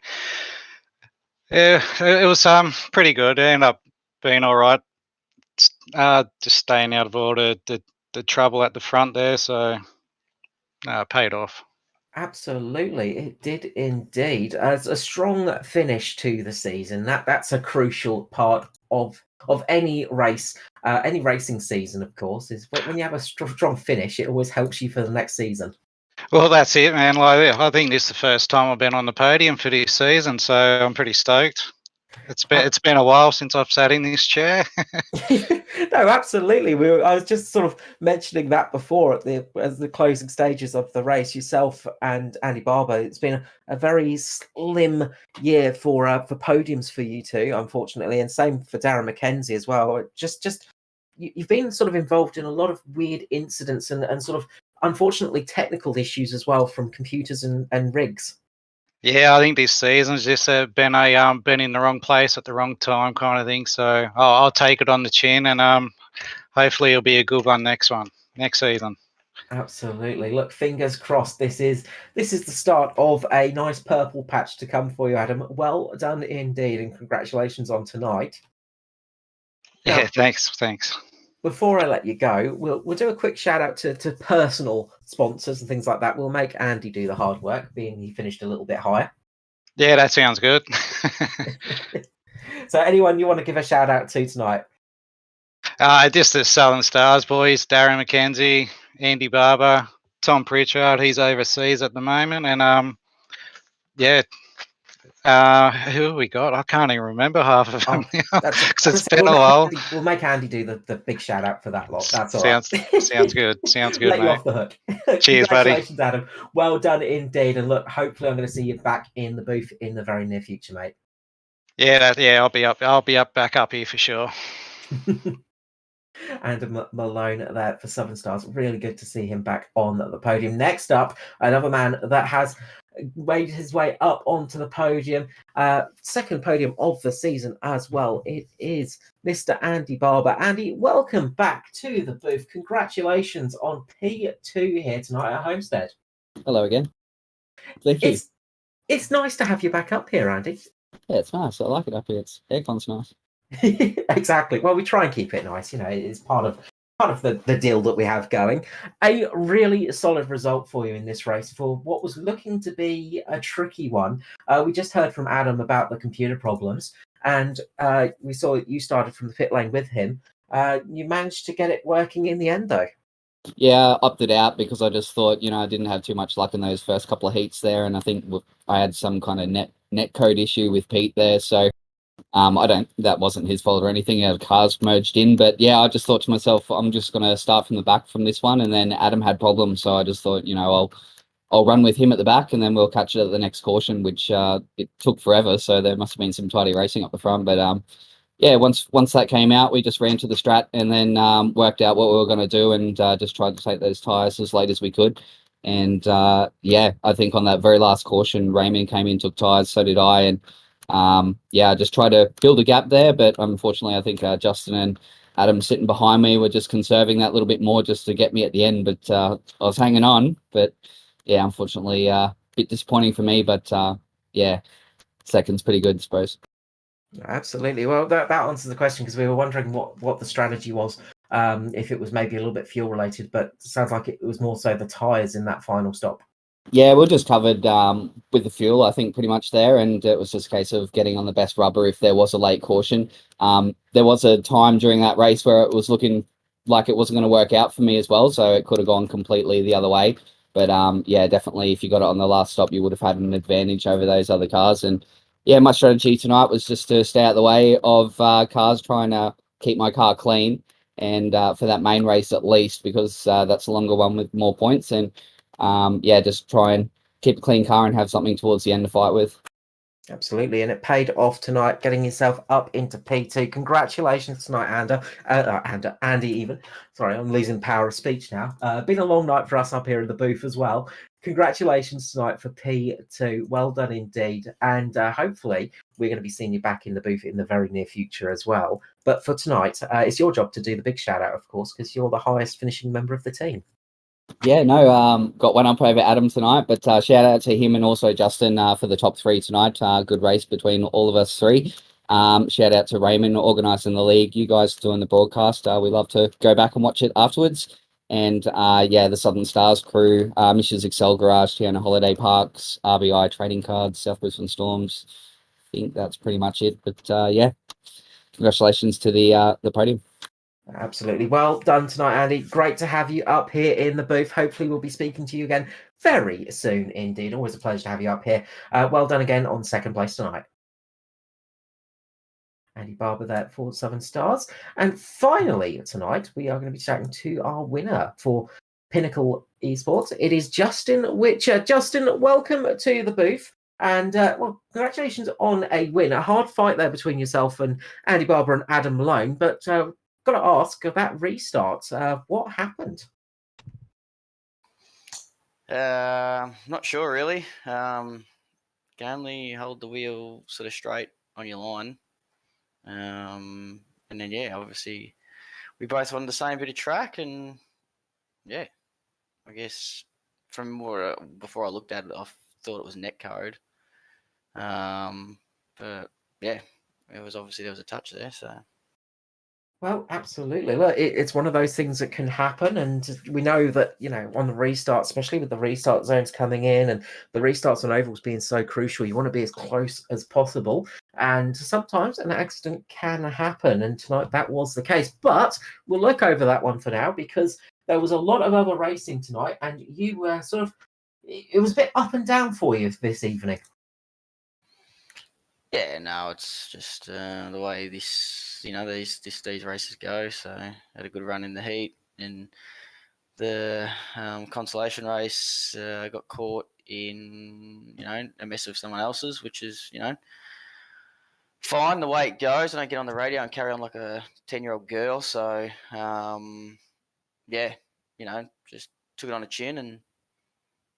it was pretty good. It ended up being all right. Just staying out of all the trouble at the front there, so it paid off. Absolutely, it did indeed. As a strong finish to the season, that's a crucial part of any race, any racing season, of course, is when you have a strong finish, it always helps you for the next season. Well, that's it, man. Like, I think this is the first time I've been on the podium for this season, so I'm pretty stoked. It's been a while since I've sat in this chair. No, absolutely. I was just sort of mentioning that before as the closing stages of the race. Yourself and Andy Barber, it's been a very slim year for podiums for you two, unfortunately, and same for Darren McKenzie as well. You've been sort of involved in a lot of weird incidents and sort of unfortunately technical issues as well from computers and rigs. Yeah, I think this season's just been in the wrong place at the wrong time kind of thing. So I'll take it on the chin, and hopefully it'll be a good one next season. Absolutely. Look, fingers crossed. This is the start of a nice purple patch to come for you, Adam. Well done indeed, and congratulations on tonight. Yeah, Now, thanks. Before I let you go, we'll do a quick shout out to personal sponsors and things like that. We'll make Andy do the hard work, being he finished a little bit higher. Yeah, that sounds good. So anyone you want to give a shout out to tonight? Just the Southern Stars boys, Darren McKenzie, Andy Barber, Tom Pritchard, he's overseas at the moment, and who have we got? I can't even remember half of them now, because it's been a while. We'll make Andy do the big shout out for that lot. That's all right. Sounds good. Let mate. You off the hook. Cheers, buddy. Congratulations, Adam. Well done indeed. And look, hopefully I'm going to see you back in the booth in the very near future, mate. Yeah, I'll be back up here for sure. And Malone there for Southern Stars. Really good to see him back on the podium. Next up, another man that has made his way up onto the podium. Second podium of the season as well. It is Mr. Andy Barber. Andy, welcome back to the booth. Congratulations on P2 here tonight at Homestead. Hello again. Thank you. It's nice to have you back up here, Andy. Yeah, it's nice. I like it up here. Aircon's nice. Exactly. Well, we try and keep it nice. You know, it's part of part of the deal that we have going. A really solid result for you in this race for what was looking to be a tricky one. We just heard from Adam about the computer problems, and we saw you started from the pit lane with him. You managed to get it working in the end, though. Yeah, I opted out because I just thought, I didn't have too much luck in those first couple of heats there, and I think I had some kind of net code issue with Pete there, so that wasn't his fault or anything. Our cars merged in, but yeah, I just thought to myself, I'm just going to start from the back from this one, and then Adam had problems, so I just thought, I'll run with him at the back, and then we'll catch it at the next caution, which it took forever, so there must have been some tidy racing up the front, but yeah, once that came out, we just ran to the strat and then worked out what we were going to do, and just tried to take those tyres as late as we could. And yeah, I think on that very last caution, Raymond came in, took tyres, so did I, and yeah, I just tried to build a gap there, but unfortunately, I think Justin and Adam sitting behind me were just conserving that little bit more just to get me at the end. But I was hanging on, but yeah, unfortunately, a bit disappointing for me. But yeah, second's pretty good, I suppose. Absolutely. Well, that answers the question, because we were wondering what the strategy was, if it was maybe a little bit fuel related, but it sounds like it was more so the tyres in that final stop. Yeah, we're just covered with the fuel, I think, pretty much there, and it was just a case of getting on the best rubber if there was a late caution. There was a time during that race where it was looking like it wasn't going to work out for me as well, so it could have gone completely the other way. But yeah, definitely, if you got it on the last stop, you would have had an advantage over those other cars. And yeah, my strategy tonight was just to stay out of the way of cars, trying to keep my car clean, and for that main race at least, because that's a longer one with more points. And yeah, just try and keep a clean car and have something towards the end to fight with. Absolutely, and it paid off tonight, getting yourself up into P2. Congratulations tonight, Andy even. Sorry, I'm losing power of speech now. Been a long night for us up here in the booth as well. Congratulations tonight for P2. Well done indeed. And hopefully we're going to be seeing you back in the booth in the very near future as well. But for tonight, it's your job to do the big shout out, of course, because you're the highest finishing member of the team. Yeah, no, got one up over Adam tonight, but shout out to him and also Justin for the top three tonight. Good race between all of us three. Shout out to Raymond organising the league. You guys doing the broadcast. We love to go back and watch it afterwards. And yeah, the Southern Stars crew, Mrs. Excel Garage, Tiana Holiday Parks, RBI Trading Cards, South Brisbane Storms. I think that's pretty much it. But yeah, congratulations to the podium. Absolutely. Well done tonight, Andy. Great to have you up here in the booth. Hopefully we'll be speaking to you again very soon indeed. Always a pleasure to have you up here. Well done again on second place tonight. Andy Barber there for Southern Stars. And finally tonight, we are going to be chatting to our winner for Pinnacle Esports. It is Justin Whitcher. Justin, welcome to the booth. And well, congratulations on a win. A hard fight there between yourself and Andy Barber and Adam Malone, but got to ask about restarts. What happened? Not sure really. Can only hold the wheel sort of straight on your line. And then yeah, obviously we both wanted the same bit of track, and yeah, I guess from more before I looked at it, I thought it was net code. But yeah, it was obviously there was a touch there, so. Well, absolutely. Look, it's one of those things that can happen, and we know that, on the restart, especially with the restart zones coming in and the restarts on ovals being so crucial, you want to be as close as possible, and sometimes an accident can happen, and tonight that was the case. But we'll look over that one for now, because there was a lot of other racing tonight, and you were it was a bit up and down for you this evening. Yeah, no, it's just the way these races go. So I had a good run in the heat. In the consolation race, I got caught in a mess of someone else's, which is fine the way it goes. I don't get on the radio and carry on like a 10-year-old girl. So yeah, just took it on the chin and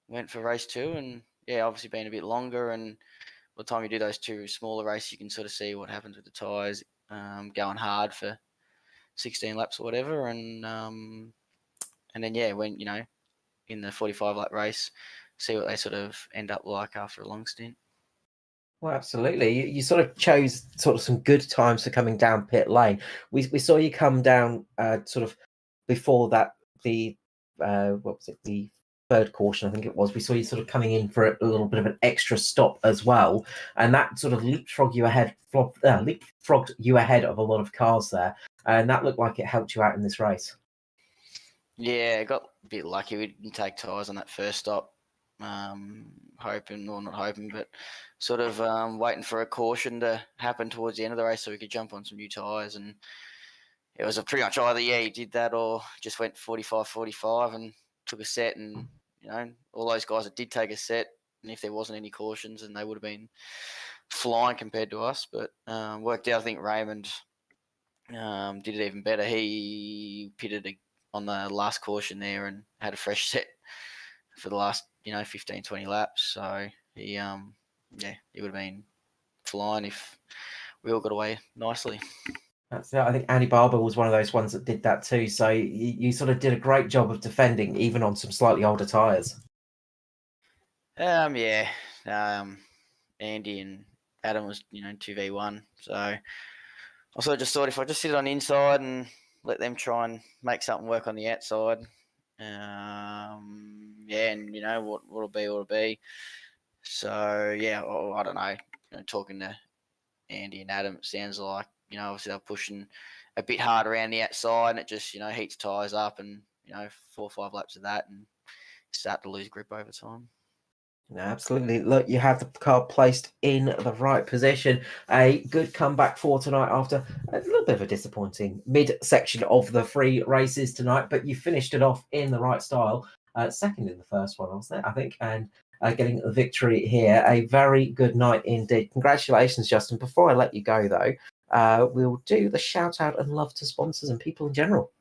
went for race 2. And yeah, obviously being a bit longer, and by the time you do those 2 smaller races, you can sort of see what happens with the tyres going hard for 16 laps or whatever. And then, yeah, when, in the 45-lap race, see what they sort of end up like after a long stint. Well, absolutely. You sort of chose some good times for coming down pit lane. We saw you come down sort of before that, the what was it, the third caution, I think it was, we saw you sort of coming in for a little bit of an extra stop as well, and that sort of leapfrogged you ahead of a lot of cars there, and that looked like it helped you out in this race. Yeah, got a bit lucky. We didn't take tyres on that first stop. Hoping, or not hoping, but sort of waiting for a caution to happen towards the end of the race so we could jump on some new tyres. And it was pretty much either, he did that or just went 45-45 and took a set. And, all those guys that did take a set, and if there wasn't any cautions, and they would have been flying compared to us. But worked out, I think Raymond did it even better. He pitted on the last caution there and had a fresh set for the last 15-20 laps. So he would have been flying if we all got away nicely. That's it. I think Andy Barber was one of those ones that did that too. So you sort of did a great job of defending, even on some slightly older tyres. Andy and Adam was 2v1. So I sort of just thought if I just sit on the inside and let them try and make something work on the outside, and what'll be. So I don't know. Talking to Andy and Adam, it sounds like obviously they're pushing a bit hard around the outside, and it just heats tyres up, and 4 or 5 laps of that, and start to lose grip over time. No, absolutely. Look, you have the car placed in the right position. A good comeback for tonight after a little bit of a disappointing mid-section of the 3 races tonight, but you finished it off in the right style. Second in the first one, wasn't it, I think, and getting a victory here. A very good night indeed. Congratulations, Justin. Before I let you go, though, we'll do the shout-out and love to sponsors and people in general.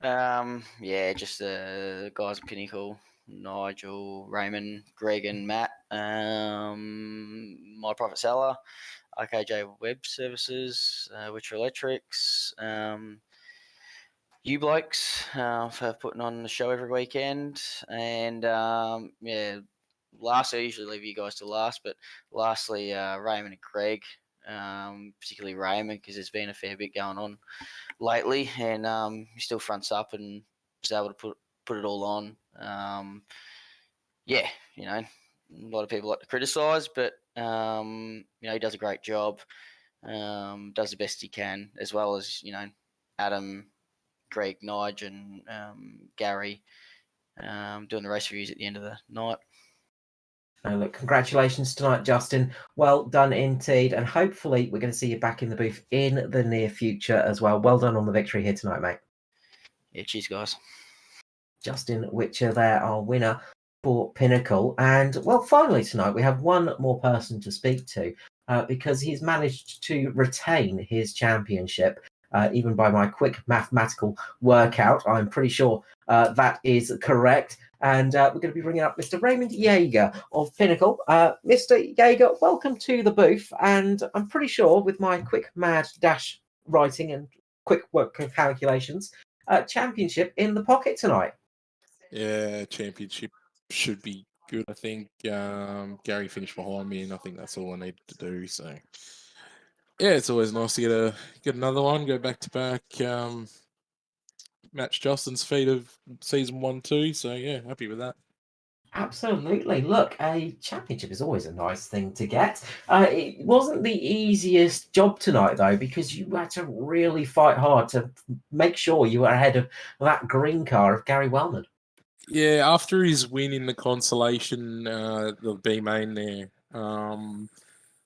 Just the guys at Pinnacle, Nigel, Raymond, Greg and Matt, my Private Cellar, RKJ Web Services, Whitcher Electrix, you blokes for putting on the show every weekend. And lastly, I usually leave you guys to last, but lastly, Raymond and Greg, particularly Raymond, because there's been a fair bit going on lately, and he still fronts up and is able to put it all on. A lot of people like to criticise, but he does a great job, does the best he can, as well as Adam, Greg, Nige, and Gary doing the race reviews at the end of the night. Look, congratulations tonight, Justin. Well done indeed, and hopefully we're going to see you back in the booth in the near future as well. Well done on the victory here tonight, mate. Yeah, cheers, guys. Justin Whitcher there, our winner for Pinnacle. And, well, finally tonight we have one more person to speak to because he's managed to retain his championship, even by my quick mathematical workout. I'm pretty sure that is correct. And we're going to be bringing up Mr. Raymond Yeager of Pinnacle. Mr. Yeager, welcome to the booth. And I'm pretty sure with my quick mad dash writing and quick work calculations, championship in the pocket tonight. Yeah, championship should be good, I think. Gary finished behind me, and I think that's all I needed to do. So, yeah, it's always nice to get another one, go back to back, match Justin's feat of season 1-2. So, yeah, happy with that. Absolutely. Look, a championship is always a nice thing to get. It wasn't the easiest job tonight, though, because you had to really fight hard to make sure you were ahead of that green car of Gary Wellman. Yeah, after his win in the consolation, the B main there,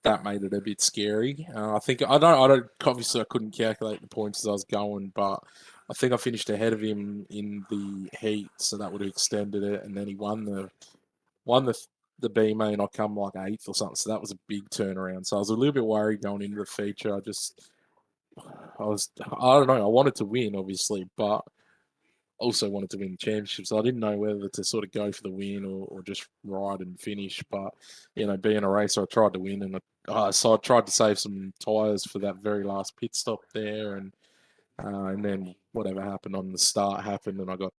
that made it a bit scary. I think obviously I couldn't calculate the points as I was going, but I think I finished ahead of him in the heat, so that would have extended it. And then he won the B main. I come like 8th or something, so that was a big turnaround. So I was a little bit worried going into the feature. I don't know. I wanted to win, obviously, but also wanted to win the championship, so I didn't know whether to sort of go for the win or just ride and finish. But being a racer, I tried to win, and so I tried to save some tyres for that very last pit stop there, and then whatever happened on the start happened, and I got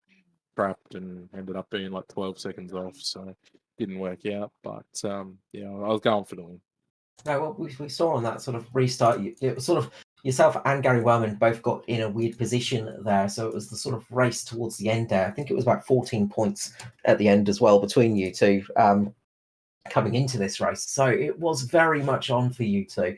trapped and ended up being like 12 seconds off, so it didn't work out. But I was going for the win. No, well, we saw on that sort of restart, it was sort of yourself and Gary Wellman both got in a weird position there. So it was the sort of race towards the end there. I think it was about 14 points at the end as well between you two coming into this race. So it was very much on for you two.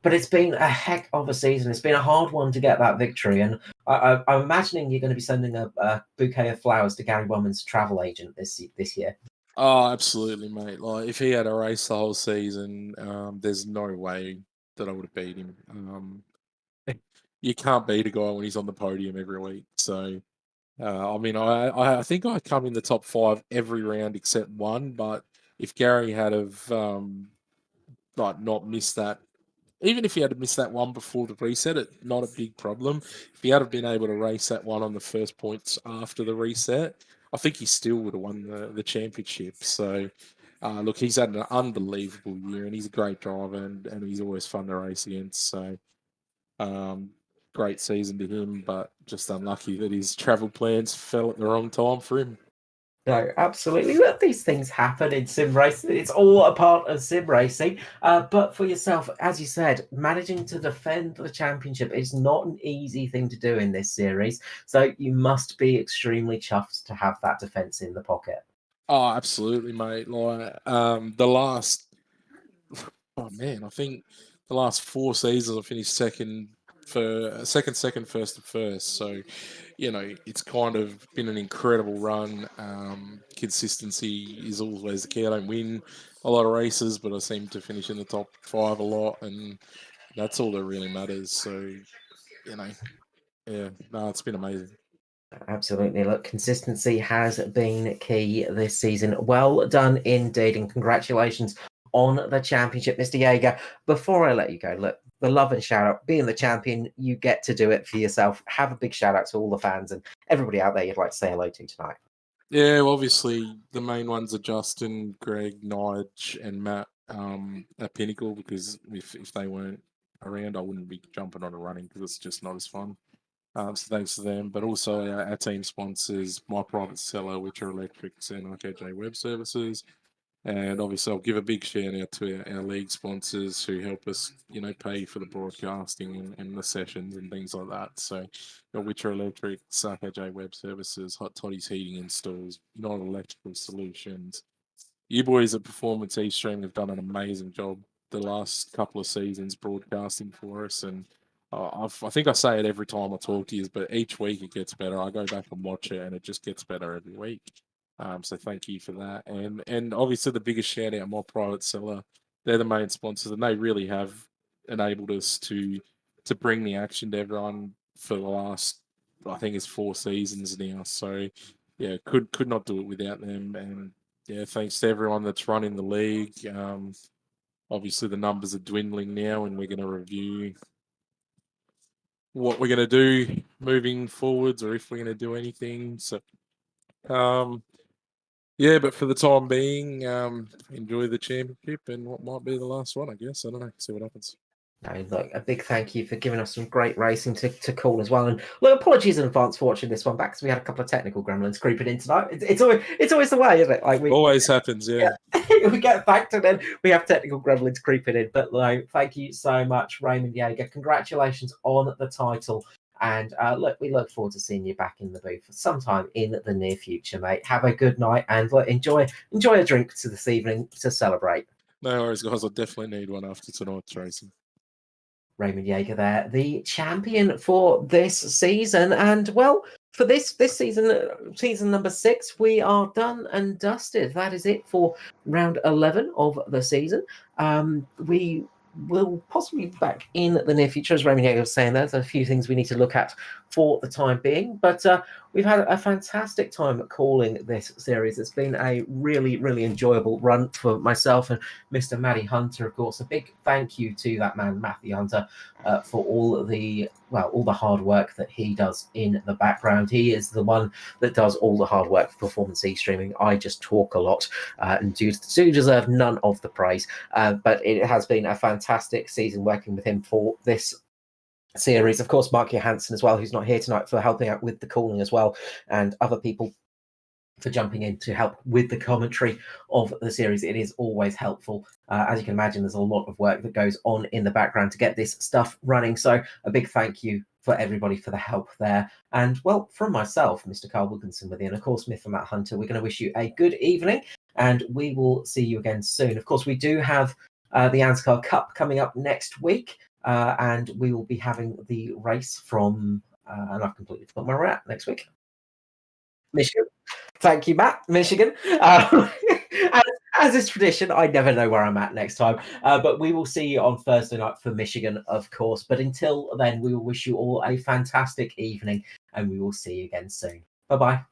But it's been a heck of a season. It's been a hard one to get that victory. And I'm imagining you're going to be sending a bouquet of flowers to Gary Wellman's travel agent this year. Oh, absolutely, mate. Like, if he had a race the whole season, there's no way that I would have beat him. You can't beat a guy when he's on the podium every week. So, I mean, I think I come in the top 5 every round except one. But if Gary had not missed that, even if he had missed that one before the reset, it's not a big problem. If he had been able to race that one on the first points after the reset, I think he still would have won the championship. So, look, he's had an unbelievable year, and he's a great driver, and he's always fun to race against. So, great season to him, but just unlucky that his travel plans fell at the wrong time for him. No, absolutely. Look, these things happen in sim racing. It's all a part of sim racing. But for yourself, as you said, managing to defend the championship is not an easy thing to do in this series. So you must be extremely chuffed to have that defense in the pocket. Oh, absolutely, mate. Like, the last, I think the last 4 seasons I finished second, first to first. So, it's kind of been an incredible run. Consistency is always the key. I don't win a lot of races, but I seem to finish in the top 5 a lot, and that's all that really matters. So, it's been amazing. Absolutely. Look, consistency has been key this season. Well done indeed, and congratulations on the championship, Mr. Jaeger. Before I let you go, look, the love and shout out, being the champion, you get to do it for yourself. Have a big shout out to all the fans and everybody out there you'd like to say hello to tonight. Yeah, well, obviously the main ones are Justin, Greg, Nige, and Matt at Pinnacle, because if they weren't around, I wouldn't be jumping on and running, because it's just not as fun. So thanks to them, but also our team sponsors, my Private Cellar, Whitcher Electrix, and RKJ Web Services. And obviously, I'll give a big shout out to our league sponsors who help us, pay for the broadcasting and the sessions and things like that. So, Whitcher Electrix, RKJ Web Services, Hot Toddys Heating Installs, United Electrical Solutions. You boys at Performance eStream have done an amazing job the last couple of seasons broadcasting for us, and I think I say it every time I talk to you, but each week it gets better. I go back and watch it, and it just gets better every week. So thank you for that, and obviously the biggest shout out, my Private Cellar. They're the main sponsors, and they really have enabled us to bring the action to everyone for the last, I think it's 4 seasons now. So yeah, could not do it without them, and yeah, thanks to everyone that's running the league. Obviously the numbers are dwindling now, and we're going to review what we're going to do moving forwards, or if we're going to do anything. So, yeah, but for the time being, enjoy the championship and what might be the last one, I guess. I don't know. See what happens. No, look, a big thank you for giving us some great racing to call as well. And look, apologies in advance for watching this one back, because we had a couple of technical gremlins creeping in tonight. It's always the way, isn't it? Like Always happens, yeah. We get back to then we have technical gremlins creeping in. But like, thank you so much, Raymond Jaeger. Congratulations on the title. And look, we look forward to seeing you back in the booth sometime in the near future, mate. Have a good night, and look, enjoy a drink to this evening to celebrate. No worries, guys. I'll definitely need one after tonight's racing. Raymond Jaeger there, the champion for this season. And well, for this season, season number 6, we are done and dusted. That is it for round 11 of the season. We will possibly be back in the near future, as Raymond Jaeger was saying. There's a few things we need to look at for the time being, but we've had a fantastic time calling this series. It's been a really, really enjoyable run for myself and Mr. Matty Hunter. Of course, a big thank you to that man, Matthew Hunter, for all the hard work that he does in the background. He is the one that does all the hard work for Performance eStreaming. I just talk a lot and do deserve none of the praise, but it has been a fantastic season working with him for this series. Of course, Mark Johansson as well, who's not here tonight, for helping out with the calling as well, and other people for jumping in to help with the commentary of the series. It is always helpful. As you can imagine, there's a lot of work that goes on in the background to get this stuff running. So a big thank you for everybody for the help there. And well, from myself, Mr. Carl Wilkinson with you, and of course, Myth and Matt Hunter, we're going to wish you a good evening, and we will see you again soon. Of course, we do have the ANSCAR Cup coming up next week, and we will be having the race from, and I've completely forgotten where we're at next week. Michigan. Thank you, Matt. Michigan. As is tradition, I never know where I'm at next time. But we will see you on Thursday night for Michigan, of course. But until then, we will wish you all a fantastic evening, and we will see you again soon. Bye-bye.